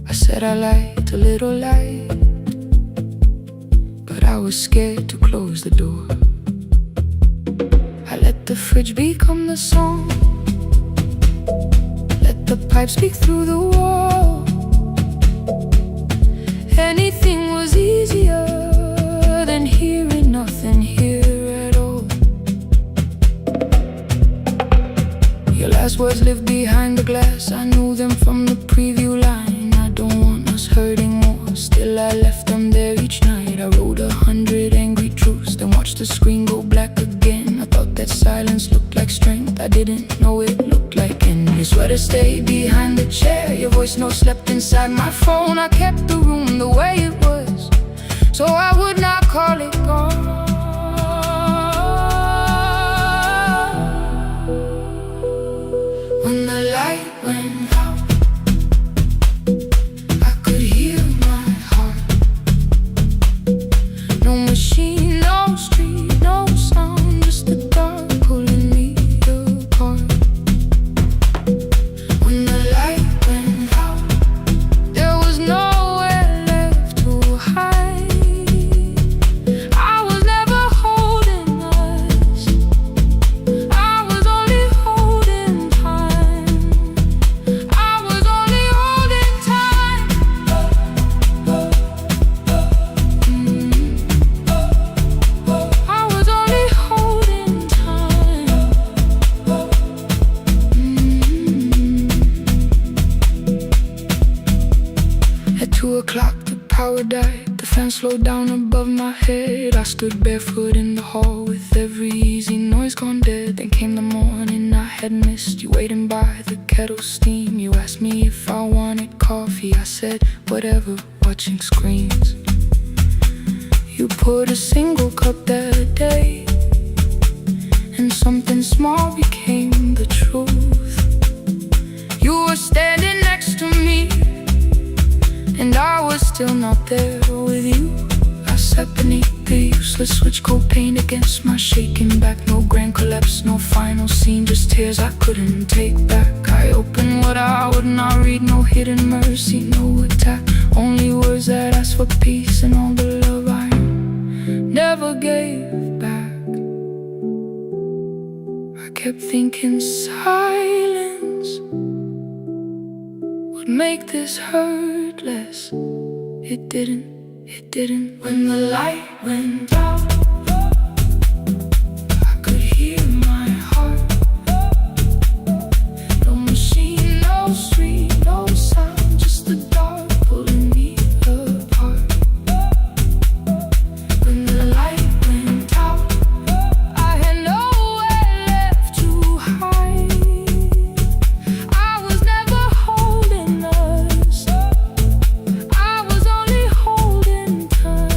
I said I liked a little light, but I was scared to close the door. I let the fridge become the song, let the pipe speak through the wall. Anything was easier than hearing nothing here at all. Your last words lived behind the glass, I knew them from the preview line. I don't want us hurting more, still I left them there each night. I wrote 100 angry truths, then watched the screen go black again. I thought that silence looked like strength, I didn't know it looked like end. Your sweater stayed behind the chair, your voice note slept inside my phone. I kept the room the way it was, so I would not call it gone. When the light went out, I could hear my heart. No machine, no street, no sound, just the dark pulling me apart. When the light went out, there was nowhere left to hide. I was never holding us, I was only holding time. I was only holding time. I was only holding time. At 2 o'clock the power died, the fan slowed down above my head. I stood barefoot in the hall with every easy noise gone dead. Then came the morning I had missed, you waiting by the kettle steam. You asked me if I wanted coffee, I said whatever, watching screens. You poured a single cup that day, and something small became the truth. You were standing next to me, and I was still not there with you. I sat beneath the useless switch, cold paint against my shaking back. No grand collapse, no final scene, just tears I couldn't take back. I opened what I would not read, no hidden mercy, no attack, only words that asked for peace and all the love I never gave back. I kept thinking silence would make this hurt less. It didn't, it didn't. When the light went out, I could hear my heart. No machine, no street, no sound, just the dark pulling me apart. When the light went out, I had nowhere left to hide. I was never holding us, I was only holding time.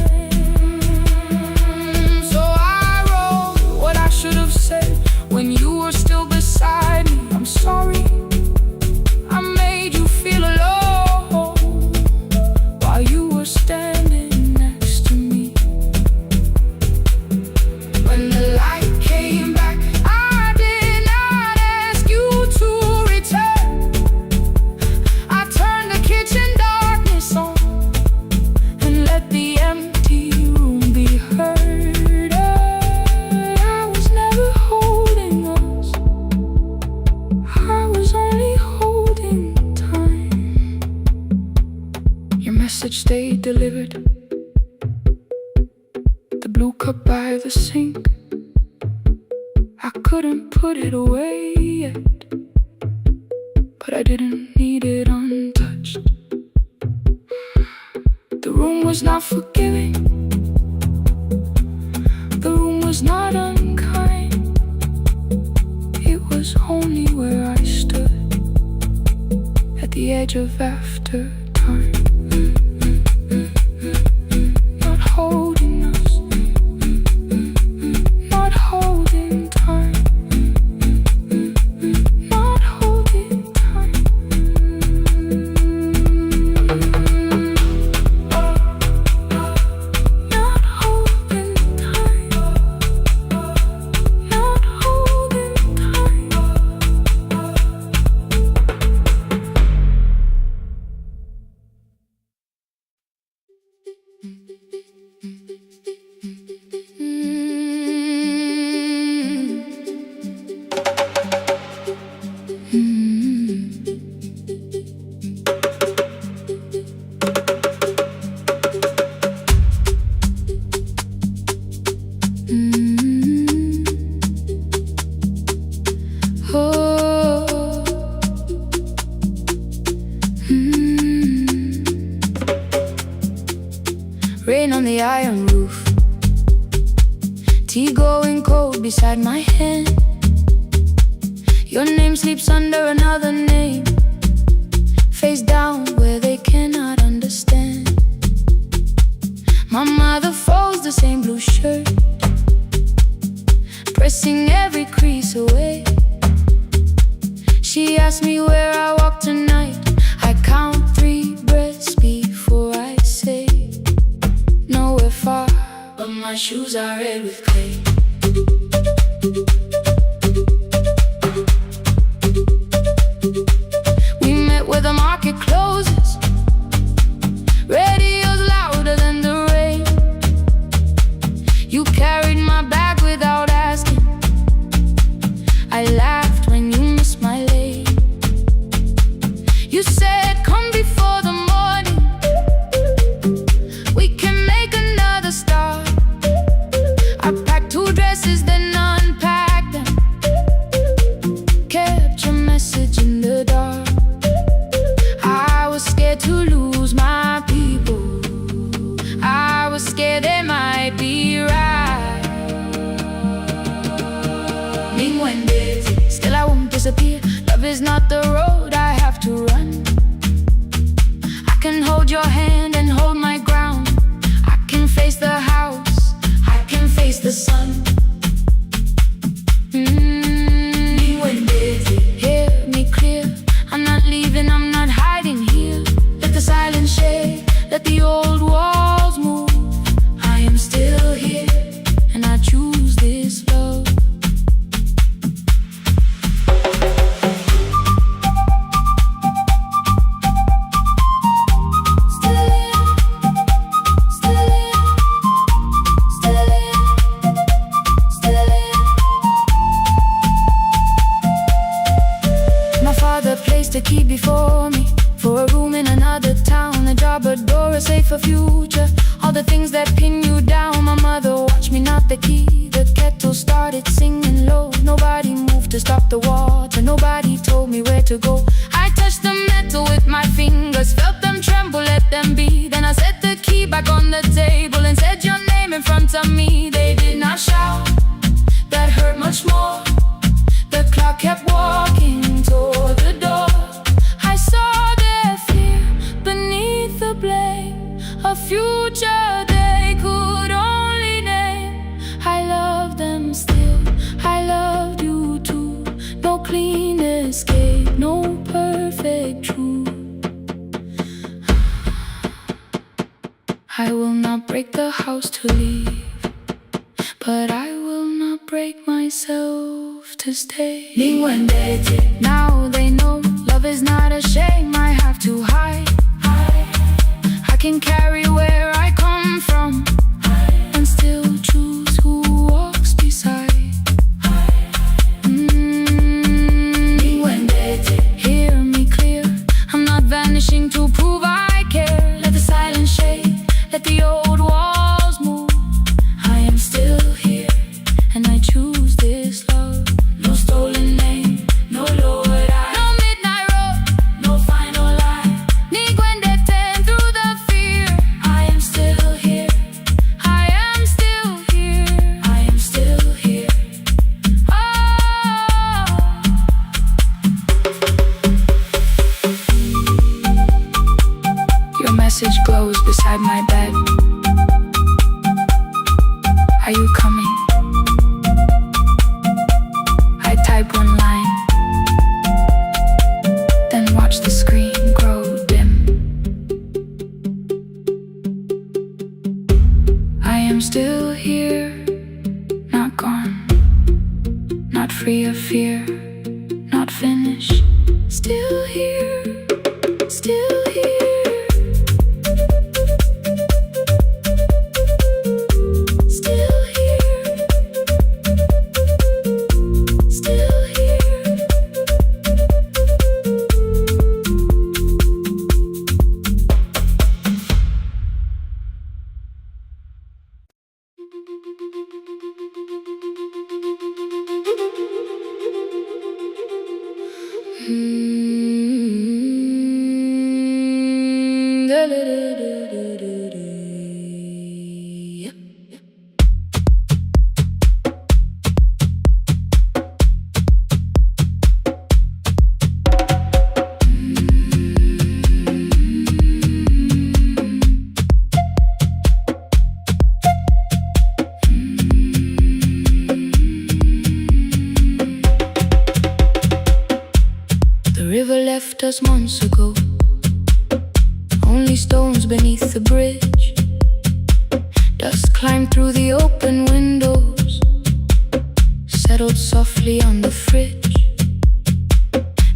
message they delivered. The blue cup by the sink, I couldn't put it away yet, but I didn't need it untouched. The room was not forgiving, the room was not unkind. It was only where I stood at the edge of after time. Not holding us, not holding time, not holding time. Not holding time, not holding time. Rain on the iron roof, tea going cold beside my hand. Your name sleeps under another name, face down where they cannot understand. My mother folds the same blue shirt, pressing every crease away. She asks me where I walk tonight. I count 3 breaths before I say nowhere far, but my shoes are red with clay. We met where the market closes, radio's louder than the rain. You carried my bag without asking, I laughed when you missed my lane. You said come before the morning, we can make another start. I packed 2 dresses then unpacked them, kept your message in the dark. I was scared to lose my people, I was scared they might be right. Still I won't disappear, love is not the road I have to run. I can hold your hand and hold my ground, I can face the house, I can face the sun. Hear me clear, I'm not leaving, I'm not hiding here. Let the silence shake, let the old walls move. I am still here, and I choose this love. A key before me, for a room in another town, a job, a door, a safer future. All the things that pin you down. My mother watched me knot the key, the kettle started singing low. Nobody moved to stop the water, nobody told me where to go. I touched the metal with my fingers, felt them tremble, let them be. Then I set the key back on the table and said your name in front of me. They did not shout, that hurt much more. The clock kept walking toward the door. I saw their fear beneath the blame, a future they could only name. I love them still, I loved you too. No clean escape, no perfect truth. I will not break the house to leave, but I will not break myself to stay. Now they know love is not a shame I have to hide. I can carry where I come from and still choose who walks beside. Hear me clear, I'm not vanishing to prove I care. Let the silence Your message glows beside my bed. Are you coming? I type one line, then watch the screen grow dim. I am still here, not gone, not free of fear, not finished. Still here, still here. Still here, still here. The river left us months ago, only stones beneath the bridge. Dust climbed through the open windows, settled softly on the fridge.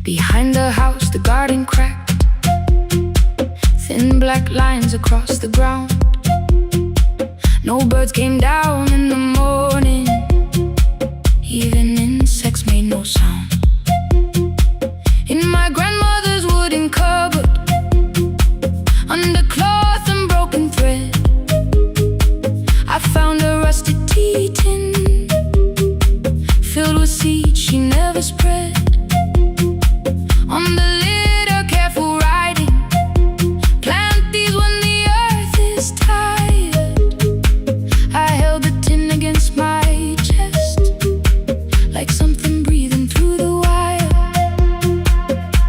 Behind the house, the garden cracked, thin black lines across the ground. No birds came down in the morning, even insects made no sound. In my grandmother's wooden cupboard, under cloth and broken thread, I found a rusted tea tin filled with seeds she never spread. On the lid a careful writing, plant these when the earth is tired. I held the tin against my chest, like something breathing through the wire.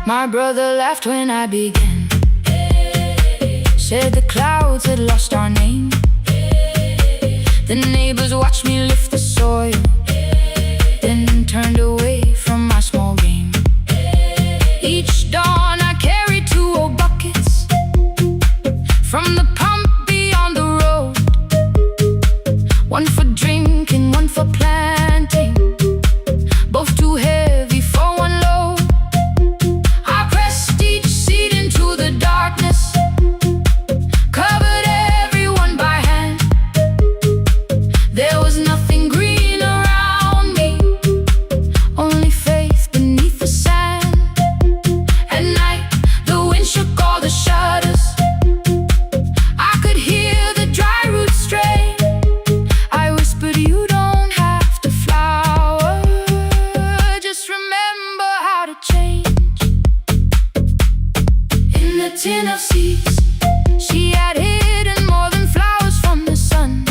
My brother laughed when I began, said the clouds had lost our name. The neighbors watched me lift the soil, then turned away from my small game. Each dawn I carried 2 old buckets from the pump beyond the road, one for drinking, one for planting, both too heavy for one load. I pressed each seed into the darkness, covered everyone by hand. There was nothing green around me, only faith beneath the sand. At night, the wind shook all the shutters, I could hear the dry roots stray. I whispered, you don't have to flower, just remember how to change. In the tin of seeds, she had hidden more than flowers from the sun.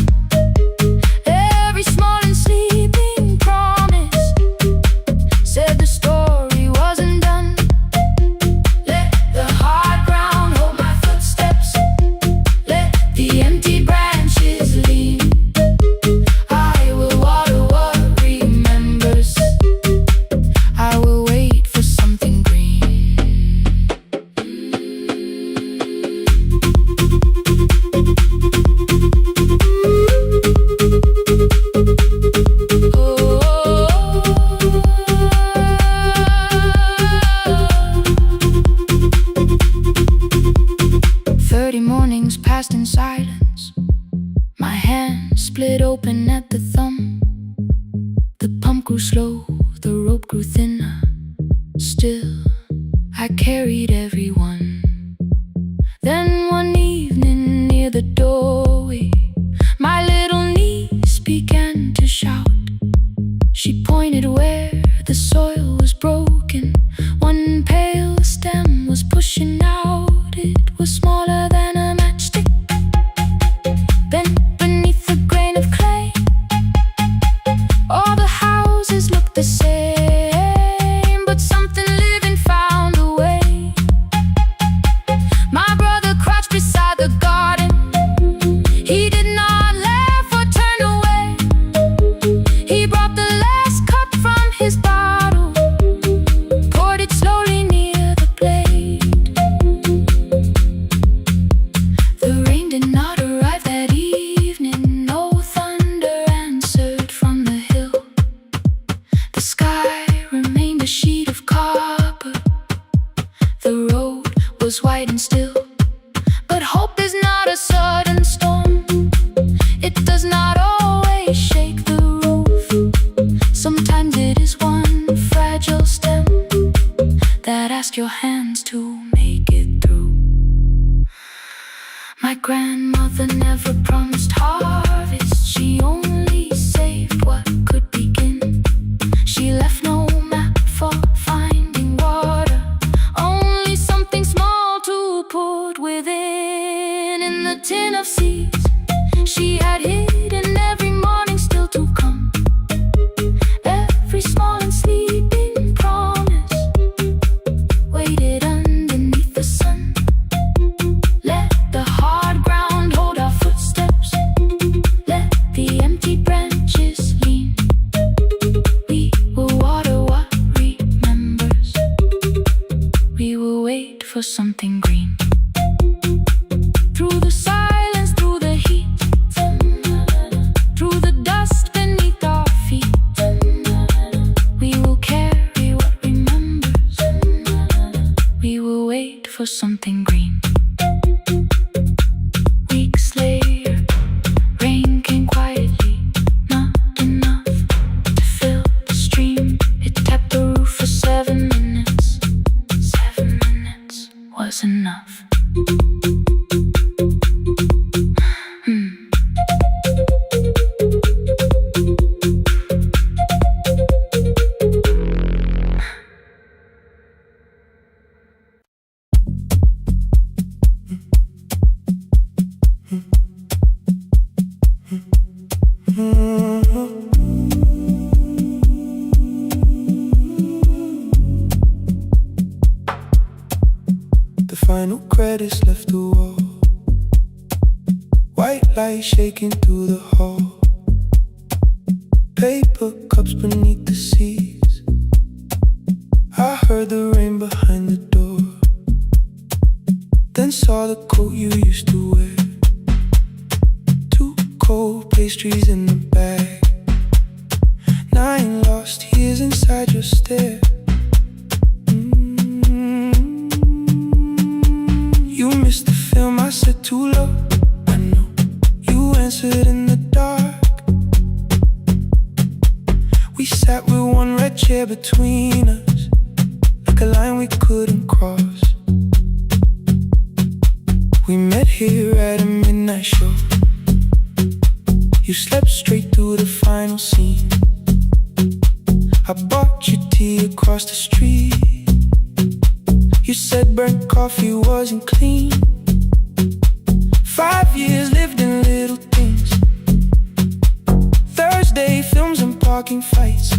Every small and sleeping promise said the story wasn't done. Let the hard ground hold my footsteps, let the empty branches lean. I will water what remembers, I will wait for something green. Oh. 30 mornings passed in silence, my hand split open at the thumb. The pump grew slow, the rope grew thinner. Still, I carried everyone. Then one evening near the doorway, my little niece began to shout. She pointed where the soil was broken. One pale stem was pushing out. It was smaller than a matchstick, bent beneath a grain of clay. All the houses looked the same, but something living found a way. My brother crouched beside My grandmother never promised harvest. She only saved what could begin. She left no map for finding water, only something small to put within. In the tin of seeds she had hidden every morning still to come, every small and sleeping promise waited underneath the sun. Let the hard ground hold our footsteps, let the empty branches lean. We will water what remembers, we will wait for something green. Through the silence, through the heat, through the dust beneath our feet, we will carry what remembers, we will wait for something green. Weeks later, rain came quietly, not enough to fill the stream. It tapped the roof for 7 minutes. 7 minutes was enough. The final credits left the wall, white light shaking through the hall, paper cups beneath the seas. I heard the rain behind the door, then saw the coat you used to wear. 2 cold pastries in the bag, 9 lost years inside your stare. You missed the film, I said too low. I know you answered in the dark. We sat with one red chair between us, like a line we couldn't cross. We met here at a midnight show. You slept straight through the final scene. I bought you tea across the street. You said burnt coffee wasn't clean. 5 years lived in little things, Thursday films and parking fights,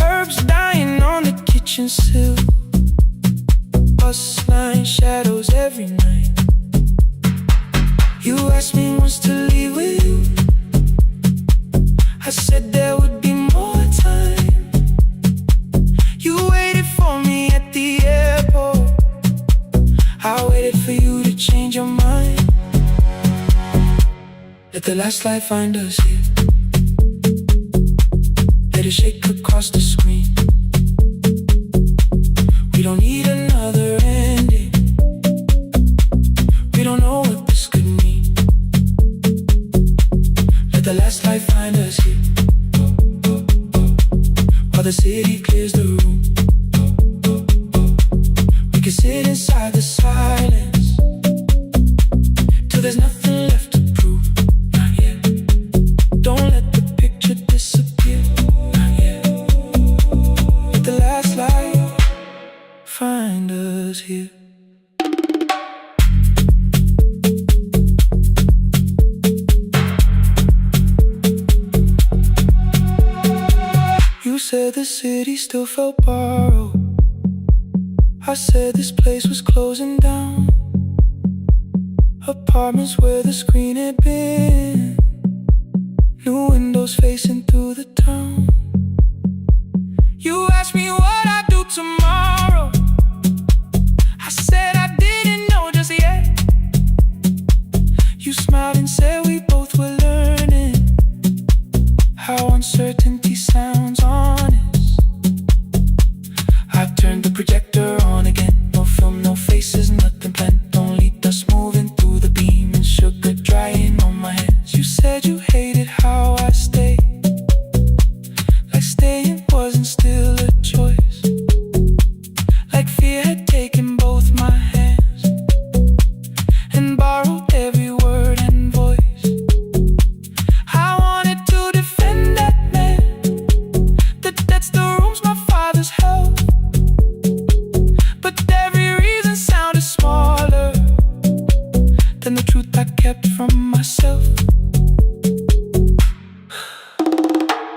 herbs dying on the kitchen sill, bus line shadows every night. You asked me once to leave with you. I said there would be more time. You waited for me at the airport. I waited for you to change your mind. Let the last light find us here. Let it shake across the screen. We don't need another ending. We don't know what this could mean. Let the last light find us here, while the city clears the room. We can sit inside the silence till there's nothing left to prove. Not yet. Don't let the picture disappear. Not yet. Let the last light find us here. You said the city still felt borrowed. I said this place was closing down. Apartments where the screen had been, new windows facing through the town. You asked me what I'd do tomorrow. I said I didn't know just yet. You smiled and said we both were learning how uncertainty sounds honest. I've turned the projector on again. No film, no faces, nothing planned. Only dust moving through the beam and sugar drying on my hands. You said you hated how I stayed, like staying wasn't still a choice. than the truth I kept from myself.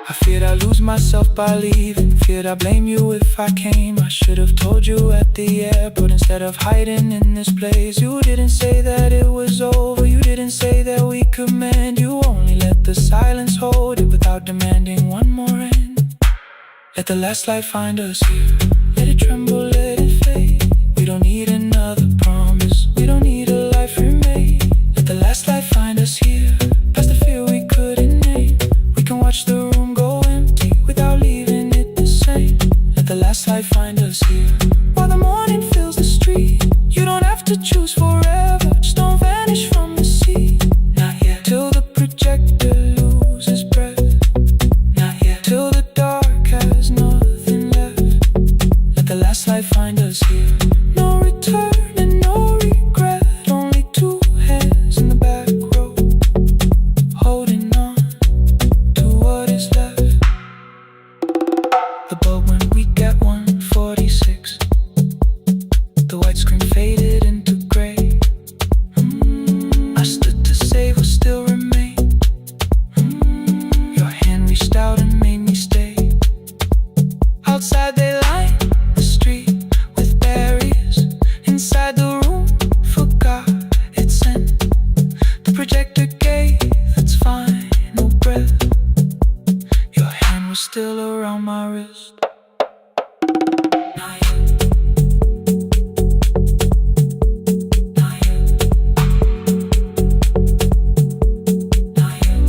I feared I'd lose myself by leaving, feared I'd blame you if I came. I should have told you at the airport instead of hiding in this place. You didn't say that it was over, you didn't say that we could mend. You only let the silence hold it without demanding one more end. Let the last light find us here, let it tremble, let it fade. We don't need another promise, we don't need a life remade. Let the last light find us here, past the fear we couldn't name. We can watch the room go empty without leaving it the same. Let the last light find us here, while the morning fills the street. You don't have to choose forever, just don't vanish from the sea. Not yet, till the projector loses breath. Not yet, till the dark has nothing left. Let the last light find us here. No return and no regret, only two hands in the back row, holding on to what is left. The bulb when we get 146, the white screen faded into gray. I stood to save what still remained. Your hand reached out and made me stay. Outside they line the street with barriers. Inside the room, forgot its scent. The projector gave its final breath. Your hand was still around my wrist. Not yet. Not yet. Not yet. Not yet.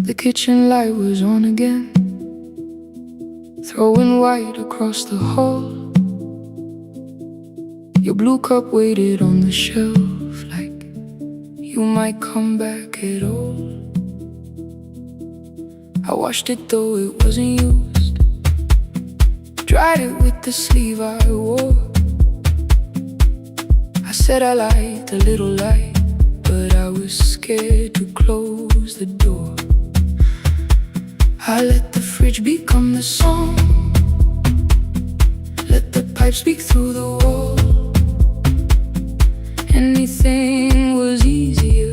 The kitchen light was on again, throwing white across the hall. Your blue cup waited on the shelf like you might come back at all. I washed it though it wasn't used, dried it with the sleeve I wore. I said I liked a little light, but I was scared to close the door. I let the fridge become the song, let the pipe speak through the wall. Anything was easier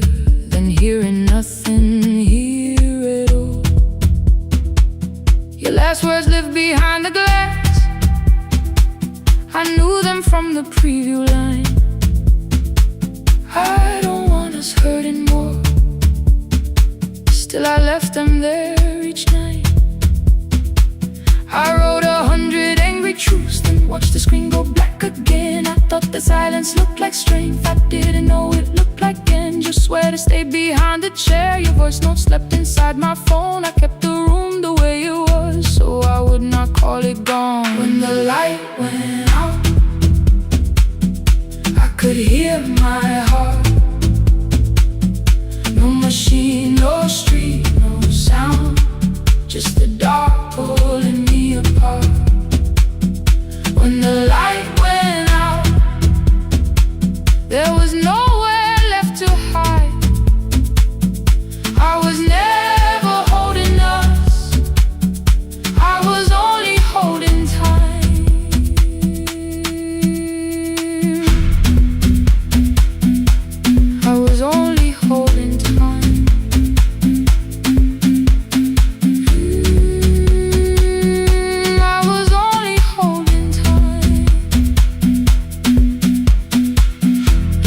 than hearing nothing here at all. Your last words lived behind the glass, I knew them from the preview line. I don't want us hurting more, still I left them there each night. I wrote 100 angry truths, then watched the screen go black again. I thought the silence looked like strength, I didn't know it looked like end. You swear to stay behind the chair, your voice note slept inside my phone. I kept the room the way it was, so I would not call it gone. When the light went out, I could hear my heart. No machine, no street, no sound, just the dark pulling me apart. When the light went out, there was nowhere left to hide. I was never holding us, I was only holding time. I was only holding time. I was only holding time.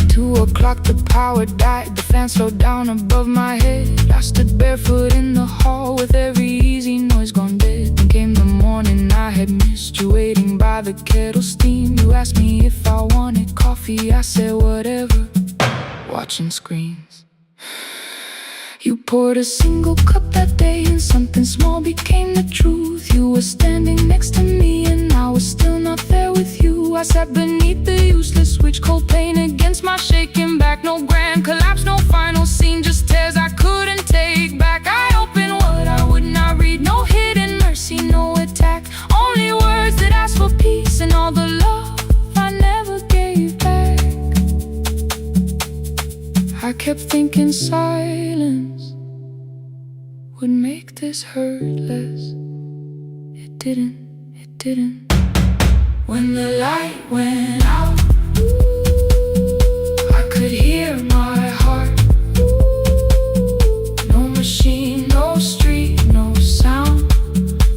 2 o'clock, the power died, the fan slowed down above my head. I stood barefoot in the hall with every easy noise gone dead. Then came the morning, I had missed you waiting by the kettle steam. You asked me if I wanted coffee, I said whatever, watching screens. You poured a single cup that day and something small became the truth. You were standing next to me sat beneath the useless switch, cold pain against my shaking back. No grand collapse, no final scene, just tears I couldn't take back. I opened what I would not read, no hidden mercy, no attack. Only words that ask for peace and all the love I never gave back. I kept thinking silence would make this hurt less. It didn't. When the light went out, I could hear my heart. No machine, no street, no sound,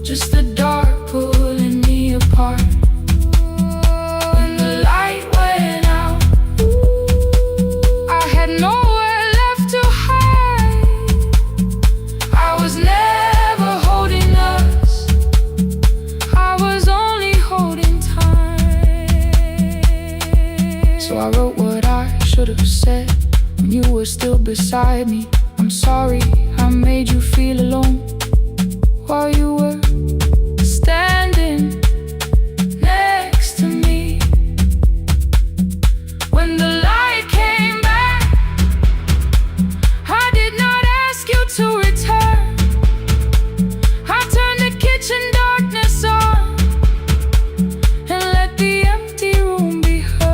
just the dark pulling me apart. When the light went out, I had nowhere left to hide. I was never holding us, I was only holding time. So I wrote what I should have said when you were still beside me. I'm sorry I made you feel alone while you were standing next to me. When the light came back, I did not ask you to return. I turned the kitchen darkness on and let the empty room be heard.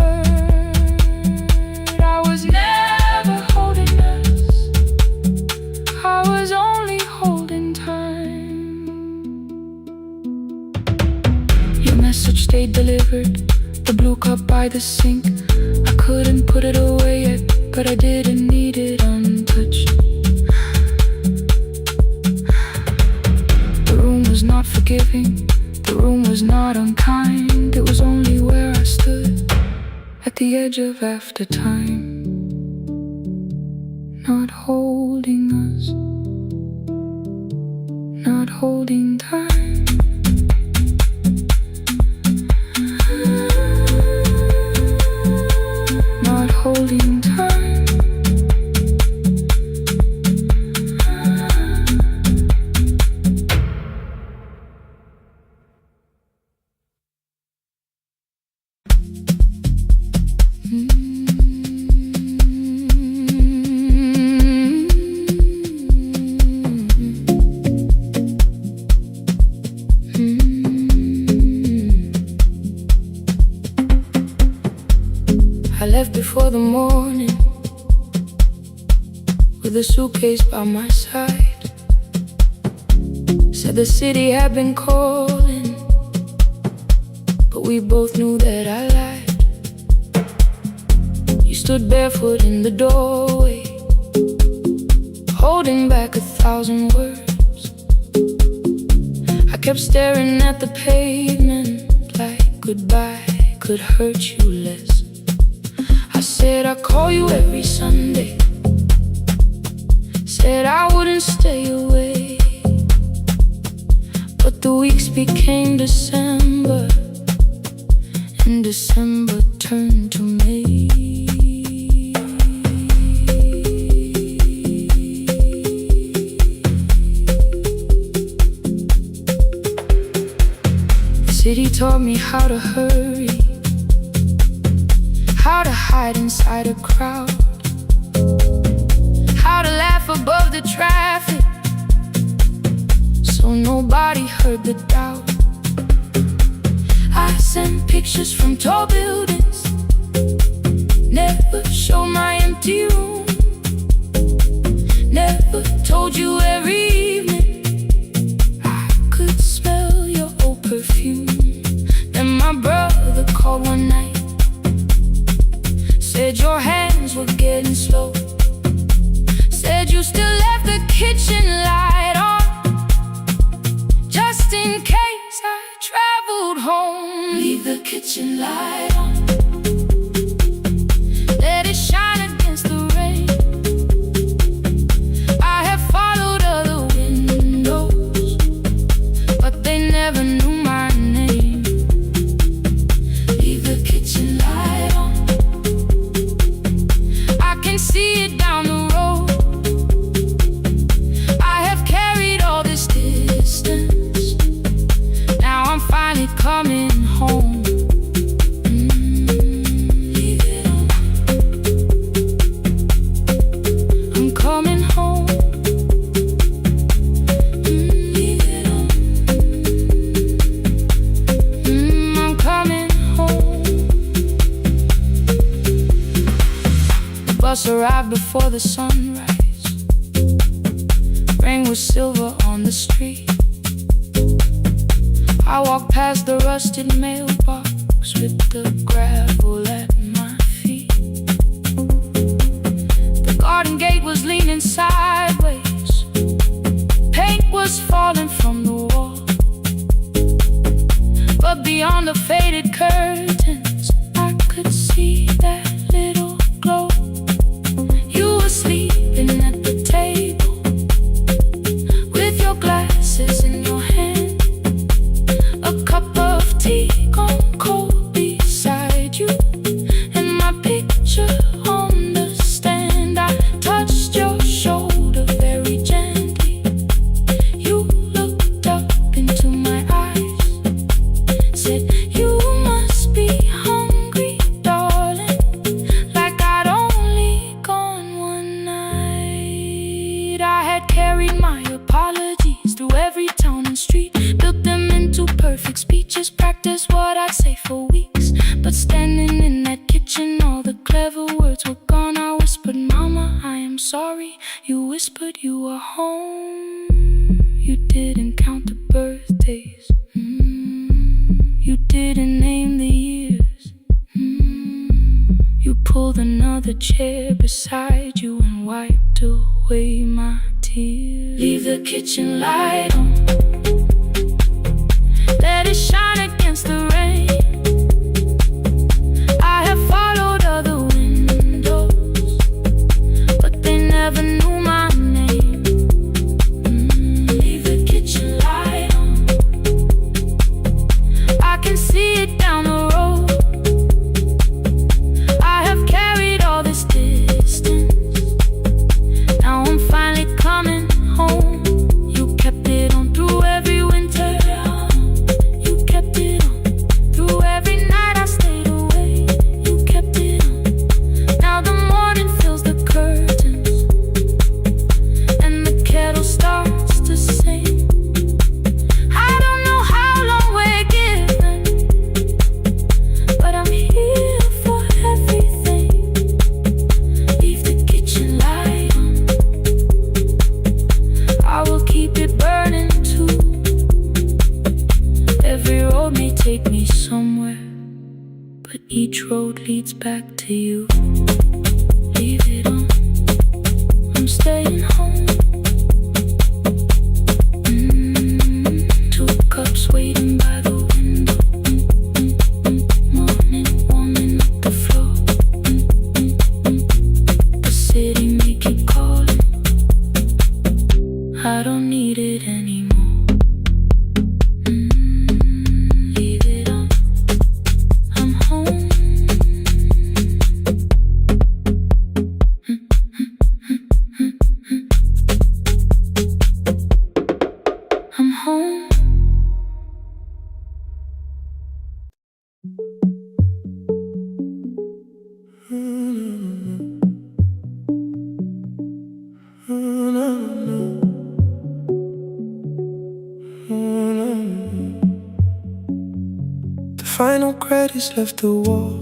I was never holding us, I was only holding time. Your message stayed delivered, the blue cup by the sink. I couldn't put it away yet, but I didn't need it untouched. The room was not forgiving, the room was not unkind. It was only where I stood at the edge of after time, not holding us, not holding time. Not holding time. I left before the morning with a suitcase by my side. Said the city had been calling, but we both knew that I lied. You stood barefoot in the doorway, holding back 1,000 words. I kept staring at the pavement like goodbye could hurt you less. I said I'd call you every Sunday, said I wouldn't stay away. But the weeks became December, and December turned to May. The city taught me how to hurry, how to hide inside a crowd, how to laugh above the traffic so nobody heard the doubt. I sent pictures from tall buildings, never showed my empty room, never told you every evening I could smell your old perfume. Then my brother called one night, said your hands were getting slow, said you still left the kitchen light on, just in case I traveled home. Leave the kitchen light on, let it shine against the rain. I have followed other windows, but they never knew my name. Leave the kitchen light on, I can see it down the road. I have carried all this distance, now I'm finally coming home. bus arrived before the sunrise. Rain was silver on the street. I walked past the rusted mailbox with the gravel at my feet. The garden gate was leaning sideways. Paint was falling from the wall. But beyond the faded curtains, I could see that little glow. You were sleeping at the table with your glasses in your hand, a cup of tea gone cold beside you, and my picture on the stand. I touched your shoulder very gently. You looked up into my eyes, said, "You must be hungry, darling," like I'd only gone one night. I had carried my apologies through every town and street, built them into perfect speeches, practiced what I'd say for weeks. But standing in that kitchen, all the clever words were gone. I whispered, "Mama, I am sorry." You whispered you were home. You didn't count the birthdays. You didn't name the years. You pulled another chair beside you and wiped away my tears. Leave the kitchen light on, let it shine against the rain. I have followed other windows, but they never knew my name. Leave the kitchen light on, I can see it down the road. I have carried all this distance, now I'm finally coming home. You kept it on through every winter. You kept it on through every night I stayed away. You kept it on. Now the morning fills the curtains and the kettle starts to sing. I don't know how long we're given, but I'm here for everything. Leave the kitchen light on, I will keep it burning too. Every road may take me somewhere, but each road leads back to you. Leave it on, I'm staying home. Two cups waiting by the window. Morning warming up the floor. The city may keep calling, I don't need it anymore. Leave it on, I'm home. I'm home. The final credits left the wall,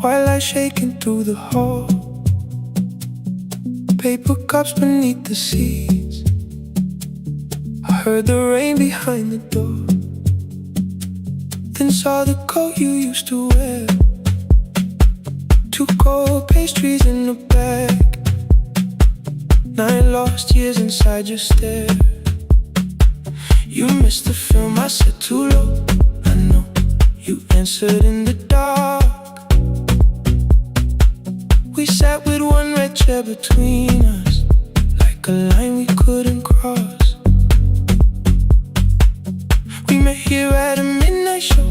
white light shaking through the hall. Paper cups beneath the seats. I heard the rain behind the door, then saw the coat you used to wear. Two cold pastries in the bag, 9 lost years inside your stare. You missed the film, I said too low. I know you answered in the dark. We sat with one red chair between us, like a line we couldn't cross. We met here at a midnight show.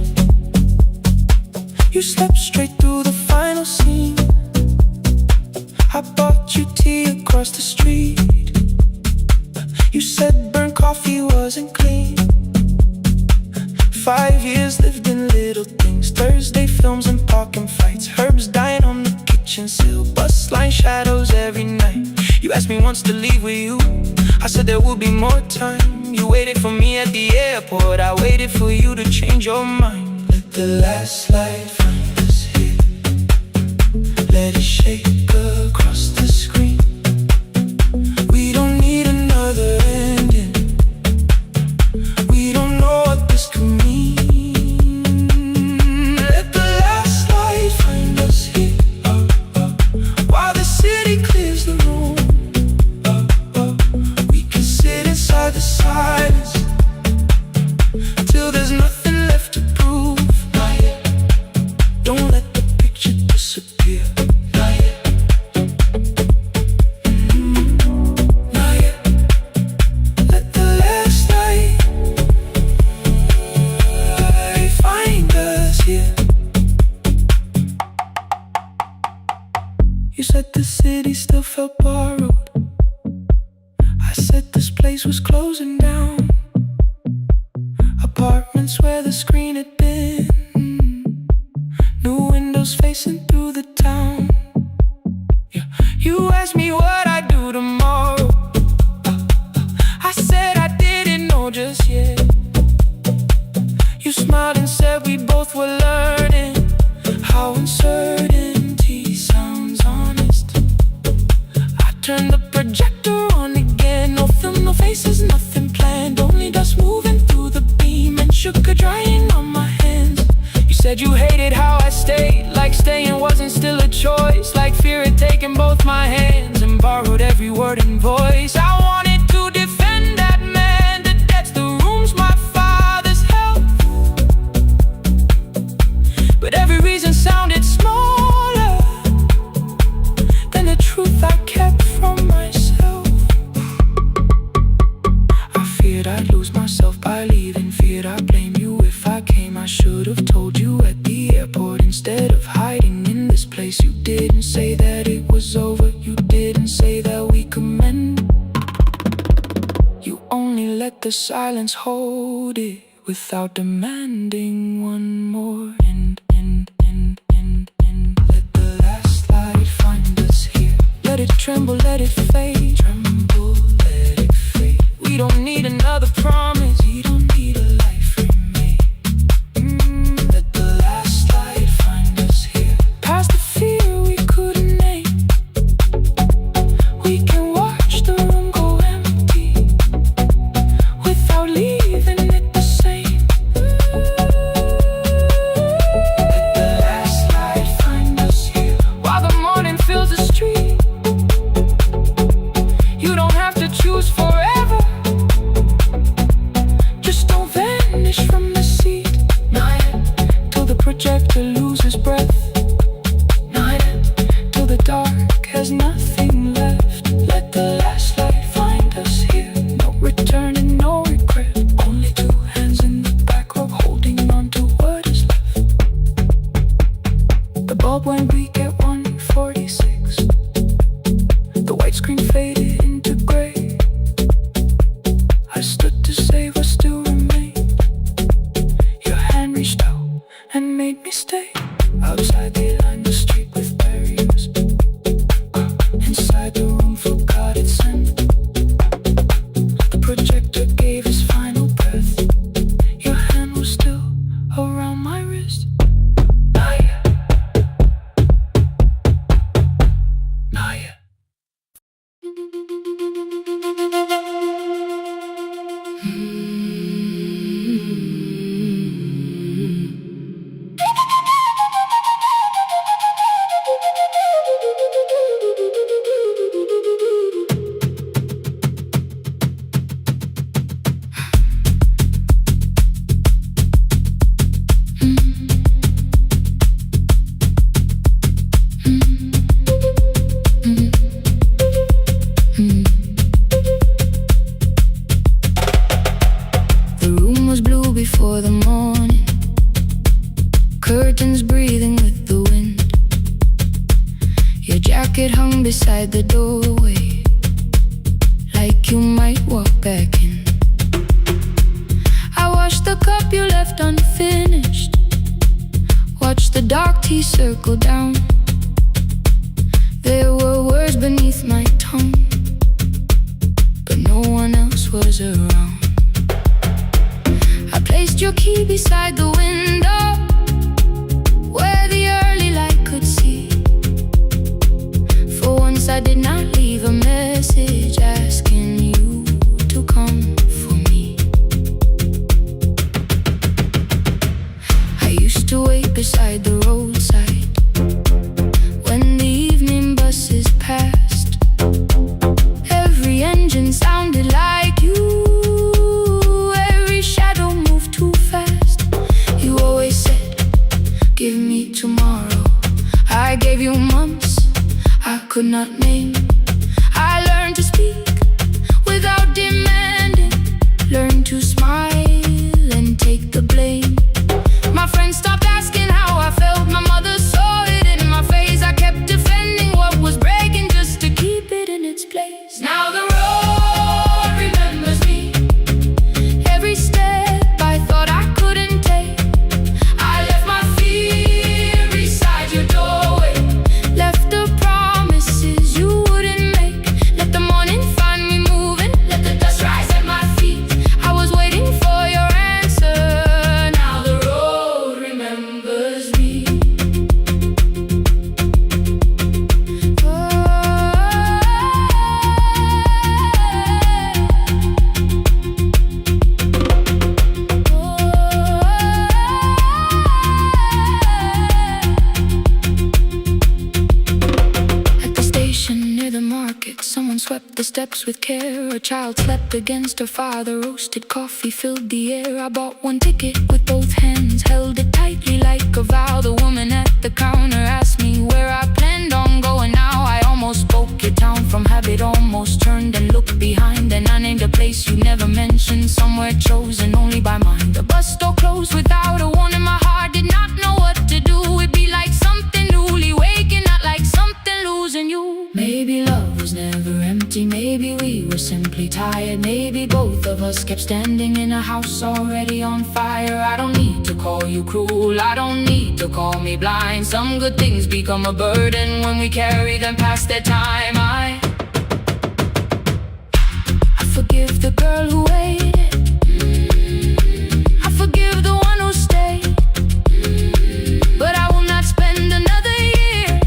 You slept straight through the final scene. I bought you tea across the street. You said burnt coffee wasn't clean. 5 years lived in little things, Thursday films and parking fights, herbs dying on the kitchen sill, bus line shadows every night. You asked me once to leave with you, I said there would be more time. You waited for me at the airport, I waited for you to change your mind. Let the last light find us here, let it felt borrowed. I said this place was closing down. Apartments where the screen had been. New windows facing through the town. Yeah. You asked me what I'd do tomorrow. I said I didn't know just yet. You smiled and said we both were learning how uncertainty sounds honest. I turned the projector on again. No film, no faces, nothing planned. Only dust moving through the beam and sugar drying on my hands. You said you hated how I stayed, like staying wasn't still a choice, like fear had taken both my hands and borrowed every word and voice. I wanted to defend that man, the debts, the rooms my fathers held, but every reason sounded smaller than the truth I kept from myself. I feared I'd lose myself by leaving, feared I'd blame you if I came. I should have told you at the airport instead of hiding in this place. You didn't say that it was over, you didn't say that we could mend. You only let the silence hold it without demanding one more. Let the last light find us here. Let it tremble, let it fade. Tremble, let it fade. We don't need another promise. We don't need a life remade. Let the last light find us here. Past the fear we couldn't name. We can watch the room go empty without leaving it the same. Let the last light find us here. While the morning fills the street, you don't have to choose forever. Just don't vanish from the seat. Not yet, till the projector loses breath. Not yet, till the dark has nothing left. Let the last light find us here. No return and no regret. Only two hands in the back row holding on to what is left. The bulb went weak at 1:46. The white screen faded into gray. I stood to save what still remained. Your hand reached out and made me stay. Outside they lined the street with barriers. Inside the room forgot its scent. The projector gave his final breath. Your hand was still around my wrist. Not yet. Not yet. The room was blue before the morning, curtains breathing with the wind. Your jacket hung beside the doorway, like you might walk back in. I washed the cup you left unfinished, watched the dark tea circle down. There were words beneath my tongue, but no one else was around. I placed your key beside the window, where the early light could see. For once I did not leave a message asking you to come for me. I used to wait beside the roadside when the evening buses passed. Every engine sounded like you. Every shadow moved too fast. You always said, give me tomorrow. I gave you months I could not name. I learned to speak without demanding, learned to smile and take the blame. My friends stopped asking how I felt. steps with care. A child slept against her father. Roasted coffee filled the air. I bought one ticket with both hands, held it tightly like a vow. The woman at the counter asked me where I planned on going now. I almost spoke it down from habit, almost turned and looked behind. And I named a place you never mentioned, somewhere chosen only by mine. The bus store closed without a warning. My heart did not know what to do. It'd be like something newly waking, not like something losing you. Maybe love was never empty, maybe we were simply tired. Maybe both of us kept standing in a house already on fire. I don't need to call you cruel, I don't need to call me blind. Some good things become a burden when we carry them past their time. I forgive the girl who waited, I forgive the one who stayed, but I will not spend another year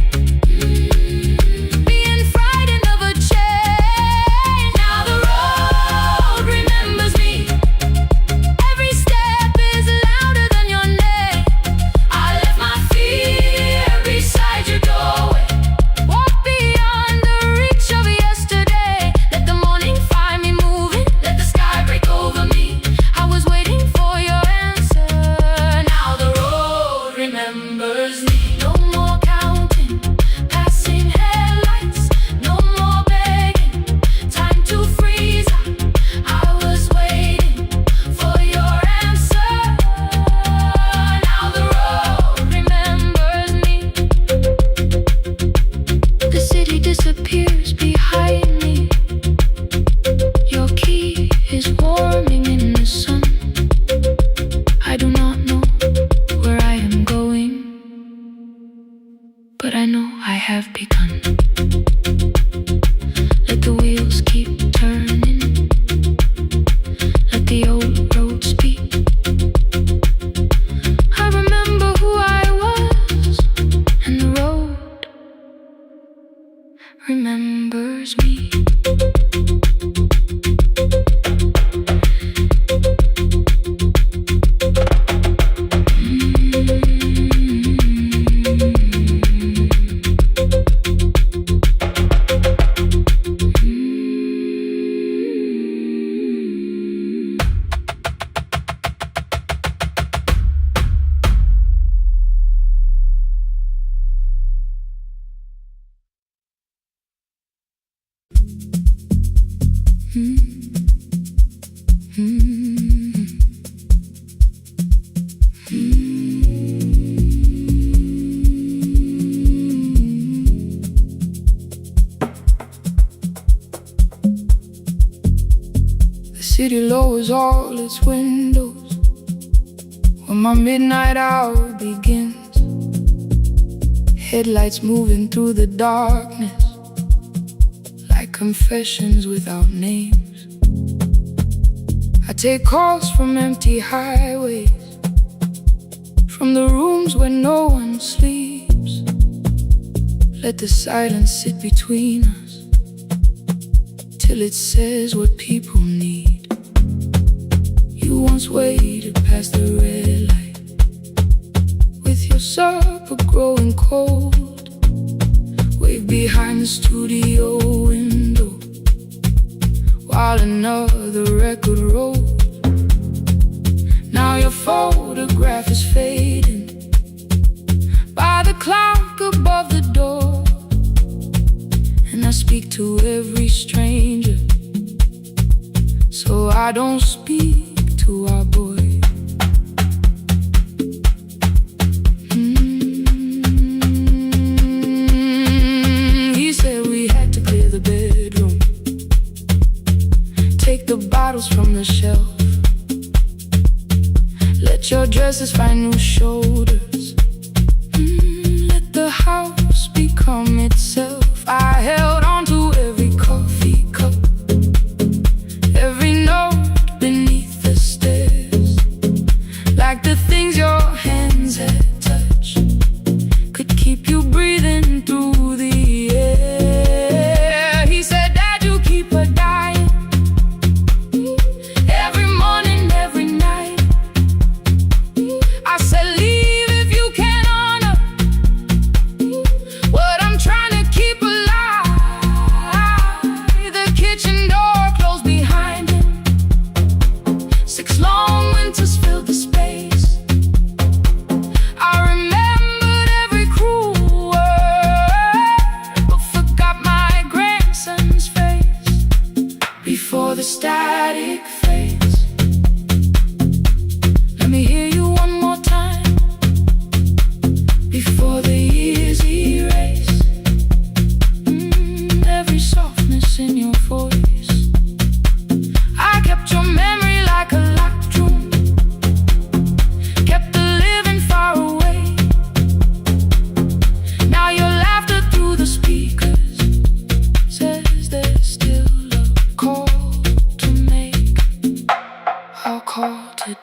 being frightened of a change. Now the road remembers me, every step is louder than your name. I left my fear beside your doorway, walk beyond the reach of yesterday. Let the morning find me moving, let the sky break over me. I was waiting for your answer. Now the road remembers me. No more counting passing headlights, no more begging, time to freeze. I was waiting for your answer. Now the road remembers me. The city disappears behind me. Your key is warming in the sun. I do not know where I am going, but I know I have begun. Let the wheels keep turning, let the old road speak. I remember who I was, and the road remembers me. The city lowers all its windows when my midnight hour begins. Headlights moving through the darkness like confessions without names. I take calls from empty highways, from the rooms where no one sleeps. Let the silence sit between us till it says what people need. You once waited past the red light with your supper growing cold. Wave behind the studio window while another record rolls. Now your photograph is fading by the clock above the door. And I speak to every stranger, so I don't speak to our boy. He said we had to clear the bedroom, take the bottles from the shelf, let your dresses find new shoulders, let the house become itself. I held on to every coffee cup, every note beneath the stairs, like the things your hands had touched could keep you breathing through the air. He said, Dad, you keep her dying every morning, every night. I said, leave if you can honor what I'm trying to keep alive.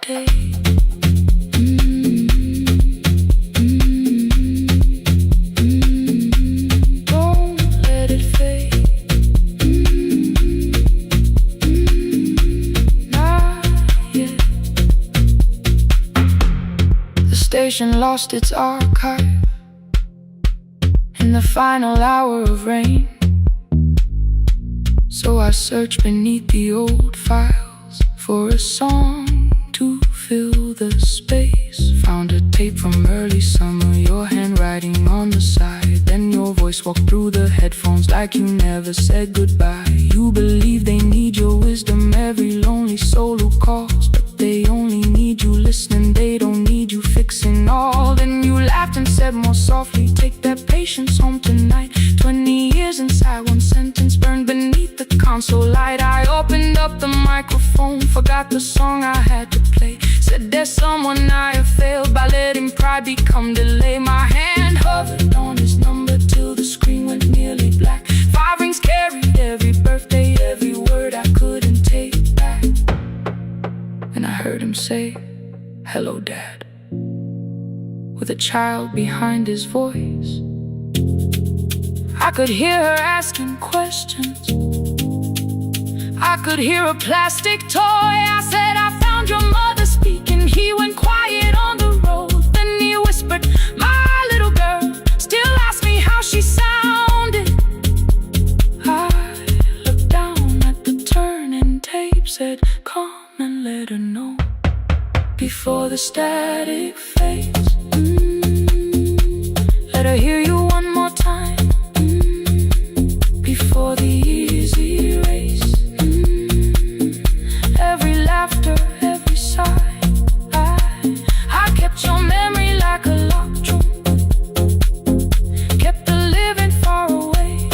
day. Don't let it fade. Not yet. The station lost its archive in the final hour of rain. So I searched beneath the old files for a song to fill the space. Found a tape from early summer, your handwriting on the side. Then your voice walked through the headphones like you never said goodbye. You believe they need your wisdom, every lonely soul who calls, but they only need you listening, they don't need you fixing all. Then you laughed and said more softly, take that patience home tonight. 20 years inside one sentence burned beneath the console light. I opened up the microphone, forgot the song I had to play. Said there's someone I have failed by letting pride become delay. My hand hovered on his number till the screen went nearly black. 5 rings carried every birthday, every word I couldn't take back. And I heard him say, hello dad, with a child behind his voice. I could hear her asking questions, I could hear a plastic toy. I said, I found your mother speaking. He went quiet on the road. Then he whispered, my little girl still asks me how she sounded. I looked down at the turning tape, said, come and let her know before the static fades. Let her hear you one more time before the easy race. Every laughter, every sigh, I kept your memory like a locked room, kept the living far away.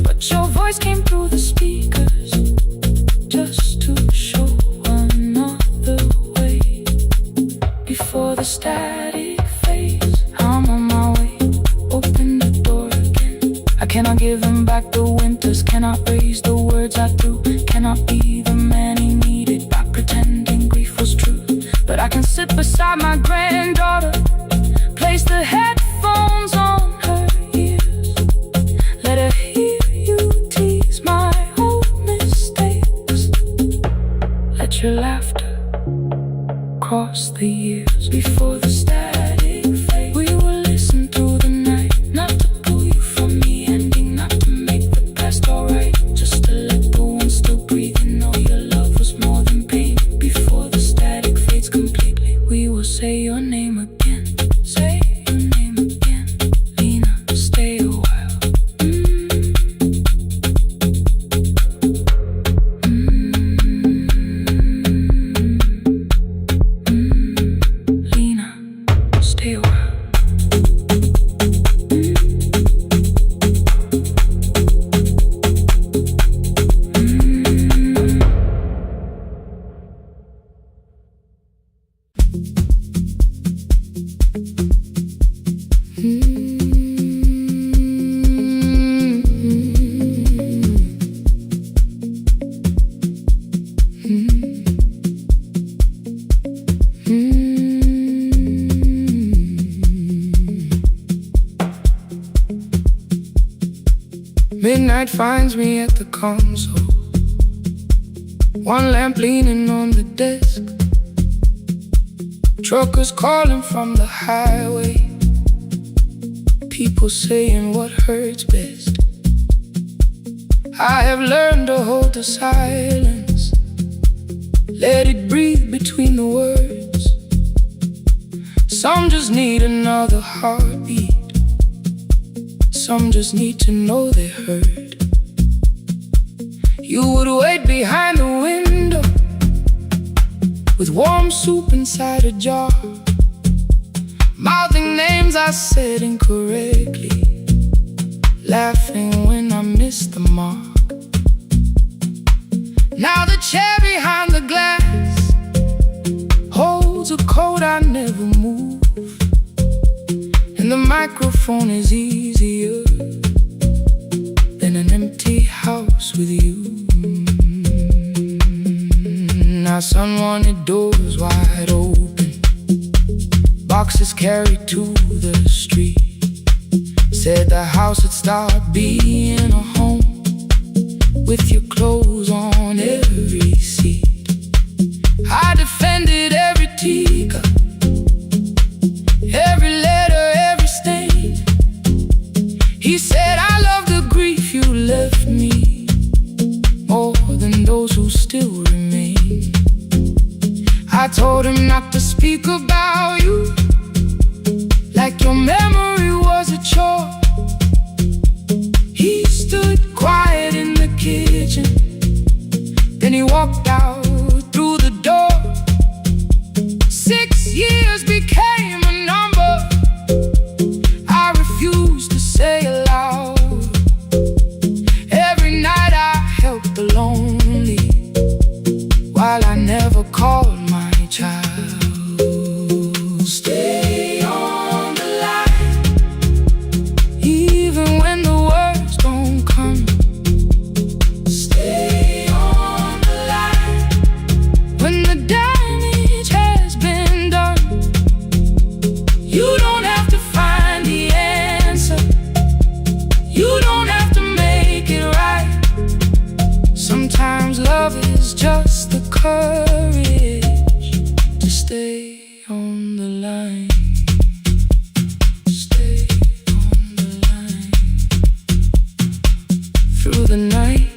But your voice came through the speakers just to show another way. Before the static fades, I'm on my way, open the door again. I cannot give him back the winters, cannot raise the words I threw, cannot be the man he needed by pretending grief was true. But I can sit beside my granddaughter, place the headphones on her ears, let her hear you tease my old mistakes. Let your laughter cross the years. Before the static fade, we will listen through the night, not to pull you from the ending, not to make the past alright, just to let the one still breathe and know your love was more than pain. Before the static fades completely, we will say your name again, say your name again. Lena, stay a while. Lena, stay a while. Midnight finds me at the console, one lamp leaning on the desk. Truckers calling from the highway, people saying what hurts best. I have learned to hold the silence, let it breathe between the words. Some just need another heartbeat, some just need to know they heard. You would wait behind the window with warm soup inside a jar, mouthing names I said incorrectly, laughing when I missed the mark. Now the chair behind the glass holds a coat I never move, and the microphone is easier than an empty house with you. my son wanted doors wide open, boxes carried to the street. Said the house would start being a home, with your clothes on every seat. I defended every teacup, every letter, every stain. He said, I love the grief you left me, more than those who still remain. I told him not to speak about you, like your memory was a chore. He stood quiet in the kitchen, then he walked out through the door. 6 years became a number I refused to say aloud. Every night I helped the lonely, while I never called my child. Stay on the line, even when the words don't come. Stay on the line, when the damage has been done. You don't have to find the answer, you don't have to make it right. Sometimes love is just the courage to stay on the line. Stay on the line through the night.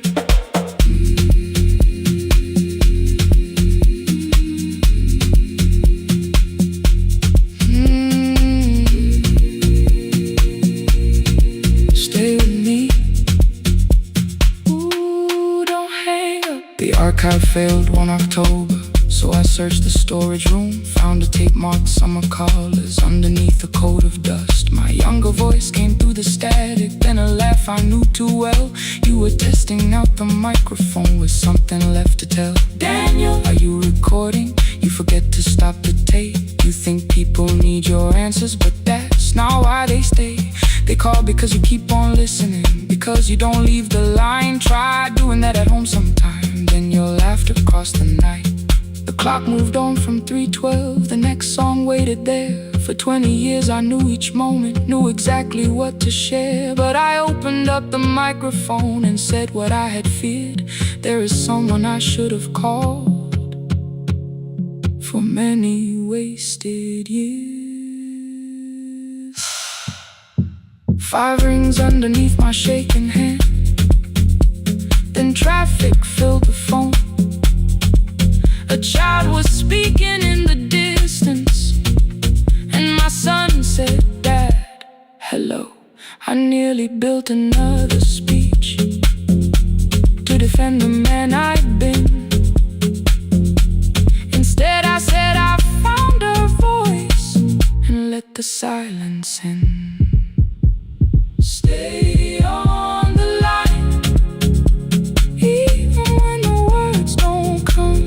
Stay with me. Ooh, don't hang up. The archive failed one October, so I searched the storage room, found a tape marked summer callers underneath a coat of dust. My younger voice came through the static, then a laugh I knew too well. You were testing out the microphone with something left to tell. Daniel, are you recording? You forget to stop the tape. You think people need your answers, but that's not why they stay. They call because you keep on listening, because you don't leave the line. Try doing that at home sometime, then your laughter crossed the night. The clock moved on from 3:12, the next song waited there. For 20 years I knew each moment, knew exactly what to share. But I opened up the microphone and said what I had feared. There is someone I should have called for many wasted years. 5 rings underneath my shaking hand, then traffic filled the phone. A child was speaking in the distance, and my son said, Dad, hello. I nearly built another speech to defend the man I'd been. Instead I said I found a voice and let the silence in. Stay on the line, even when the words don't come.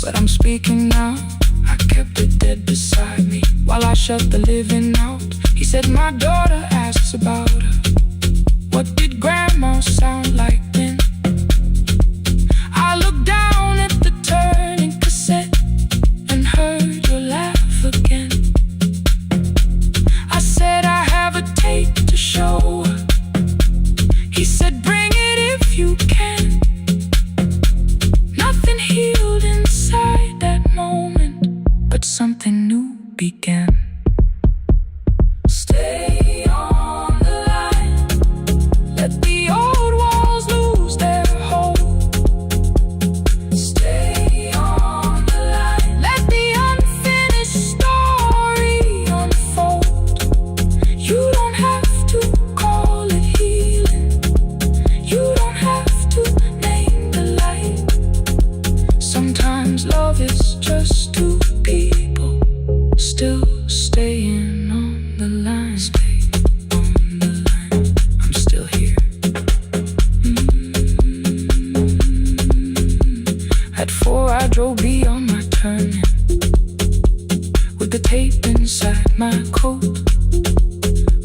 But I'm speaking now, I kept it dead beside me while I shut the living out. He said my daughter asks about her. What did grandma sound like then? I looked down at the turning cassette and heard your laugh again. I said I have a tape to show her. He said bring it if you can. Nothing healed inside that moment, but something new began. Stay on the line, let the old walls loose.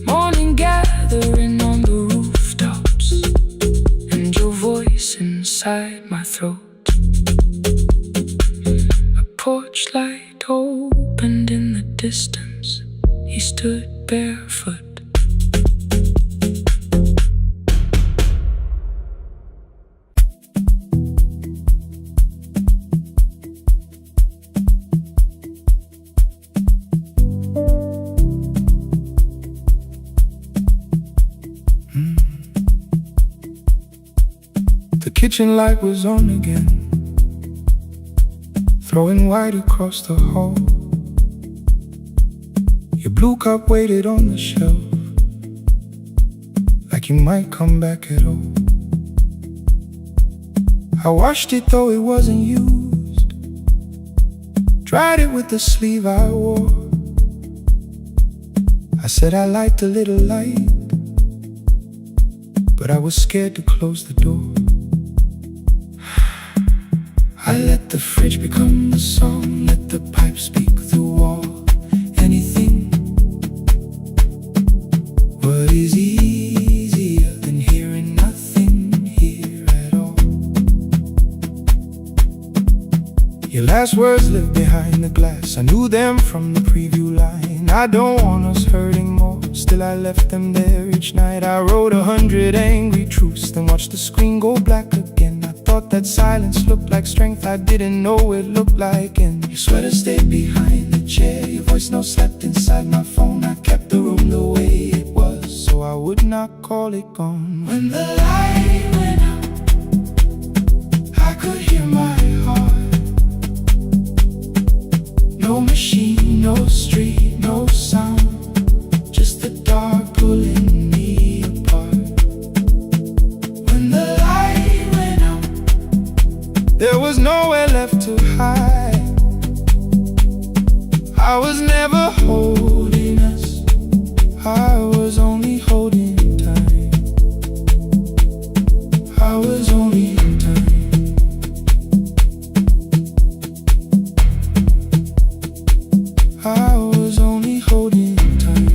Morning gathering on the rooftops, and your voice inside my throat. A porch light opened in the distance. He stood barefoot. The kitchen light was on again, throwing white across the hall. Your blue cup waited on the shelf, like you might come back at all. I washed it though it wasn't used, dried it with the sleeve I wore. I said I liked a little light, but I was scared to close the door. I let the fridge become the song, let the pipe speak through wall. Anything. What is easier than hearing nothing here at all? Your last words live behind the glass. I knew them from the preview line. I don't want us hurting more, still I left them there each night. I wrote 100 angry truths, then watched the screen go black again. Thought that silence looked like strength, I didn't know it looked like. And your sweater stayed behind the chair, your voice note slept inside my phone. I kept the room the way it was, so I would not call it gone. When the light went out, I could hear my heart. No machine, no street, no sound, just the dark pulling me apart. When the light went out, there was nowhere left to hide. I was never holding us, I was only holding time. I was only in time. I was only holding time.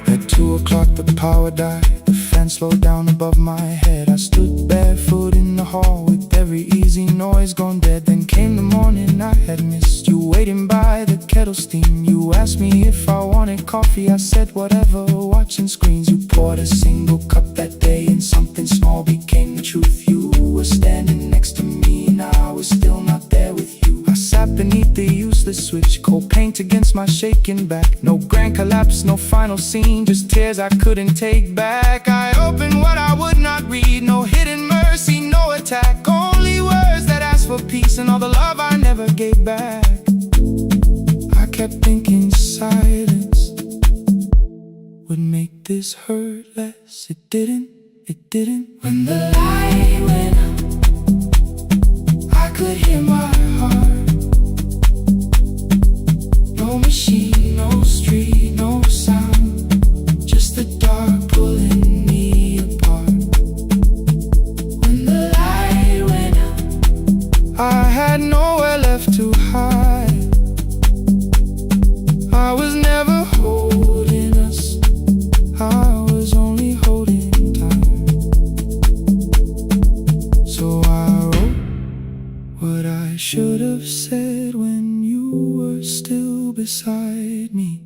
At 2 o'clock the power died, the fan slowed down above my head. I stood barefoot in the hall with every easy noise gone dead. Then came the morning I had missed, you waiting by the kettle steam. You asked me if I wanted coffee, I said whatever, watching screens. You poured a single cup that day and something small became the truth. You were standing next to me and I was still not there with you. I sat beneath the useless switch, cold paint against my shaking back. No grand collapse, no final scene, just tears I couldn't take back. I opened what I would not read, no hidden mercy, no attack. Only words that asked for peace and all the love I never gave back. I kept thinking silence would make this hurt less. It didn't, it didn't. When the light went out, I could hear my heart. No machine, no street, no sound, just the dark pulling me apart. When the light went out, I had nowhere left to hide. I was never holding us, I was only holding time. So I wrote what I should have said when you were still beside me.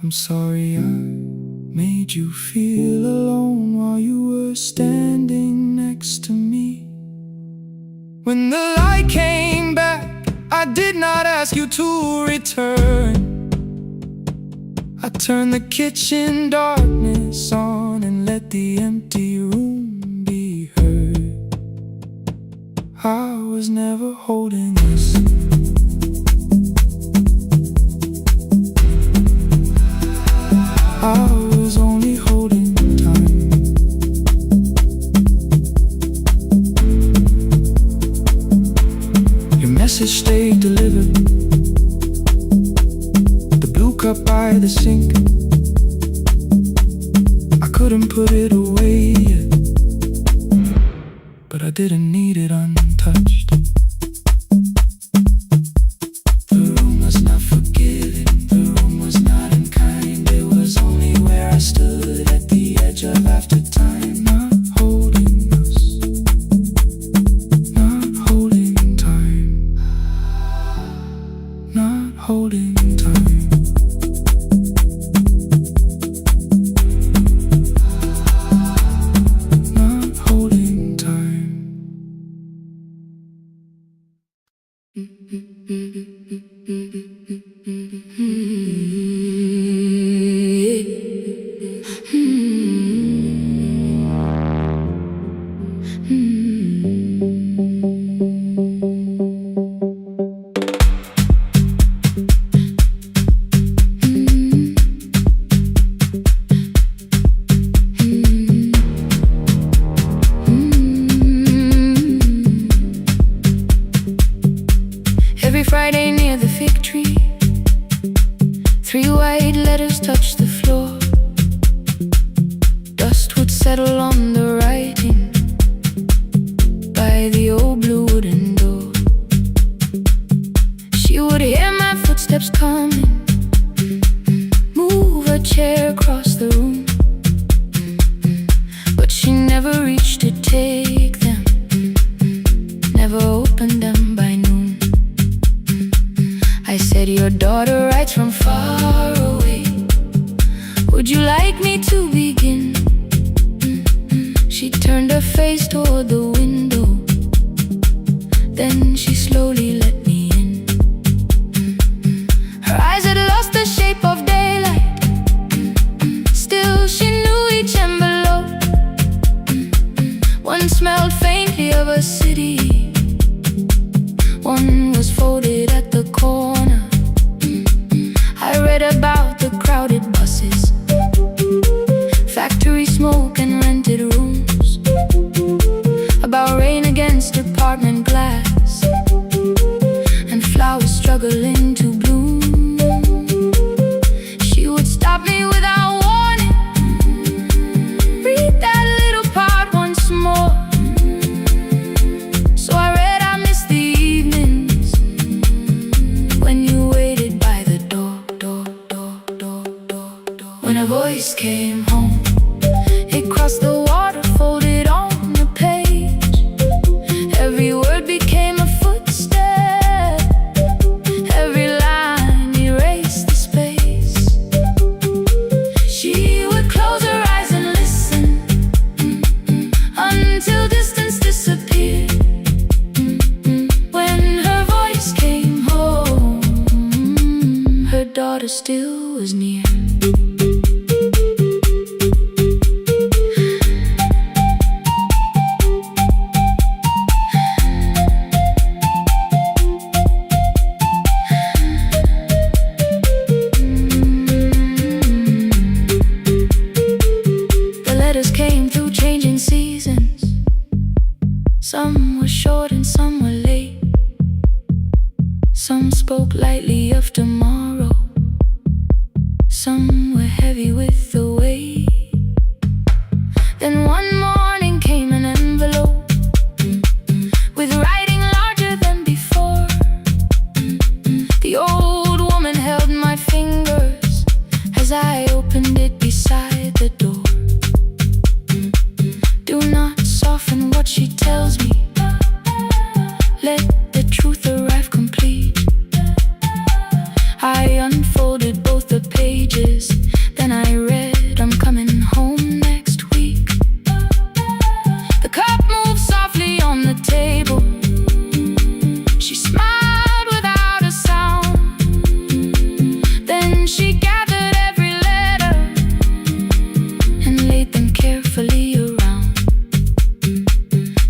I'm sorry I made you feel alone while you were standing next to me. When the light came back, I did not ask you to return. I turned the kitchen darkness on and let the empty room be heard. I was never holding us, I was only holding time. Your message stayed delivered, the blue cup by the sink. I couldn't put it away yet, but I didn't need it untouched. holding time. Not holding time. Every Friday near the fig tree, 3 white letters touched the floor. Dust would settle on the writing by the old blue wooden door. She would hear my footsteps coming, move a chair across the room, but she never reached to take them, never opened them by noon. I said, your daughter writes from far away. Would you like me to begin? She turned her face toward the window, then she slowly let me in. Her eyes had lost the shape of daylight, still she knew each envelope. One smelled faintly of a city, one was folded at the corner. I read about the crowded buses, factory smoke and rented rooms, about rain against apartment glass, and flowers struggling to bloom. She would stop me without warning, read that little part once more. So I read, I missed the evenings when you waited by the door. When a voice came home, it crossed the water, folded on the page. Every word became a footstep, every line erased the space. She would close her eyes and listen, until distance disappeared. When her voice came home, her daughter still was near. The letters came through changing seasons. Some were short and some were late. Some spoke lightly of tomorrow, some were heavy with the weight. Then one morning came an envelope with writing larger than before. The old woman held my fingers as I opened it beside the door. Do not soften what she tells me, let the truth arrive complete. I unfolded both the pages, then I read, I'm coming home next week. The cup moved softly on the table. She smiled without a sound. Then she gathered every letter and laid them carefully around.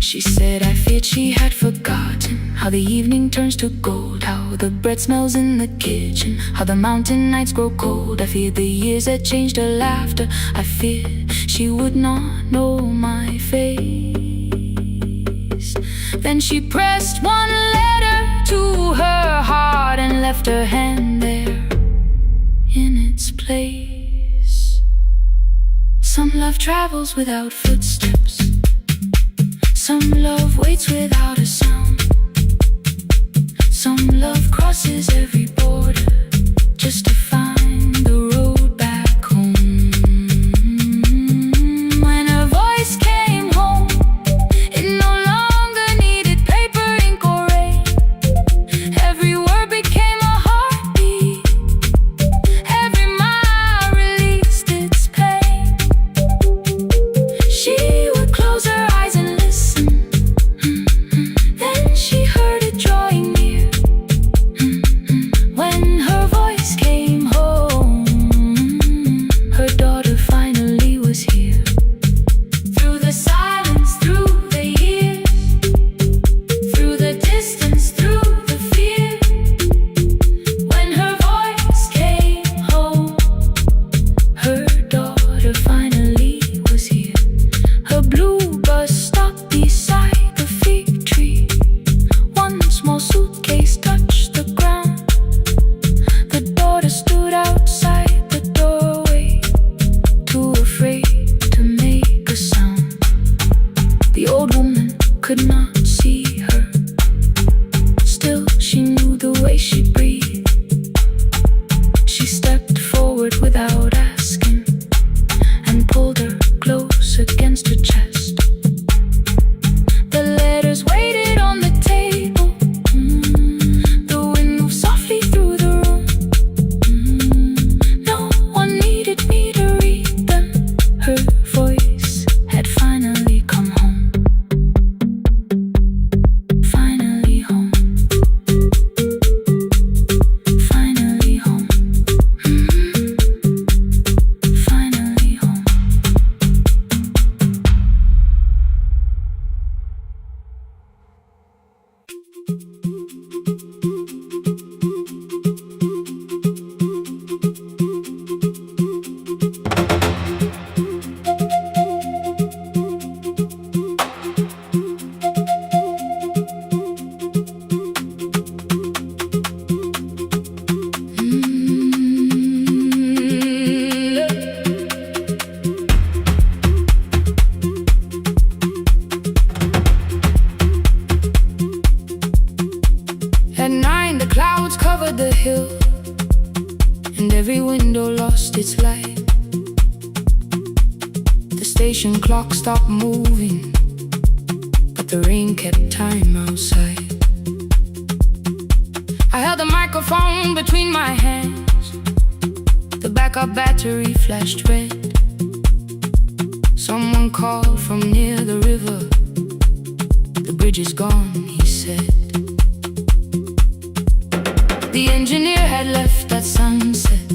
She said, I feared she had forgotten how the evening turns to gold, how the bread smells in the kitchen, how the mountain nights grow cold. I feared the years had changed her laughter. I feared she would not know my face. Then she pressed one letter to her heart and left her hand there in its place. Some love travels without footsteps, some love waits without a sound. Some love crosses every border just to find the road back home. When her voice came home, it no longer needed paper, ink, or rain. Every word became a heartbeat. suitcase touched the ground. The daughter stood outside the doorway, too afraid to make a sound. The old woman could not see her. Still, she knew the way she breathed. She stepped forward without asking and pulled her close against her chest. The letters waited on the table. The wind moved softly through the room. No one needed me to read them. Her voice had finally come home. Finally home. Finally home. Finally home. At 9, the clouds covered the hill, and every window lost its light. The station clock stopped moving, but the rain kept time outside. I held the microphone between my hands. The backup battery flashed red. Someone called from near the river. The bridge is gone, he said. The engineer had left at sunset.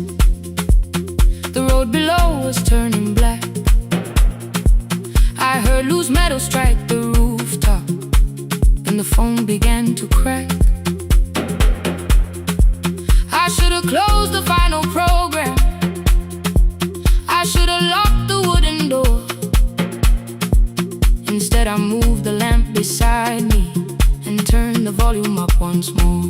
The road below was turning black. I heard loose metal strike the rooftop, and the phone began to crack. I should have closed the final program. I should have locked the wooden door. Instead, I moved the lamp beside me and turned the volume up once more.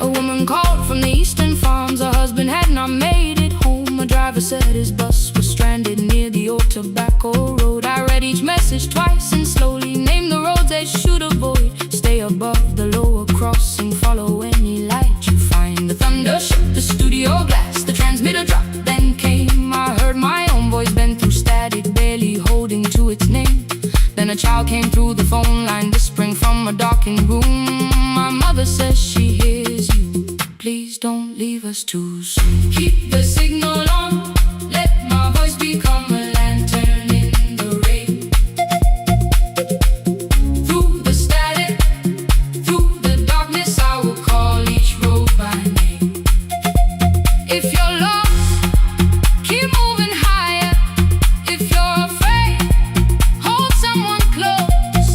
A woman called from the eastern farms. Her husband had not made it home. A driver said his bus was stranded near the old tobacco road. I read each message twice and slowly named the roads they should avoid. Stay above the lower crossing, follow any light you find. The thunder shook the studio glass, the transmitter dropped, then came. I heard my own voice bend through static, barely holding to its name. Then a child came through the phone line, whispering from a darkened room. My mother says she hears you. Please don't leave us too soon. Keep the signal on. Let my voice become a lantern in the rain. Through the static, through the darkness, I will call each road by name. If you're lost, keep moving higher. If you're afraid, hold someone close.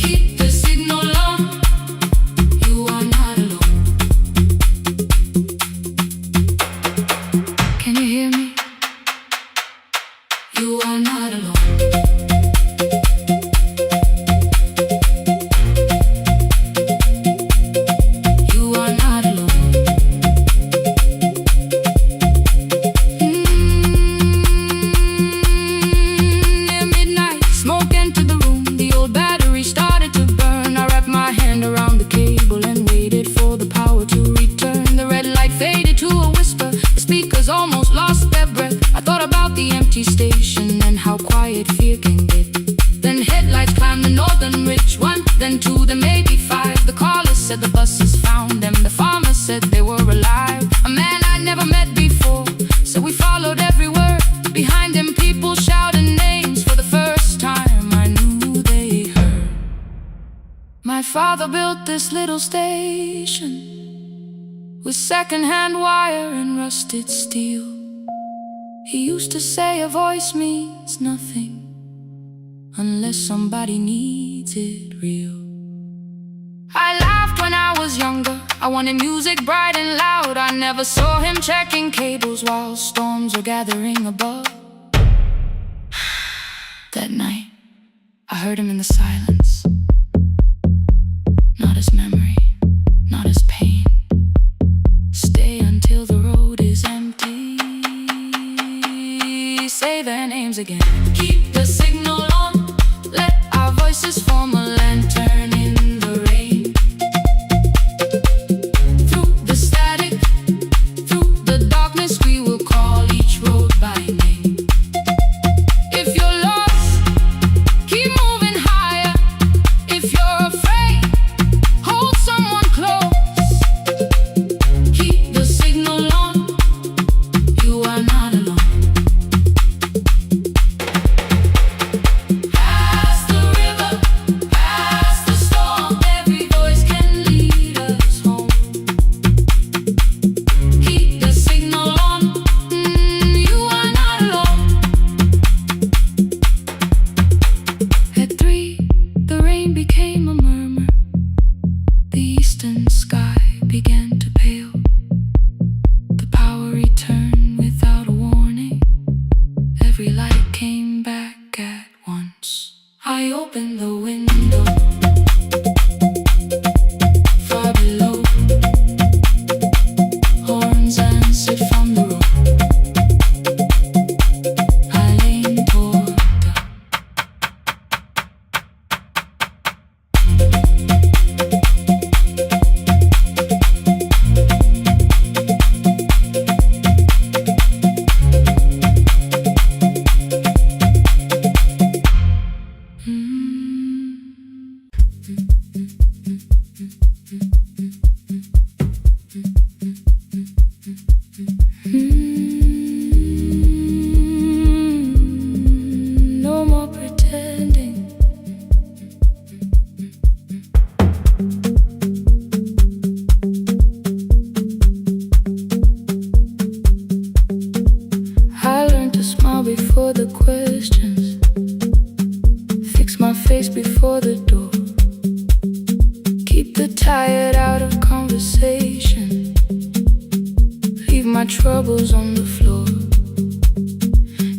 Keep the signal on. You are not alone. Can you hear me? You are not alone. You are not alone. Near midnight, smoke entered the room. The old battery started to burn. I wrapped my hand around the cable and waited for the power to return. The red light faded to a whisper. The speakers almost lost their breath. I thought about the empty station and how quiet fear can get. Then headlights climbed the northern ridge. 1, then 2, then maybe 5. The caller said the buses found them. The farmer said they were alive. A man I'd never met before. So we followed every word. Behind him people shouted names. For the first time I knew they heard. My father built this little station with second-hand wire and rusted steel. He used to say a voice means nothing unless somebody needs it real. I laughed when I was younger. I wanted music bright and loud. I never saw him checking cables while storms were gathering above. That night, I heard him in the silence. came a murmur. The eastern sky began to pale. The power returned without a warning. Every light came back at once. I opened the window. Far below, horns answered from the road. I leaned toward no more pretending. I learned to smile before the questions, fix my face before the door, keep the tired out of conversation, leave my troubles on the floor.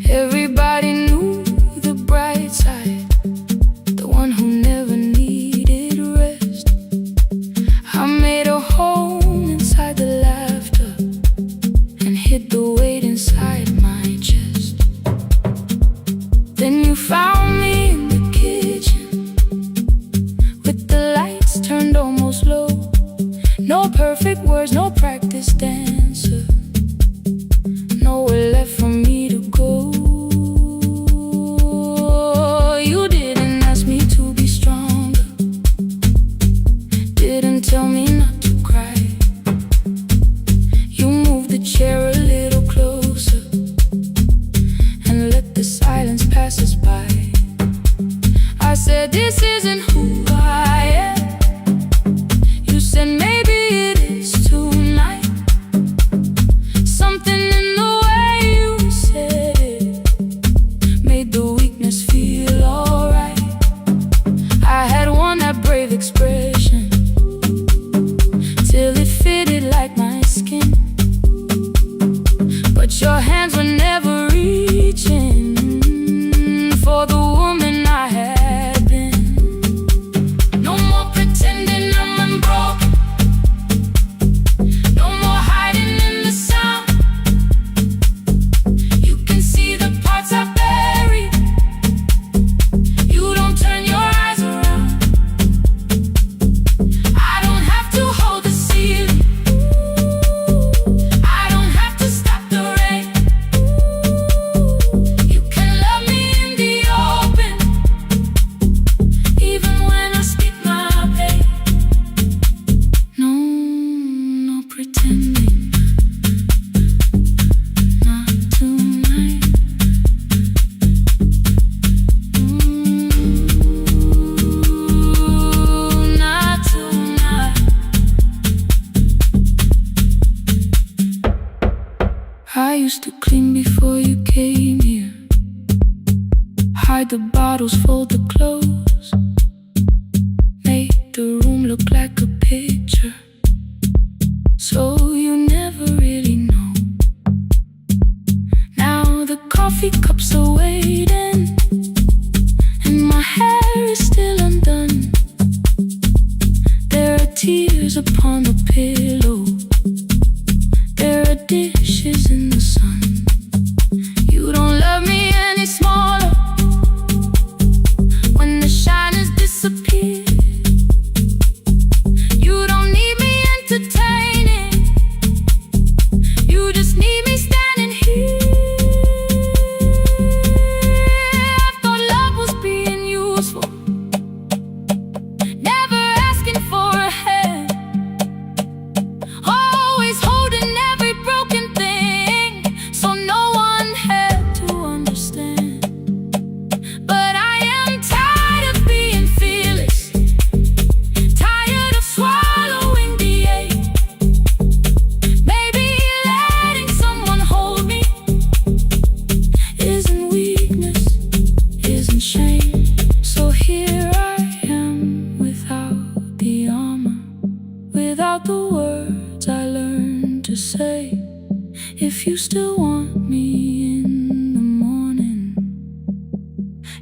Everybody knew the bright side, the one who never needed rest. I made a home inside the laughter and hid the weight inside my chest. Then you found me in the kitchen with the lights turned almost low. No perfect words, no practice dancer, nowhere left for me to go. You didn't ask me to be stronger, didn't tell me not to cry. You moved the chair a little closer and let the silence pass us by. I said, this isn't who I am. You said, maybe it is tonight. Something in the way you said it made the weakness feel alright. I had worn that brave expression till it fitted like my skin, but your hands were never reaching for the woman I had been. No more pretending I'm unbroken, no more hiding in the sound. You can see the parts I buried, you don't turn your eyes around. I don't have to hold the ceiling, I don't have to stop the rain. You can love me in the open, even when I speak my pain. No, no pretending, not tonight. Not tonight. I used to clean before you came here, hide the bottles, fold the clothes, make the room look like a picture, so you never really know. Now the coffee cups are waiting and my hair is still undone. There are tears upon the pillow, there are dishes in the sun. You don't love me any smaller when the shine has disappeared. You don't need me entertaining, you just need me standing here. I thought love was being useful, never asking for a hand. If you still want me in the morning,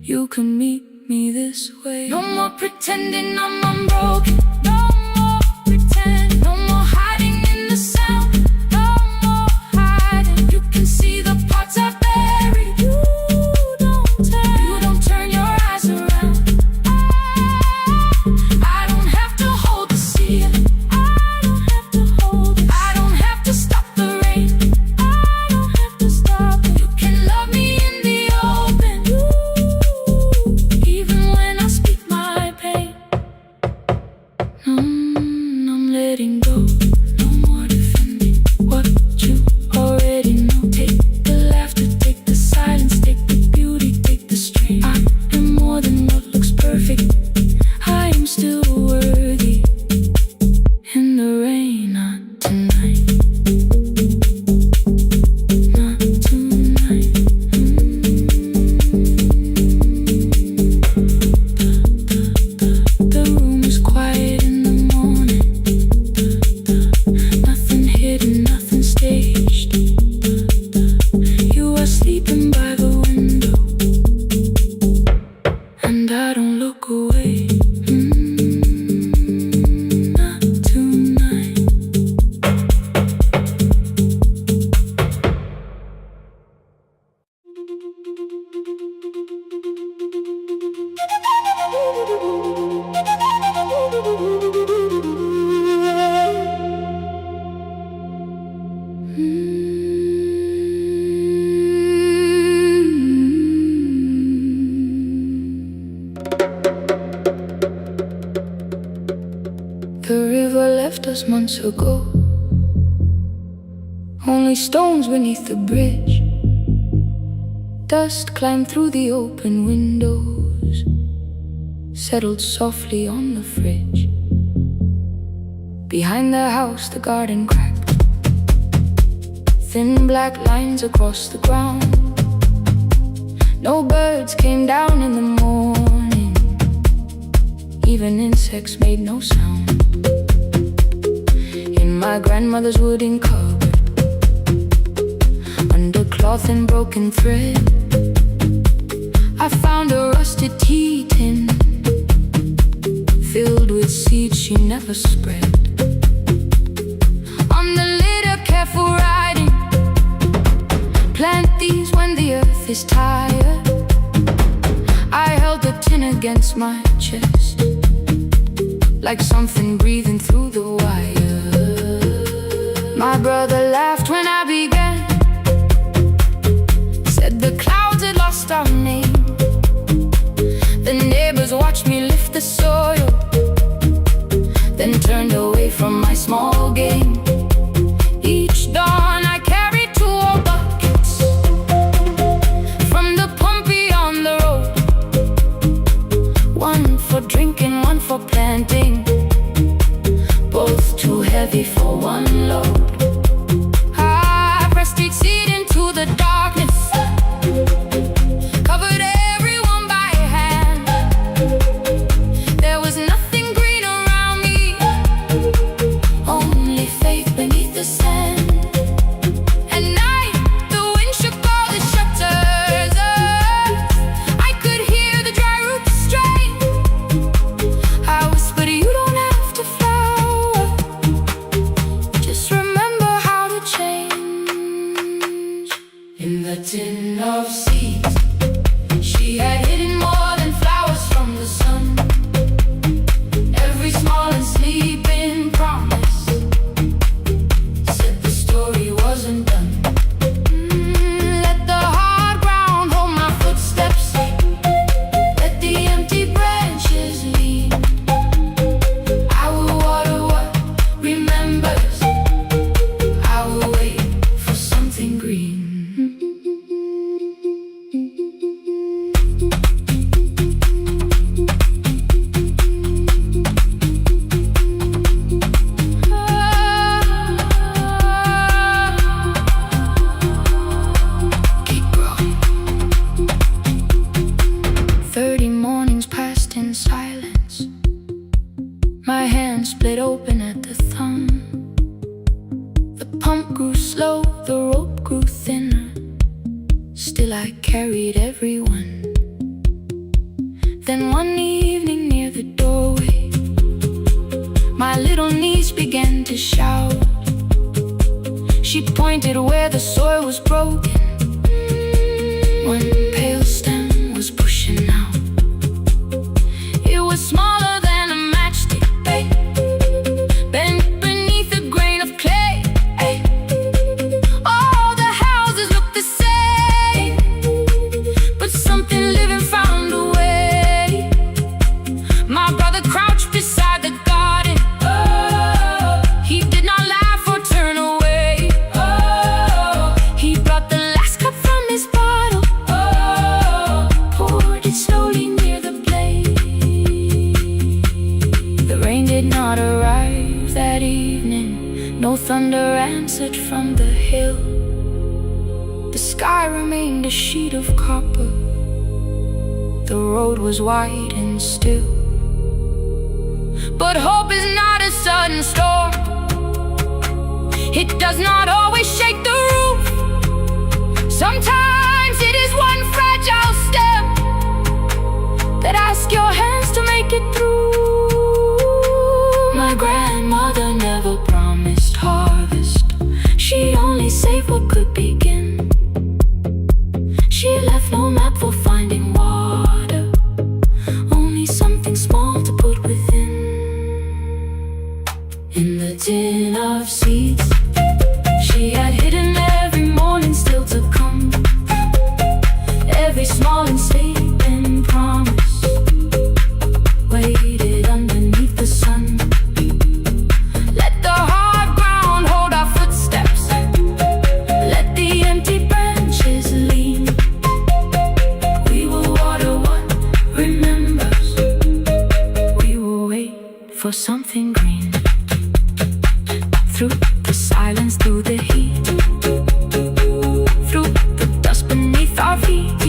you can meet me this way. No more pretending I'm unbroken. No more pretend. No more hiding in the sound. No more hiding. You can see the parts I buried. You don't turn your eyes around. I don't have to hold the sea. I don't have to hold it. I don't have to stop the rain. I don't have to stop it. You can love me in the open, even when I speak my pain. I'm letting go. No more defending what you already know. Take the laughter, take the silence, take the beauty, take the strain. I am more than what looks perfect. I am still worthy. In the rain, not tonight. Not tonight. The room is quiet in the morning. Nothing hidden, nothing staged. You are sleeping by the window, and I don't look away. Not tonight. The river left us months ago. Only stones beneath the bridge. Dust climbed through the open windows, settled softly on the fridge. Behind the house the garden cracked, thin black lines across the ground. No birds came down in the morning, even insects made no sound. In my grandmother's wooden cupboard, under cloth and broken thread, I found a rusted tea tin filled with seeds she never spread. On the lid a careful writing: plant these when the earth is tired. I held the tin against my chest, like something breathing through the wire. My brother laughed when I began, said the clouds had lost our name. The neighbors watched me lift the soil, then turned away from my small game. Each dawn I carried 2 old buckets from the pump beyond the road. One for drinking, one for planting, both too heavy for one load. I pressed each seed into the darkness, covered everyone by hand. There was nothing green around me, only faith beneath the sand. At night, the wind shook all the shutters. I could hear the dry roots strain. I whispered, you don't have to flower, just remember how to change. In the tin of seeds, she had hidden more than flowers from the sun. Every small and sleeping promise said the story wasn't done. Let the hard ground hold my footsteps, let the empty branches lean. I will water what remembers, I will wait for something green. Keep growing. 30 mornings passed in silence. My hand split open at the thumb. The pump grew slow, the rope grew thinner. Still I carried everyone. Then one evening near the doorway, my little niece began to shout. She pointed where the soil was broken. One pale stem was pushing out. It was smaller than a matchstick, babe, bent beneath a grain of clay. All the houses looked the same, but something living found a way. My brother crouched beside the garden. He did not laugh or turn away. He brought the last cup from his bottle, poured it slowly near the blaze. The rain did not arrive that evening. No thunder answered from the hill. The sky remained a sheet of copper. The road was wide and still. But hope is not a sudden storm. It does not always shake the roof. Sometimes it is one fragile step that asks your hands to make it through. My grandmother never promised harvest. She only saved what could begin. She left no map for finding water, only something small to put within. In the tin of seeds she had hidden every morning still to come, every small and sleeping promise waited underneath the sun. Let the hard ground hold our footsteps, let the empty branches lean. We will water what remembers, we will wait for something green. Through the silence, through the heat, through the dust beneath our feet,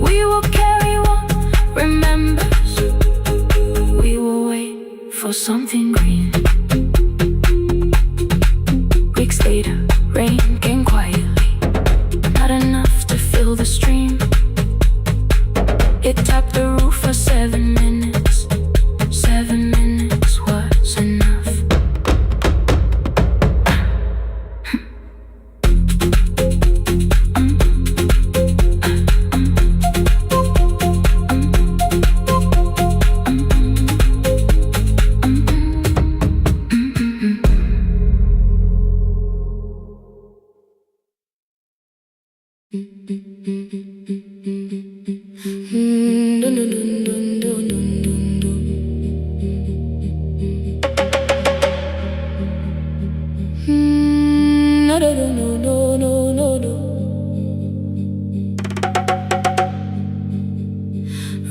we will carry what remembers, we will wait for something green. Weeks later, rain came quietly, not enough to fill the stream. It tapped the roof for 7 minutes. 7 minutes was enough.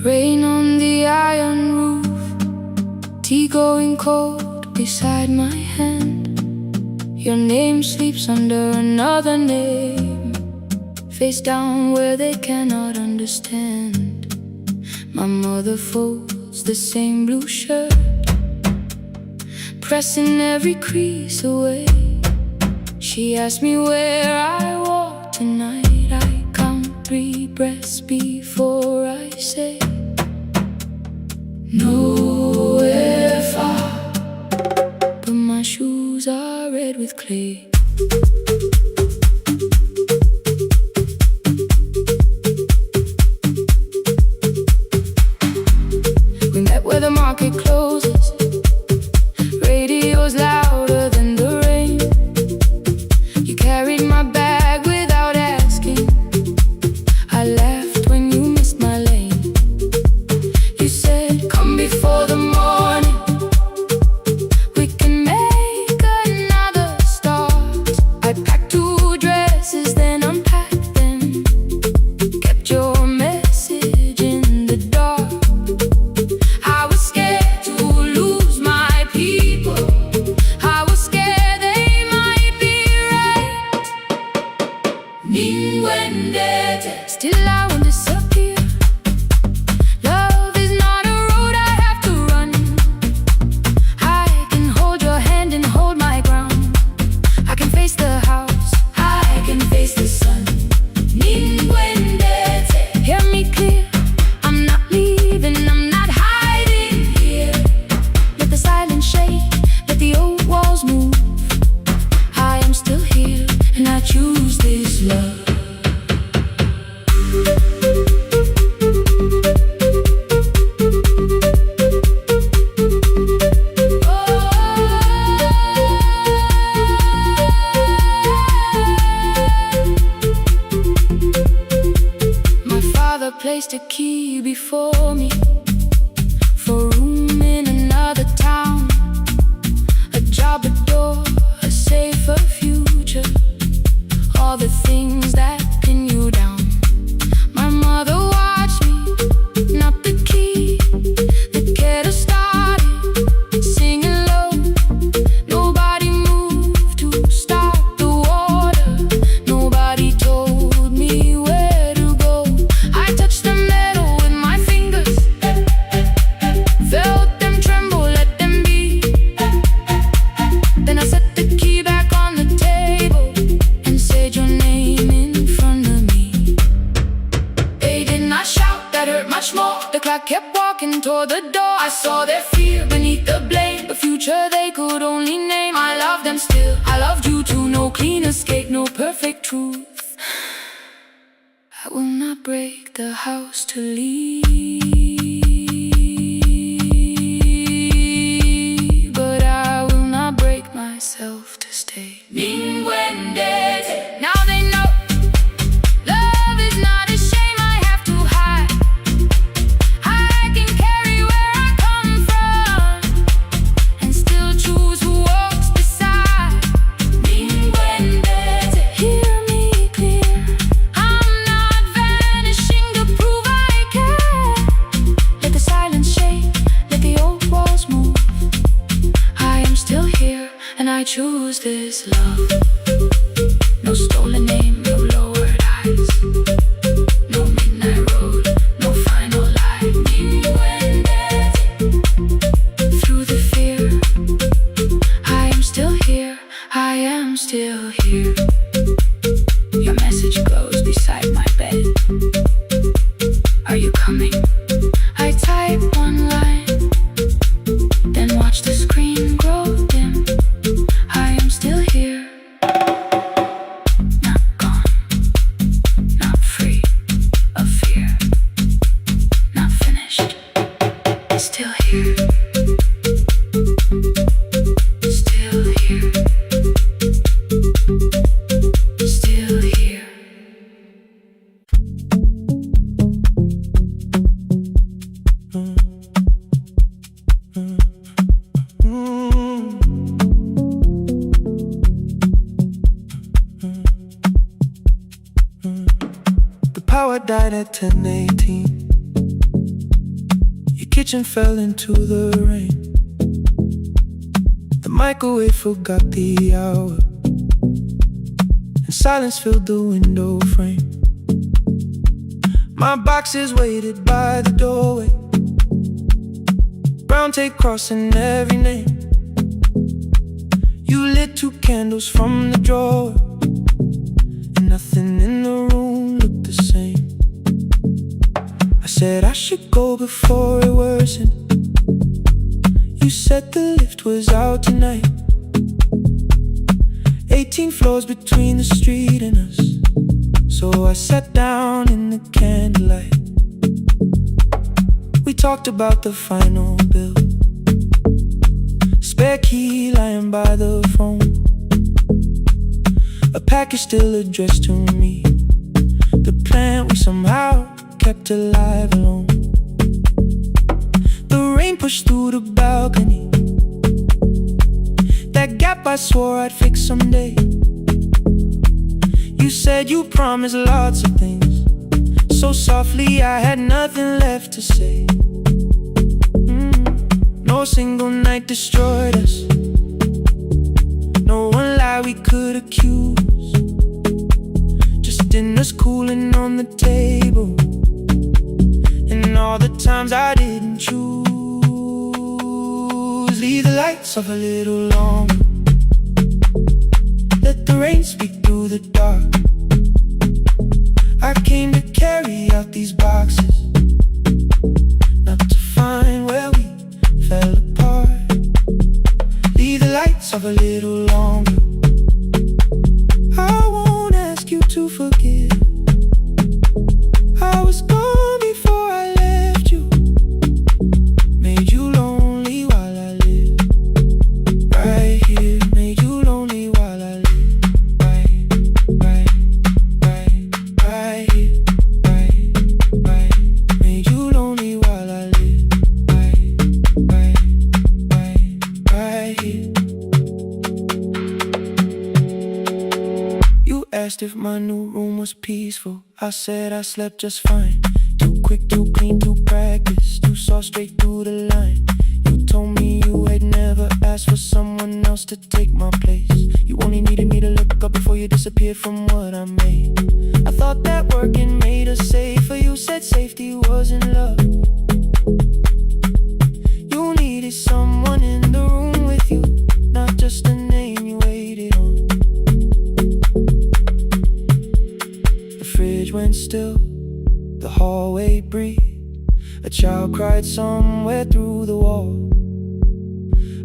Rain on the iron roof, tea going cold beside my hand. Your name sleeps under another name, face down where they cannot understand. My mother folds the same blue shirt, pressing every crease away. She asked me where I walk tonight. I count 3 breaths before I say nowhere far, but my shoes are red with clay. We met where the market closes, radio's louder than the rain. You carried my bag without asking, I laughed when you missed my lane. You said, come before not break the house to leave, but I will not break myself to stay. Now they know love is not a shame I have to hide. I can carry where I come from and still choose who walks beside. Hear me clear, I'm not vanishing to prove I care. Let the silence shake, let the old walls move. I am still here and I choose this love. No stolen name, no lowered eyes, no midnight road, no final lie. Through the fear, I am still here, I am still here. Your message glows beside my bed. Are you coming? I type one line, then watch the screen grow dim. I am still here. Not gone, not free of fear, not finished, still here, still here, still here. The power died at 10:18. Your kitchen fell into the rain. The microwave forgot the hour, and silence filled the window frame. My boxes waited by the doorway, brown tape crossing every name. You lit 2 candles from the drawer, and nothing in the room looked the same. I said I should go before it worsened. You said the lift was out tonight. 18 floors between the street and us, so I sat down in the candlelight. We talked about the final bill, spare key lying by the phone, a package still addressed to me, the plant we somehow kept alive alone. The rain pushed through the balcony, that gap I swore I'd fix someday. You said you promised lots of things, so softly I had nothing left to say. No single night destroyed us, no one lie we could accuse, just dinners cooling on the table, and all the times I didn't choose. Leave the lights off a little longer, let the rain speak through the dark. I came to carry out these boxes, not to find where we fell apart. Leave the lights off a little longer, I won't ask you to forgive. I was gone before I left you, made you lonely while I lived right here, made you lonely while I lived right here, right, made you lonely while I lived right here. You asked if my new room was peaceful, I said I slept just fine. Too quick, too clean, too practiced, you saw straight through the line. You told me you had never asked for someone else to take my place. You only needed me to look up before you disappeared from what I made. I thought that working made us safer, you said safety was in love. You needed someone in the room with you, not just a name you waited on. The fridge went still, the hallway breathed, a child cried somewhere through the wall.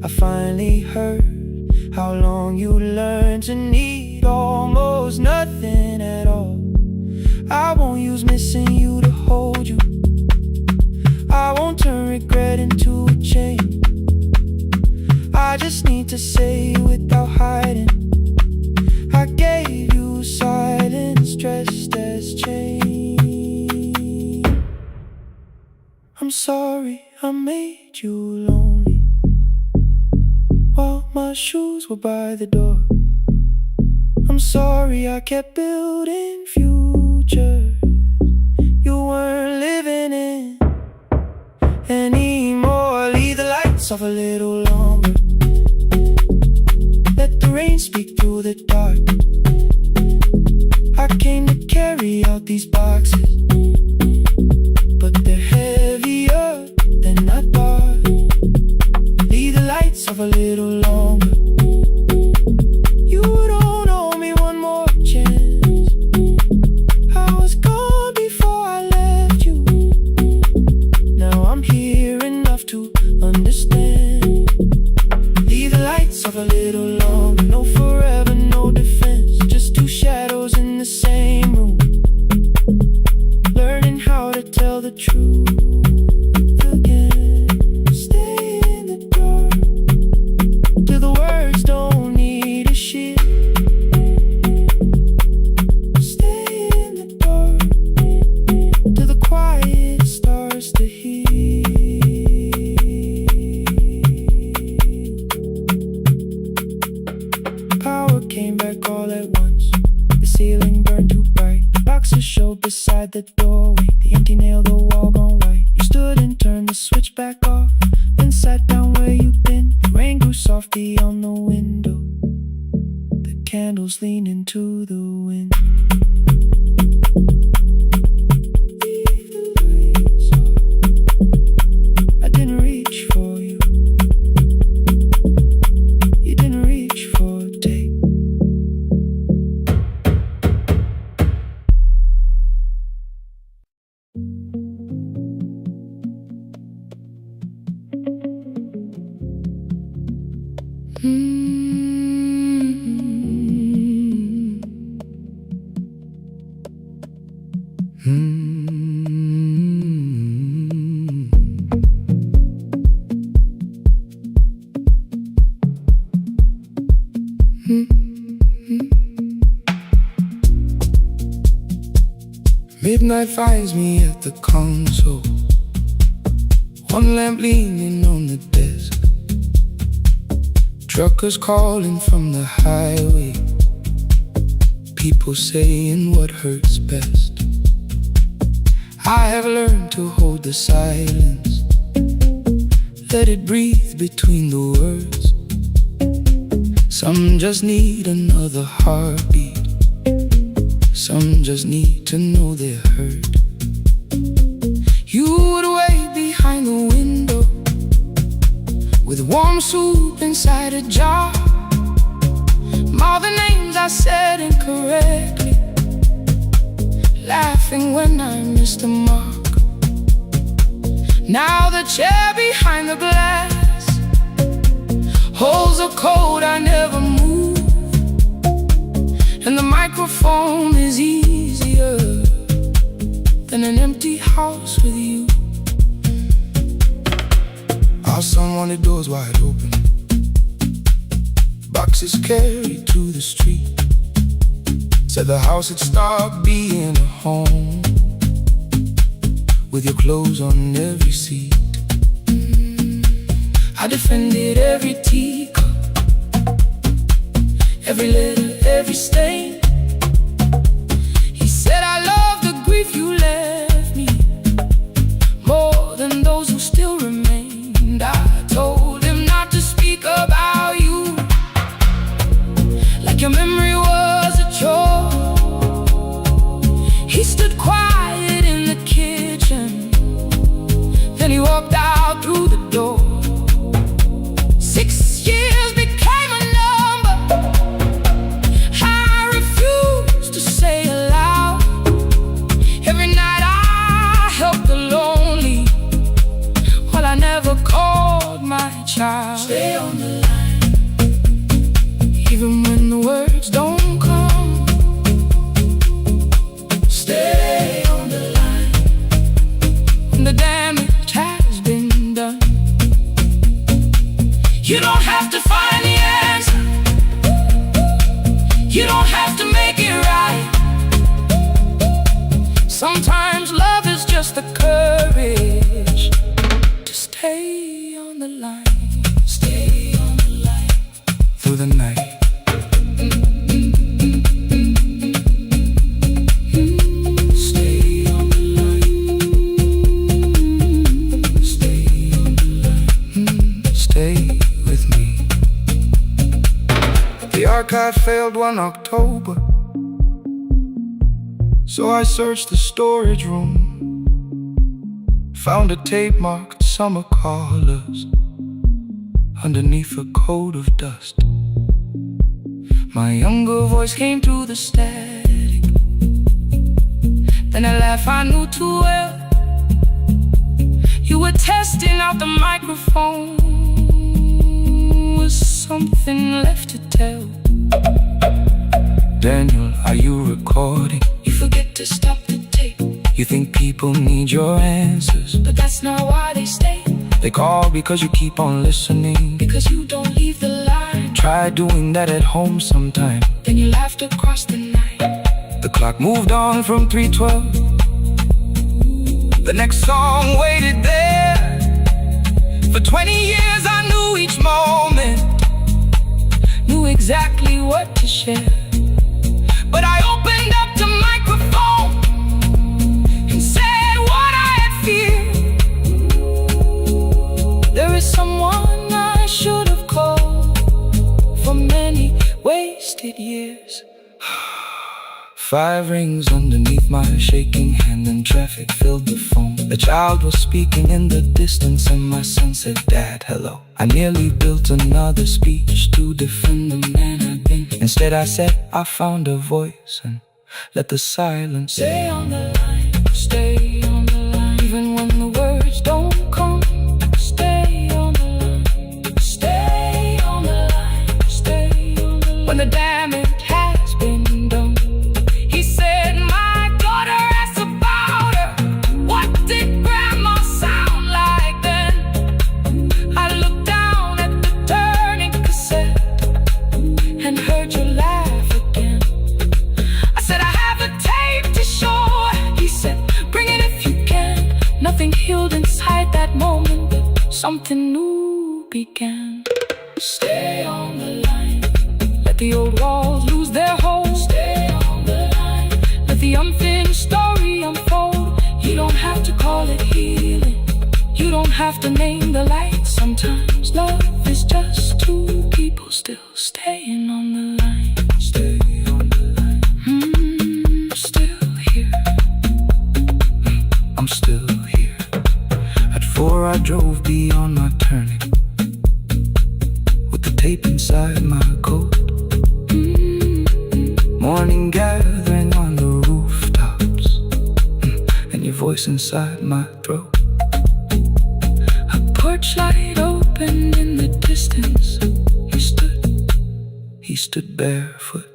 I finally heard how long you learned to need almost nothing at all. I won't use missing you to hold you. I won't turn regret into a chain. I just need to say without hiding, I gave you silence dressed as change. I'm sorry I made you lonely while my shoes were by the door. I'm sorry I kept building futures you weren't living in anymore. Leave the lights off a little longer, let the rain speak through the dark. I came to carry out these boxes, but they're heavier than I thought. Leave the lights off a little longer. You don't owe me one more chance. I was gone before I left you. Now I'm here enough to understand. Leave the lights off a little longer. No forever, no defense, just two shadows in the same room, learning how to tell the truth again. Stay in the dark till the words don't need a shield. Stay in the dark till the quiet starts to heal. Power came back all at once. The ceiling burned too bright. The boxes showed beside the doorway. The empty nail, the wall gone white. You stood and turned the switch back off, then sat down where you'd been. The rain grew softly on the window, the candles leaned into the wind. Leave the lights off. I didn't reach for you. You didn't reach for a take. Midnight finds me at the console, one lamp leaning on the desk. Truckers calling from the highway, people saying what hurts best. I have learned to hold the silence, let it breathe between the words. Some just need another heartbeat, some just need to know they're hurt. You would wait behind the window with warm soup inside a jar. All the names I said incorrectly, laughing when I missed the mark. Now the chair behind the glass holds a code I never moved, and the microphone is easier than an empty house with you. Our son wanted doors wide open, boxes carried to the street. Said the house had stopped being a home, with your clothes on every seat. I defended every teacup, every letter, every stain. He said I love the grief you left me more than those who still remained. I told him not to speak about you like your memory was a chore. He stood quiet in the kitchen, then he walked out through the door. 6 years became a number I refused to say aloud. Every night I helped the lonely, while I never called my child. Stay on the line, even when the words don't come. Stay. You don't have to find the answer. You don't have to make it right. Sometimes love is just the courage to stay on the line. Stay on the line through the night. Stay on the line. Stay on the line. Stay with me. The archive failed one October, so I searched the storage room, found a tape marked summer callers underneath a coat of dust. My younger voice came through the static. Then a laugh I knew too well. You were testing out the microphone. Was something left to tell? Daniel, are you recording? You forget to stop the tape. You think people need your answers, but that's not why they stay. They call because you keep on listening, because you don't leave the line. Try doing that at home sometime, then you laughed across the night. The clock moved on from 3:12. The next song waited there. For 20 years I knew each moment, knew exactly what to share. But I opened up the microphone and said what I had feared. There is someone I should have called for many wasted years. 5 rings underneath my shaking hand, and traffic filled the phone. The child was speaking in the distance, and my son said, "Dad, hello." I nearly built another speech to defend the man I've been. Instead I said, I found a voice, and let the silence stay on the line. Stay on the line, even when the words don't come. Stay on the line. Stay on the line. Stay on the line. When the damage has been done, he said, "My daughter asked about her. What did grandma sound like then?" I looked down at the turning cassette and heard you laugh again. I said, "I have a tape to show." He said, "Bring it if you can." Nothing healed inside that moment, but something new began. Stay on the line. Let the old walls lose their hold. Stay on the line. Let the unfinished story unfold. You don't have to call it healing. You don't have to name the light. Sometimes love is just two people still staying on the line. Stay on the line. Still here. I'm still here. At 4 I drove beyond my turning, with the tape inside my coat. Morning gathering on the rooftops, and your voice inside my throat. A porch light opened in the distance. He stood barefoot.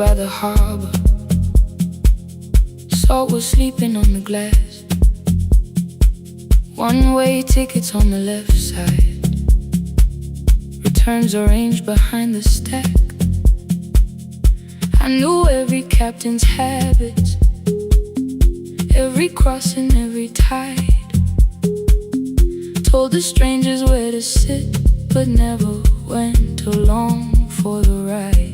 By the harbor, salt was sleeping on the glass. One-way tickets on the left side, returns arranged behind the stack. I knew every captain's habits, every crossing, every tide. Told the strangers where to sit, but never went along for the ride.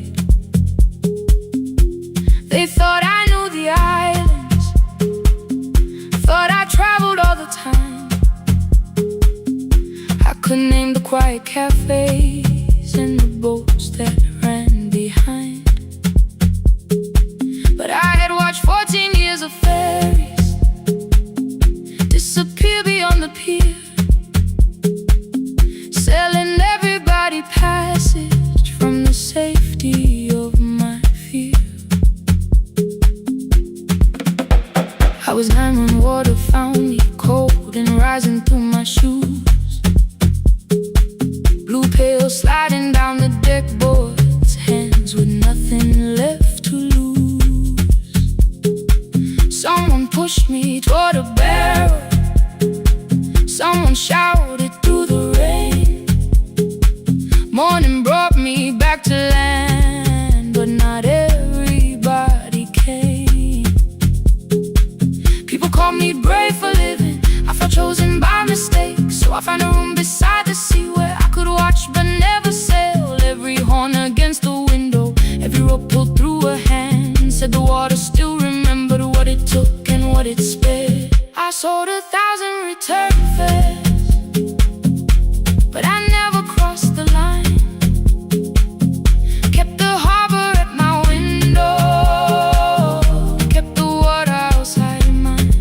They thought I knew the islands, thought I traveled all the time. I could name the quiet cafes and the boats that ran behind. But I had watched 14 years of ferries disappear beyond the pier, selling everybody passage from the safety of my fear. I was 9 when water found me cold, return fares, but I never crossed the line. Kept the harbor at my window, kept the water outside of mine.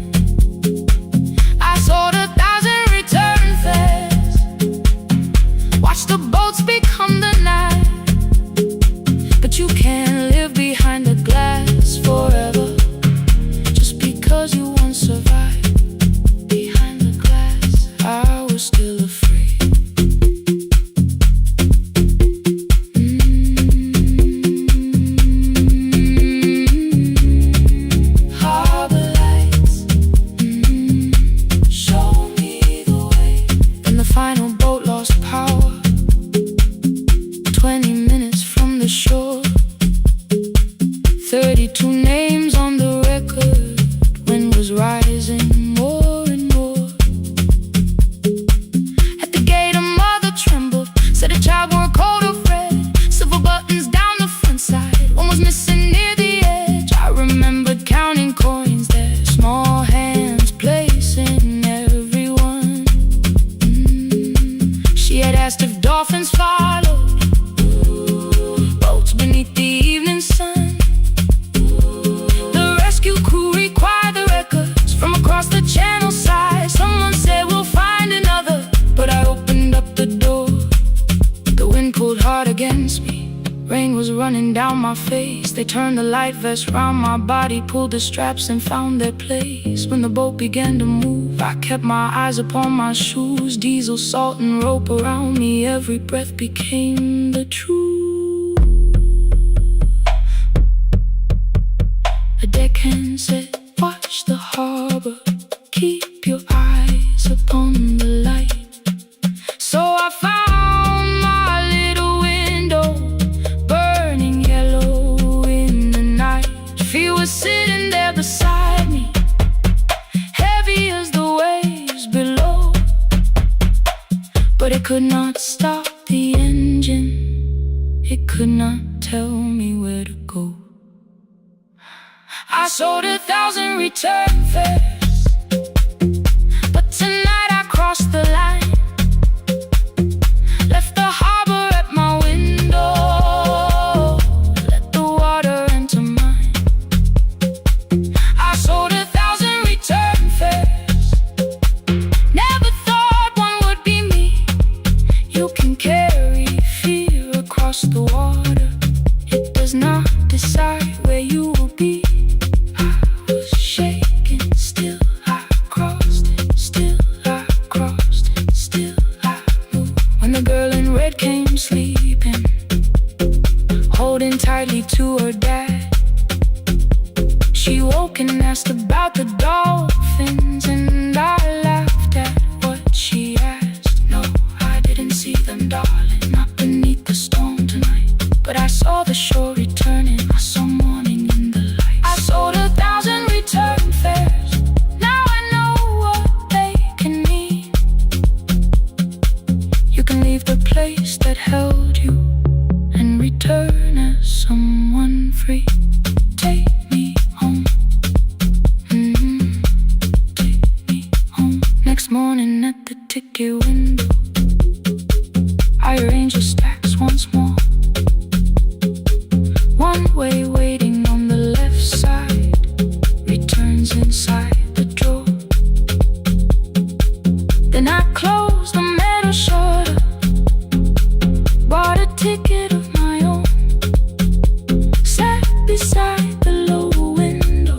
I sold 1,000 return fares, watched the boats become the night. But you can't live behind the glass forever, just because you once survived. Behind the glass, I was still afraid. Harbor lights, show me the way. Then the final boat lost power, 20 minutes from the shore. 32 names on the record, wind was rising more and more. At the gate a mother trembled, said a child wore a coat of red, silver buttons down the front side, one was missing near the edge. I remembered counting coins there, small hands placing everyone. She had asked if dolphins followed, boats beneath the evening sun. The rescue crew required the records from across the channel side. Someone said we'll find another, but I opened up the door. The wind pulled hard against me, rain was running down my face. They turned the light vest round my body, pulled the straps and found their place. When the boat began to move, I kept my eyes upon my shoes. Diesel, salt and rope around me, every breath became the truth. A deckhand said, watch the harbor, keep your eyes upon the light. So I found my little window, burning yellow in the night. Fear was sitting there beside me, heavy as the waves below, but it could not stop the engine, it could not tell me where to go. I sold 1,000 return fares, but tonight I crossed the line. Left the harbor at my window, let the water enter mine. I sold 1,000 return fares, never thought one would be me. You can carry fear across the water, it does not decide where you will be. Shaking, still I crossed it, still I crossed it, still I moved. When the girl in red came sleeping, holding tightly to her dad, she woke and asked about the dolphins, and I laughed at what she asked. No, I didn't see them, darling, not beneath the storm tonight, but I saw the shore returning, I saw morning in the light. I sold 1,000 return fares, now I know what they can mean. You can leave the place that held you and return as someone free. Take me home, take me home. Next morning at the ticket window, I arrange the stacks once more. One way waiting on the left side, returns inside the drawer. Then I closed the metal shutter, bought a ticket of my own, sat beside the low window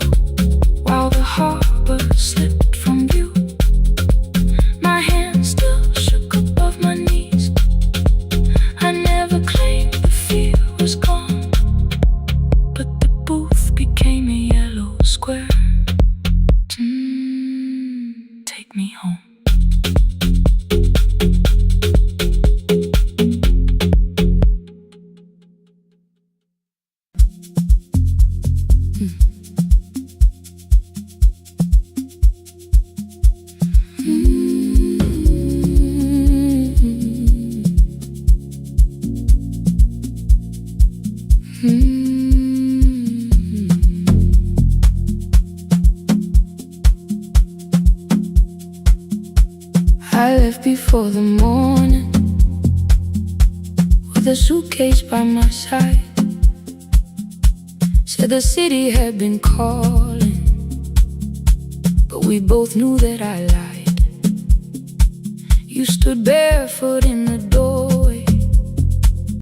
while the harbor slipped from view. My hands still shook above my knees, I never claimed the fear was gone, but the booth became a yellow square. Take me home. I left before the morning, with a suitcase by my side. Said the city had been calling, but we both knew that I lied. You stood barefoot in the